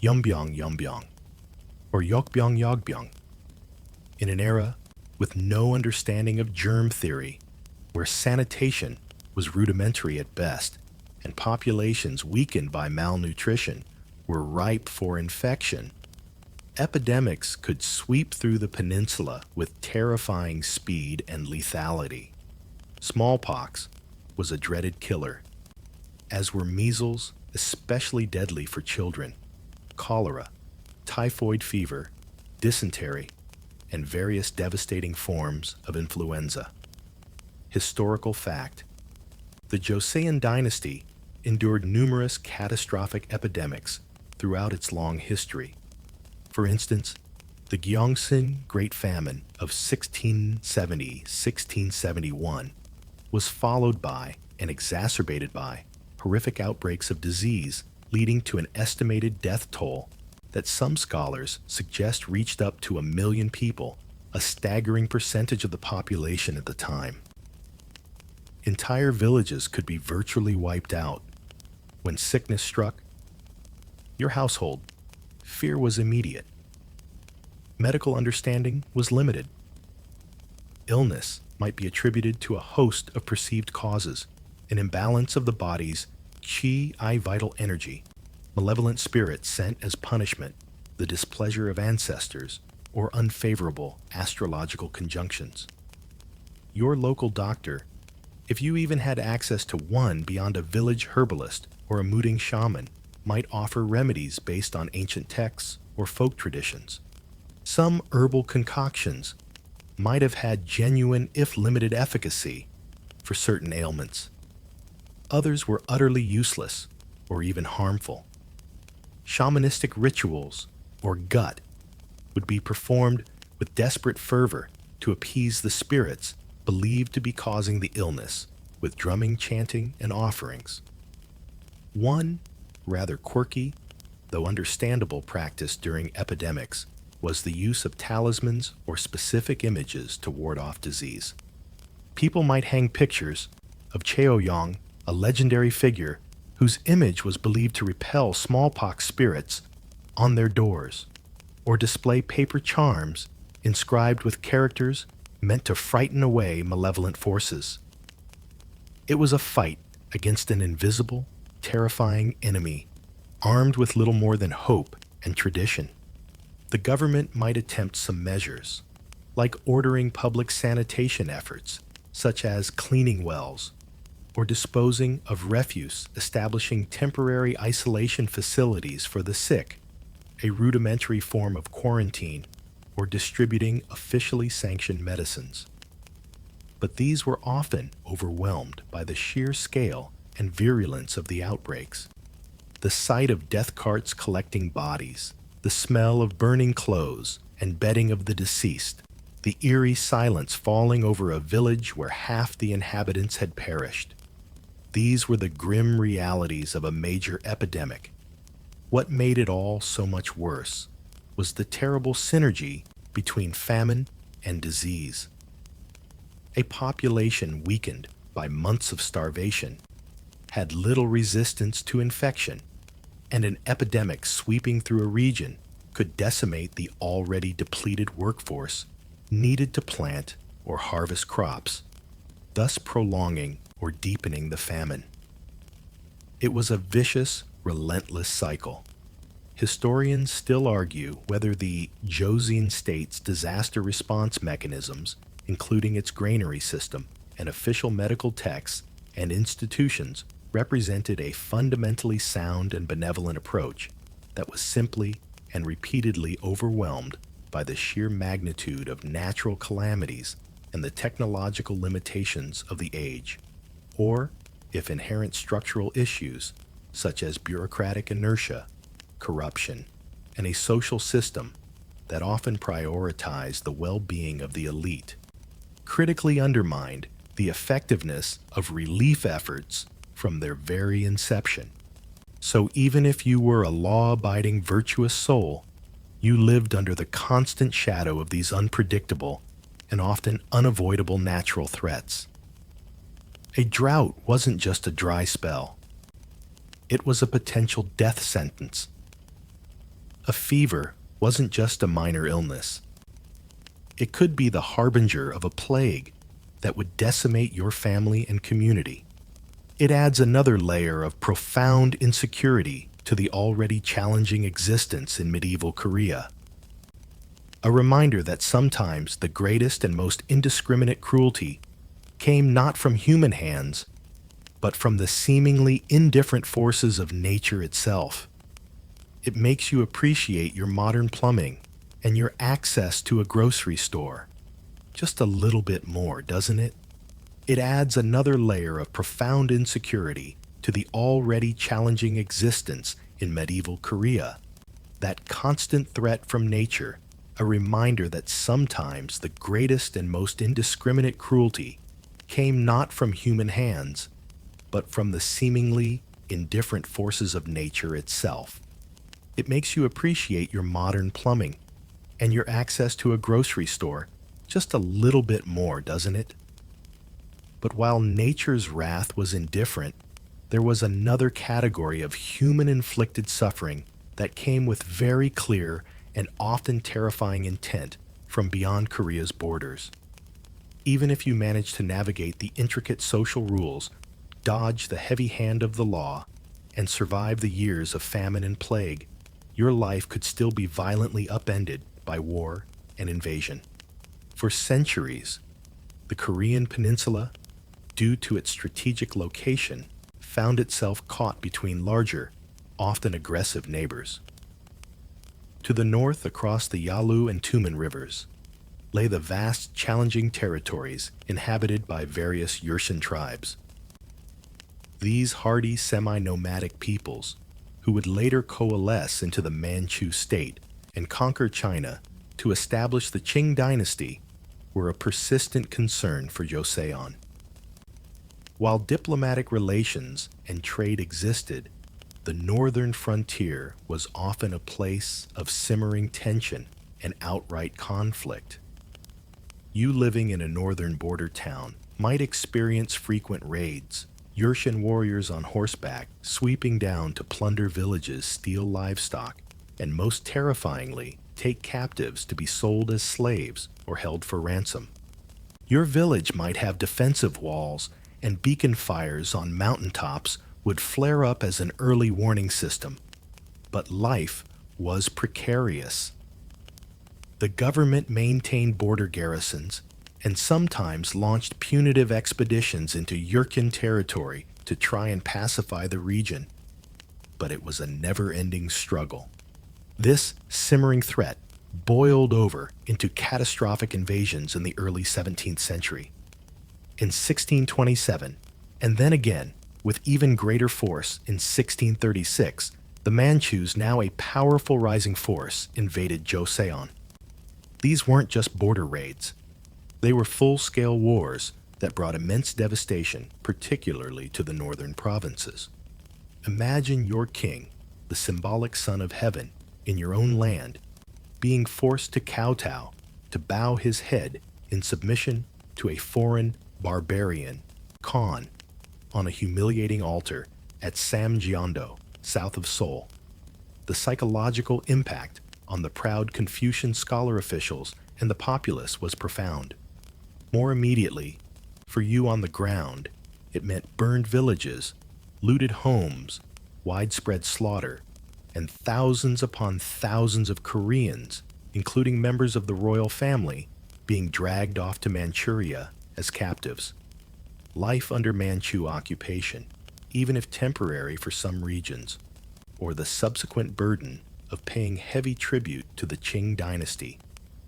A: yumbyong, or yokbyong. In an era with no understanding of germ theory, where sanitation was rudimentary at best, and populations weakened by malnutrition were ripe for infection, epidemics could sweep through the peninsula with terrifying speed and lethality. Smallpox was a dreaded killer, as were measles, especially deadly for children, cholera, typhoid fever, dysentery, and various devastating forms of influenza. Historical fact: the Joseon dynasty endured numerous catastrophic epidemics throughout its long history. For instance, the Gyeongsin Great Famine of 1670-1671 was followed by and exacerbated by horrific outbreaks of disease, leading to an estimated death toll that some scholars suggest reached up to 1 million people, a staggering percentage of the population at the time. Entire villages could be virtually wiped out. When sickness struck your household, fear was immediate. Medical understanding was limited. Illness might be attributed to a host of perceived causes: an imbalance of the body's qi vital energy, malevolent spirits sent as punishment, the displeasure of ancestors, or unfavorable astrological conjunctions. Your local doctor, if you even had access to one beyond a village herbalist or a mooting shaman, might offer remedies based on ancient texts or folk traditions. Some herbal concoctions might have had genuine, if limited, efficacy for certain ailments. Others were utterly useless or even harmful. Shamanistic rituals, or gut, would be performed with desperate fervor to appease the spirits believed to be causing the illness, with drumming, chanting, and offerings. One rather quirky, though understandable, practice during epidemics was the use of talismans or specific images to ward off disease. People might hang pictures of Cheoyong, a legendary figure whose image was believed to repel smallpox spirits, on their doors, or display paper charms inscribed with characters meant to frighten away malevolent forces. It was a fight against an invisible, terrifying enemy, armed with little more than hope and tradition. The government might attempt some measures, like ordering public sanitation efforts, such as cleaning wells, or disposing of refuse, establishing temporary isolation facilities for the sick, a rudimentary form of quarantine, or distributing officially sanctioned medicines. But these were often overwhelmed by the sheer scale and virulence of the outbreaks. The sight of death carts collecting bodies, the smell of burning clothes and bedding of the deceased, the eerie silence falling over a village where half the inhabitants had perished. These were the grim realities of a major epidemic. What made it all so much worse was the terrible synergy between famine and disease. A population weakened by months of starvation had little resistance to infection, and an epidemic sweeping through a region could decimate the already depleted workforce needed to plant or harvest crops, thus prolonging or deepening the famine. It was a vicious, relentless cycle. Historians still argue whether the Joseon state's disaster response mechanisms, including its granary system and official medical texts and institutions, represented a fundamentally sound and benevolent approach that was simply and repeatedly overwhelmed by the sheer magnitude of natural calamities and the technological limitations of the age, or if inherent structural issues such as bureaucratic inertia, corruption, and a social system that often prioritized the well-being of the elite critically undermined the effectiveness of relief efforts from their very inception. So even if you were a law-abiding, virtuous soul, you lived under the constant shadow of these unpredictable and often unavoidable natural threats. A drought wasn't just a dry spell. It was a potential death sentence. A fever wasn't just a minor illness. It could be the harbinger of a plague that would decimate your family and community. It adds another layer of profound insecurity to the already challenging existence in medieval Korea. A reminder that sometimes the greatest and most indiscriminate cruelty came not from human hands, but from the seemingly indifferent forces of nature itself. It makes you appreciate your modern plumbing and your access to a grocery store just a little bit more, doesn't it? It adds another layer of profound insecurity to the already challenging existence in medieval Korea. That constant threat from nature, a reminder that sometimes the greatest and most indiscriminate cruelty came not from human hands, but from the seemingly indifferent forces of nature itself. It makes you appreciate your modern plumbing and your access to a grocery store just a little bit more, doesn't it? But while nature's wrath was indifferent, there was another category of human-inflicted suffering that came with very clear and often terrifying intent from beyond Korea's borders. Even if you managed to navigate the intricate social rules, dodge the heavy hand of the law, and survive the years of famine and plague, your life could still be violently upended by war and invasion. For centuries, the Korean peninsula, due to its strategic location, found itself caught between larger, often aggressive neighbors. To the north, across the Yalu and Tumen rivers, lay the vast, challenging territories inhabited by various Joseon tribes. These hardy, semi-nomadic peoples, who would later coalesce into the Manchu state and conquer China to establish the Qing dynasty, were a persistent concern for Joseon. While diplomatic relations and trade existed, the northern frontier was often a place of simmering tension and outright conflict. You living in a northern border town might experience frequent raids, Joseon warriors on horseback sweeping down to plunder villages, steal livestock, and most terrifyingly, take captives to be sold as slaves or held for ransom. Your village might have defensive walls, and beacon fires on mountaintops would flare up as an early warning system. But life was precarious. The government maintained border garrisons and sometimes launched punitive expeditions into Joseon territory to try and pacify the region. But it was a never-ending struggle. This simmering threat boiled over into catastrophic invasions in the early 17th century. In 1627, and then again, with even greater force in 1636, the Manchus, now a powerful rising force, invaded Joseon. These weren't just border raids. They were full-scale wars that brought immense devastation, particularly to the northern provinces. Imagine your king, the symbolic son of heaven, in your own land, being forced to kowtow, to bow his head in submission to a foreign barbarian, Khan, on a humiliating altar at Samgyeondo, south of Seoul. The psychological impact on the proud Confucian scholar officials and the populace was profound. More immediately, for you on the ground, it meant burned villages, looted homes, widespread slaughter, and thousands upon thousands of Koreans, including members of the royal family, being dragged off to Manchuria as captives. Life under Manchu occupation, even if temporary for some regions, or the subsequent burden of paying heavy tribute to the Qing dynasty,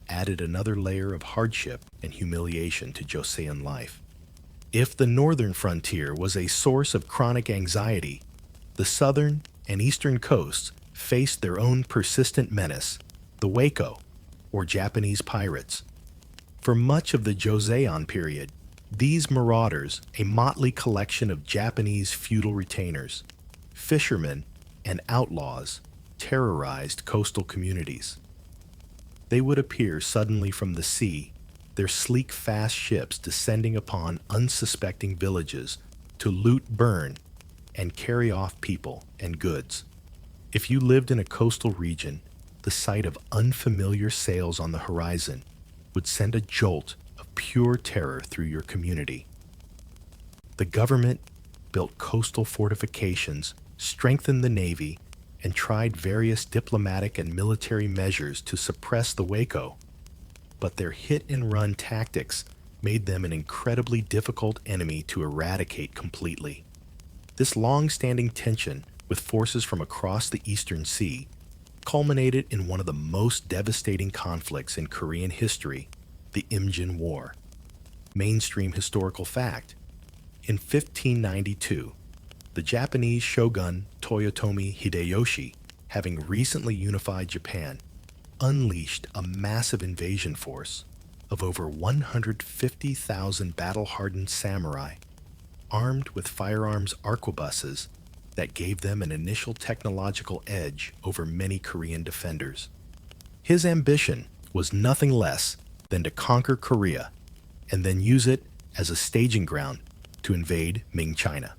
A: added another layer of hardship and humiliation to Joseon life. If the northern frontier was a source of chronic anxiety, the southern and eastern coasts faced their own persistent menace, the Waco, or Japanese pirates. For much of the Joseon period, these marauders, a motley collection of Japanese feudal retainers, fishermen, and outlaws, terrorized coastal communities. They would appear suddenly from the sea, their sleek, fast ships descending upon unsuspecting villages to loot, burn, and carry off people and goods. If you lived in a coastal region, the sight of unfamiliar sails on the horizon would send a jolt of pure terror through your community. The government built coastal fortifications, strengthened the navy, and tried various diplomatic and military measures to suppress the Waco, but their hit-and-run tactics made them an incredibly difficult enemy to eradicate completely. This long-standing tension with forces from across the Eastern Sea culminated in one of the most devastating conflicts in Korean history, the Imjin War. Mainstream historical fact: in 1592, the Japanese shogun Toyotomi Hideyoshi, having recently unified Japan, unleashed a massive invasion force of over 150,000 battle-hardened samurai, armed with firearms arquebuses that gave them an initial technological edge over many Korean defenders. His ambition was nothing less than to conquer Korea and then use it as a staging ground to invade Ming China.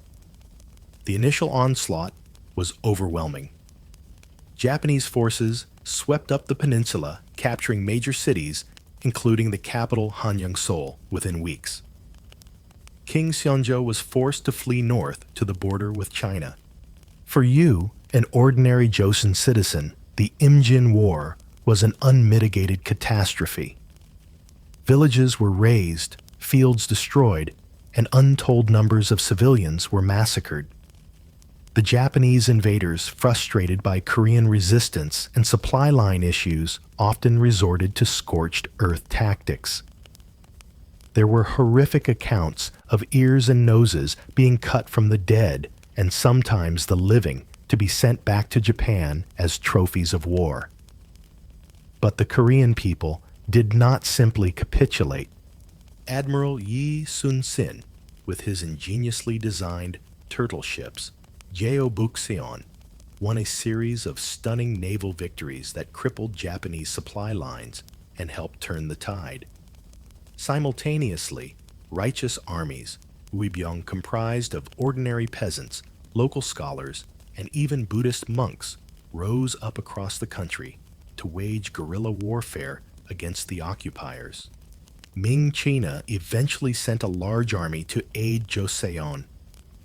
A: The initial onslaught was overwhelming. Japanese forces swept up the peninsula, capturing major cities, including the capital Hanyang Seoul, within weeks. King Seonjo was forced to flee north to the border with China. For you, an ordinary Joseon citizen, the Imjin War was an unmitigated catastrophe. Villages were razed, fields destroyed, and untold numbers of civilians were massacred. The Japanese invaders, frustrated by Korean resistance and supply line issues, often resorted to scorched earth tactics. There were horrific accounts of ears and noses being cut from the dead and sometimes the living to be sent back to Japan as trophies of war. But the Korean people did not simply capitulate. Admiral Yi Sun-sin, with his ingeniously designed turtle ships, joseon, won a series of stunning naval victories that crippled Japanese supply lines and helped turn the tide. Simultaneously, righteous armies, Uibyong, comprised of ordinary peasants, local scholars, and even Buddhist monks, rose up across the country to wage guerrilla warfare against the occupiers. Ming China eventually sent a large army to aid Joseon,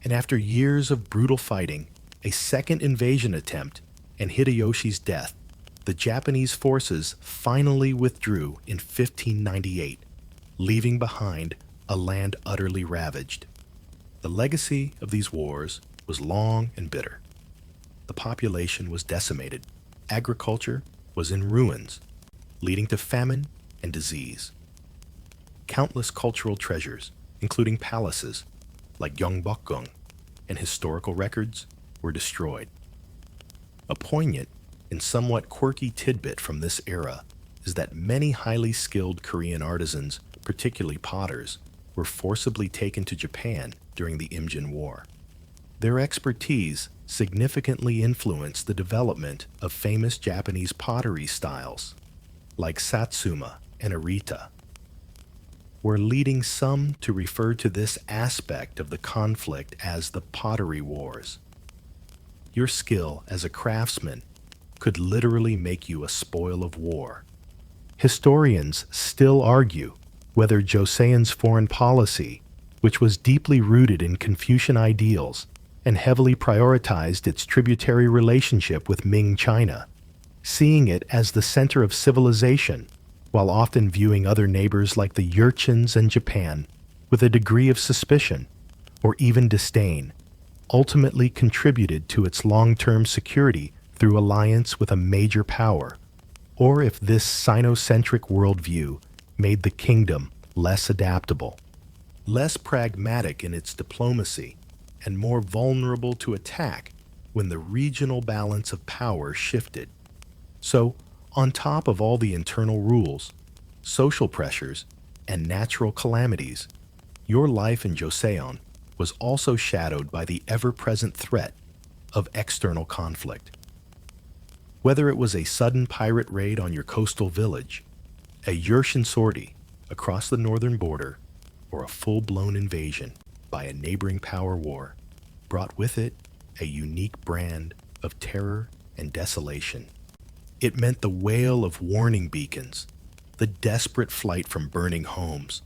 A: and after years of brutal fighting, a second invasion attempt, and Hideyoshi's death, the Japanese forces finally withdrew in 1598, leaving behind a land utterly ravaged. The legacy of these wars was long and bitter. The population was decimated, agriculture was in ruins, leading to famine and disease. Countless cultural treasures, including palaces like Gyeongbokgung and historical records, were destroyed. A poignant and somewhat quirky tidbit from this era is that many highly skilled Korean artisans, particularly potters, were forcibly taken to Japan during the Imjin War. Their expertise significantly influenced the development of famous Japanese pottery styles, like Satsuma and Arita. We're leading some to refer to this aspect of the conflict as the Pottery Wars. Your skill as a craftsman could literally make you a spoil of war. Historians still argue whether Joseon's foreign policy, which was deeply rooted in Confucian ideals and heavily prioritized its tributary relationship with Ming China, seeing it as the center of civilization, while often viewing other neighbors like the Urchins and Japan with a degree of suspicion or even disdain, ultimately contributed to its long-term security through alliance with a major power, or if this Sinocentric worldview made the kingdom less adaptable, less pragmatic in its diplomacy, and more vulnerable to attack when the regional balance of power shifted. So, on top of all the internal rules, social pressures, and natural calamities, your life in Joseon was also shadowed by the ever-present threat of external conflict. Whether it was a sudden pirate raid on your coastal village, a Yurshin sortie across the northern border, or a full-blown invasion by a neighboring power war, brought with it a unique brand of terror and desolation. It meant the wail of warning beacons, the desperate flight from burning homes,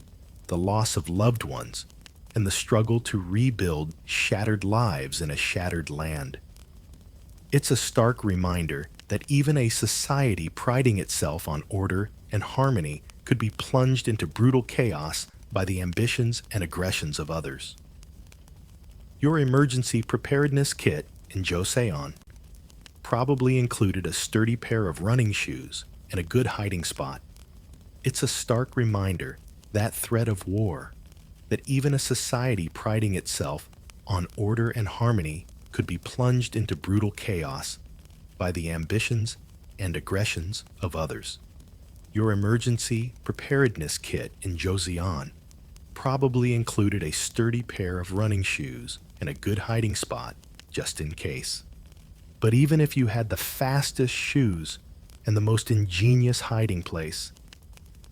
A: the loss of loved ones, and the struggle to rebuild shattered lives in a shattered land. It's a stark reminder that even a society priding itself on order and harmony could be plunged into brutal chaos by the ambitions and aggressions of others. Your emergency preparedness kit in Joseon probably included a sturdy pair of running shoes and a good hiding spot. It's a stark reminder, that threat of war, that even a society priding itself on order and harmony could be plunged into brutal chaos by the ambitions and aggressions of others. Your emergency preparedness kit in Joseon probably included a sturdy pair of running shoes and a good hiding spot just in case. But even if you had the fastest shoes and the most ingenious hiding place,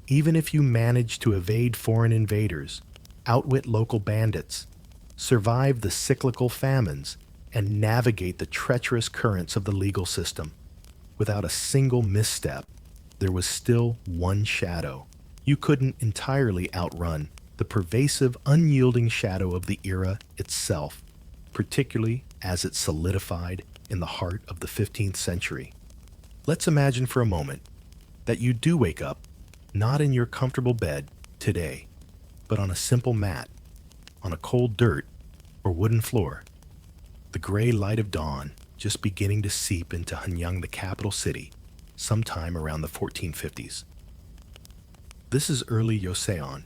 A: even if you managed to evade foreign invaders, outwit local bandits, survive the cyclical famines, and navigate the treacherous currents of the legal system, without a single misstep, there was still one shadow. You couldn't entirely outrun the pervasive, unyielding shadow of the era itself, particularly as it solidified in the heart of the 15th century. Let's imagine for a moment that you do wake up, not in your comfortable bed today, but on a simple mat, on a cold dirt or wooden floor. The gray light of dawn just beginning to seep into Hanyang, the capital city, sometime around the 1450s. This is early Joseon.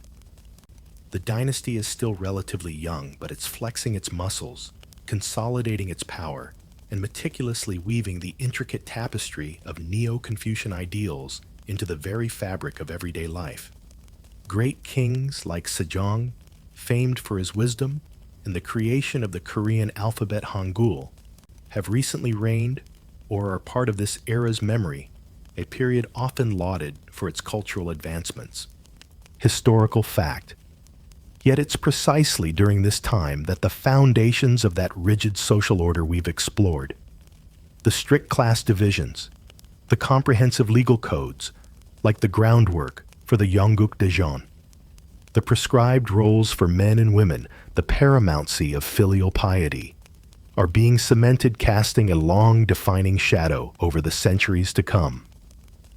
A: The dynasty is still relatively young, but it's flexing its muscles, consolidating its power, and meticulously weaving the intricate tapestry of Neo-Confucian ideals into the very fabric of everyday life. Great kings like Sejong, famed for his wisdom and the creation of the Korean alphabet Hangul, have recently reigned or are part of this era's memory, a period often lauded for its cultural advancements. Historical fact. Yet it's precisely during this time that the foundations of that rigid social order we've explored, the strict class divisions, the comprehensive legal codes, like the groundwork for the Yongguk Daejeon, the prescribed roles for men and women, the paramountcy of filial piety, are being cemented, casting a long defining shadow over the centuries to come.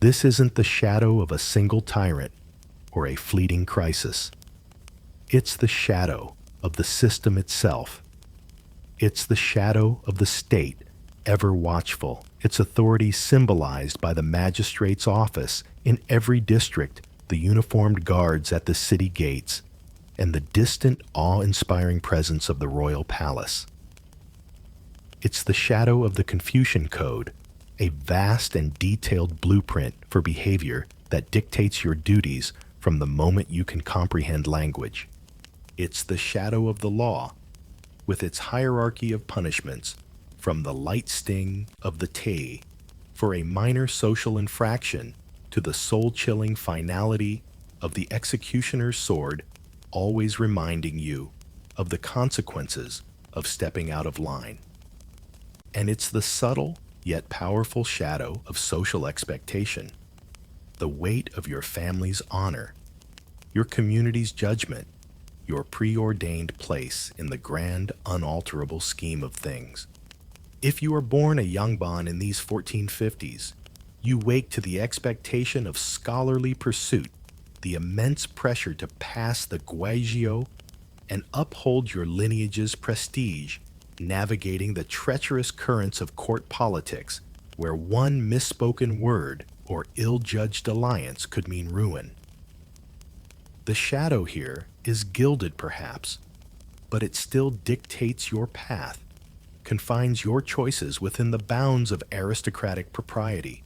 A: This isn't the shadow of a single tyrant or a fleeting crisis. It's the shadow of the system itself. It's the shadow of the state, ever watchful, its authority symbolized by the magistrate's office In every district, the uniformed guards at the city gates, and the distant, awe-inspiring presence of the royal palace. It's the shadow of the Confucian Code, a vast and detailed blueprint for behavior that dictates your duties from the moment you can comprehend language. It's the shadow of the law, with its hierarchy of punishments, from the light sting of the tay for a minor social infraction to the soul-chilling finality of the executioner's sword, always reminding you of the consequences of stepping out of line. And it's the subtle yet powerful shadow of social expectation, the weight of your family's honor, your community's judgment, your preordained place in the grand, unalterable scheme of things. If you are born a Yangban in these 1450s, you wake to the expectation of scholarly pursuit, the immense pressure to pass the guizhou and uphold your lineage's prestige, navigating the treacherous currents of court politics, where one misspoken word or ill-judged alliance could mean ruin. The shadow here is gilded perhaps, but it still dictates your path, confines your choices within the bounds of aristocratic propriety,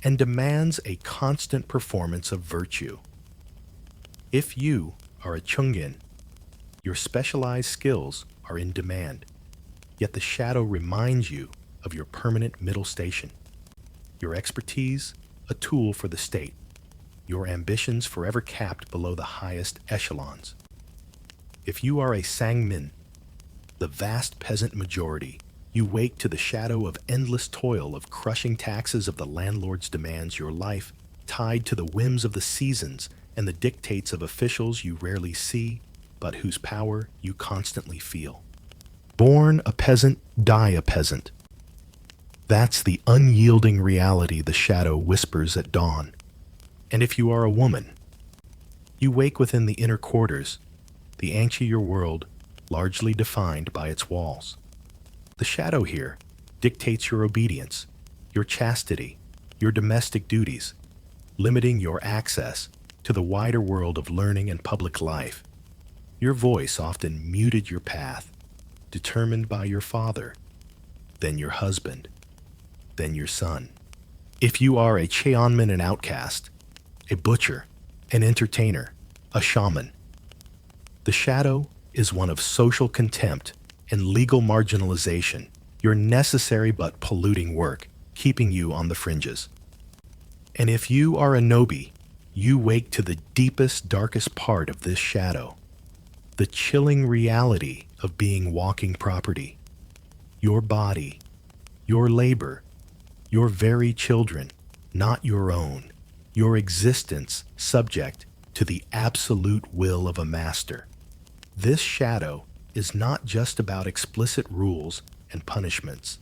A: and demands a constant performance of virtue. If you are a chungin, your specialized skills are in demand, yet the shadow reminds you of your permanent middle station. Your expertise, a tool for the state. Your ambitions forever capped below the highest echelons. If you are a sangmin, the vast peasant majority, you wake to the shadow of endless toil of crushing taxes of the landlord's demands, your life tied to the whims of the seasons and the dictates of officials you rarely see, but whose power you constantly feel. Born a peasant, die a peasant. That's the unyielding reality the shadow whispers at dawn. And if you are a woman, you wake within the inner quarters, the anxious world largely defined by its walls. The shadow here dictates your obedience, your chastity, your domestic duties, limiting your access to the wider world of learning and public life. Your voice often muted your path, determined by your father, then your husband, then your son. If you are a cheonman, an outcast, a butcher, an entertainer, a shaman, the shadow is one of social contempt and legal marginalization, your necessary but polluting work, keeping you on the fringes. And if you are a nobi, you wake to the deepest, darkest part of this shadow, the chilling reality of being walking property. Your body, your labor, your very children, not your own, your existence subject to the absolute will of a master. This shadow is not just about explicit rules and punishments.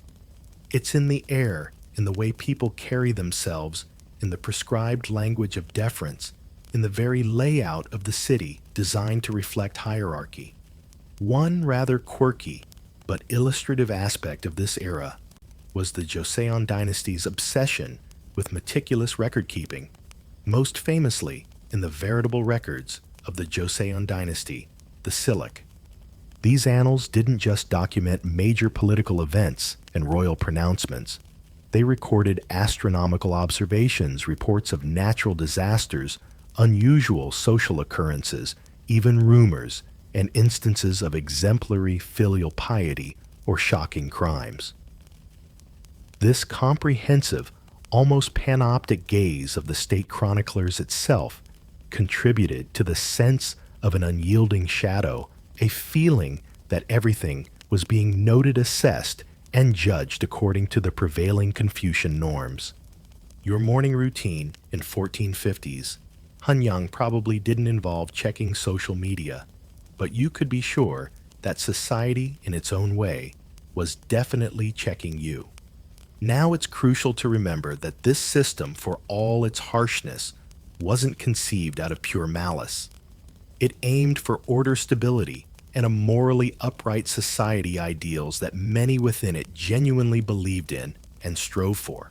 A: It's in the air, in the way people carry themselves, in the prescribed language of deference, in the very layout of the city designed to reflect hierarchy. One rather quirky but illustrative aspect of this era was the Joseon dynasty's obsession with meticulous record-keeping, most famously in the veritable records of the Joseon dynasty, the Silic. These annals didn't just document major political events and royal pronouncements. They recorded astronomical observations, reports of natural disasters, unusual social occurrences, even rumors, and instances of exemplary filial piety or shocking crimes. This comprehensive, almost panoptic gaze of the state chroniclers itself contributed to the sense of an unyielding shadow, a feeling that everything was being noted, assessed, and judged according to the prevailing Confucian norms. Your morning routine in 1450s, Hanyang probably didn't involve checking social media, but you could be sure that society, in its own way, was definitely checking you. Now it's crucial to remember that this system, for all its harshness, wasn't conceived out of pure malice. It aimed for order, stability, and a morally upright society ideals that many within it genuinely believed in and strove for.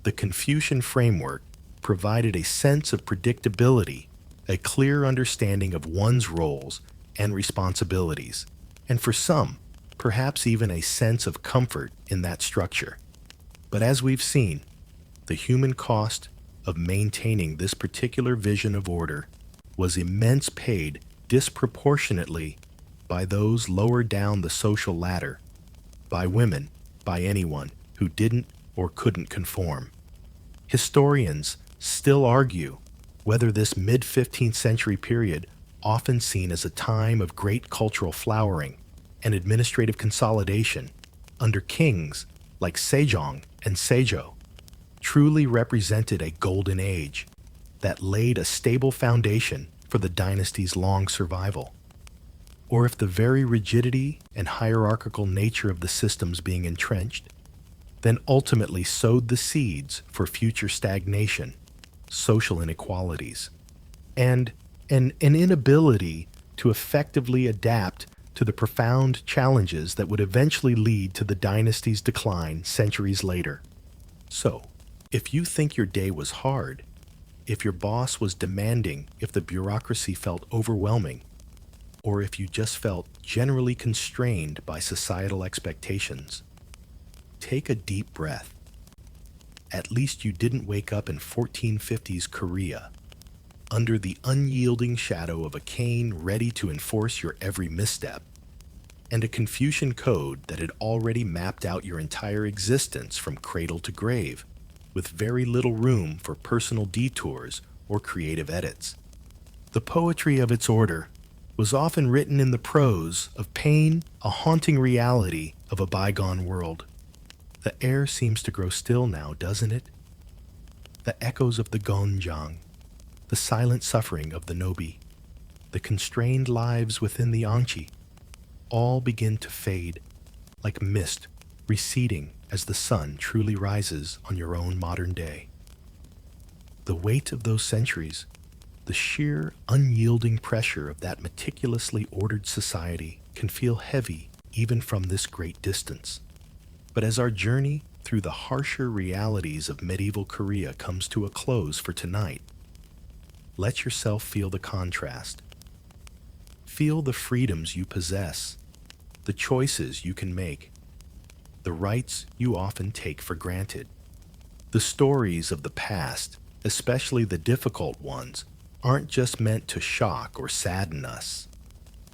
A: The Confucian framework, provided a sense of predictability, a clear understanding of one's roles and responsibilities, and for some, perhaps even a sense of comfort in that structure. But as we've seen, the human cost of maintaining this particular vision of order was immense, paid disproportionately by those lower down the social ladder, by women, by anyone who didn't or couldn't conform. Historians still argue whether this mid-15th century period, often seen as a time of great cultural flowering and administrative consolidation under kings like Sejong and Seijo, truly represented a golden age that laid a stable foundation for the dynasty's long survival, or if the very rigidity and hierarchical nature of the systems being entrenched then ultimately sowed the seeds for future stagnation, social inequalities, and an inability to effectively adapt to the profound challenges that would eventually lead to the dynasty's decline centuries later. So, if you think your day was hard, if your boss was demanding, if the bureaucracy felt overwhelming, or if you just felt generally constrained by societal expectations, take a deep breath. At least you didn't wake up in 1450s Korea, under the unyielding shadow of a cane ready to enforce your every misstep, and a Confucian code that had already mapped out your entire existence from cradle to grave, with very little room for personal detours or creative edits. The poetry of its order was often written in the prose of pain, a haunting reality of a bygone world. The air seems to grow still now, doesn't it? The echoes of the gonjang, the silent suffering of the nobi, the constrained lives within the anchi, all begin to fade like mist receding as the sun truly rises on your own modern day. The weight of those centuries, the sheer unyielding pressure of that meticulously ordered society can feel heavy even from this great distance. But as our journey through the harsher realities of medieval Korea comes to a close for tonight, let yourself feel the contrast. Feel the freedoms you possess, the choices you can make, the rights you often take for granted. The stories of the past, especially the difficult ones, aren't just meant to shock or sadden us.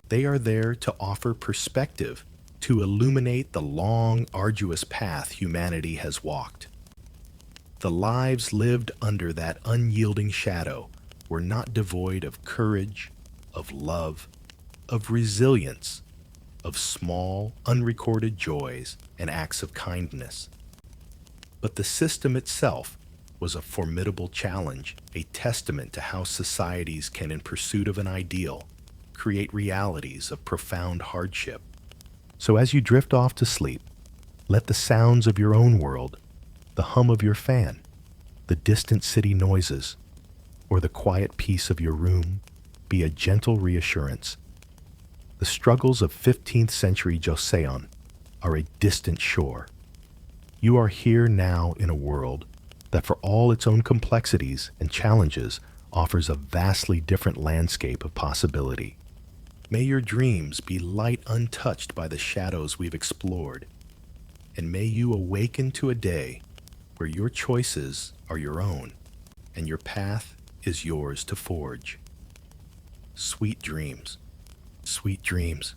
A: They are there to offer perspective, to illuminate the long, arduous path humanity has walked. The lives lived under that unyielding shadow were not devoid of courage, of love, of resilience, of small, unrecorded joys and acts of kindness. But the system itself was a formidable challenge, a testament to how societies can, in pursuit of an ideal, create realities of profound hardship. So as you drift off to sleep, let the sounds of your own world, the hum of your fan, the distant city noises, or the quiet peace of your room be a gentle reassurance. The struggles of 15th century joseon are a distant shore. You are here now in a world that, for all its own complexities and challenges, offers a vastly different landscape of possibility. May your dreams be light untouched by the shadows we've explored, and may you awaken to a day where your choices are your own and your path is yours to forge. Sweet dreams, sweet dreams.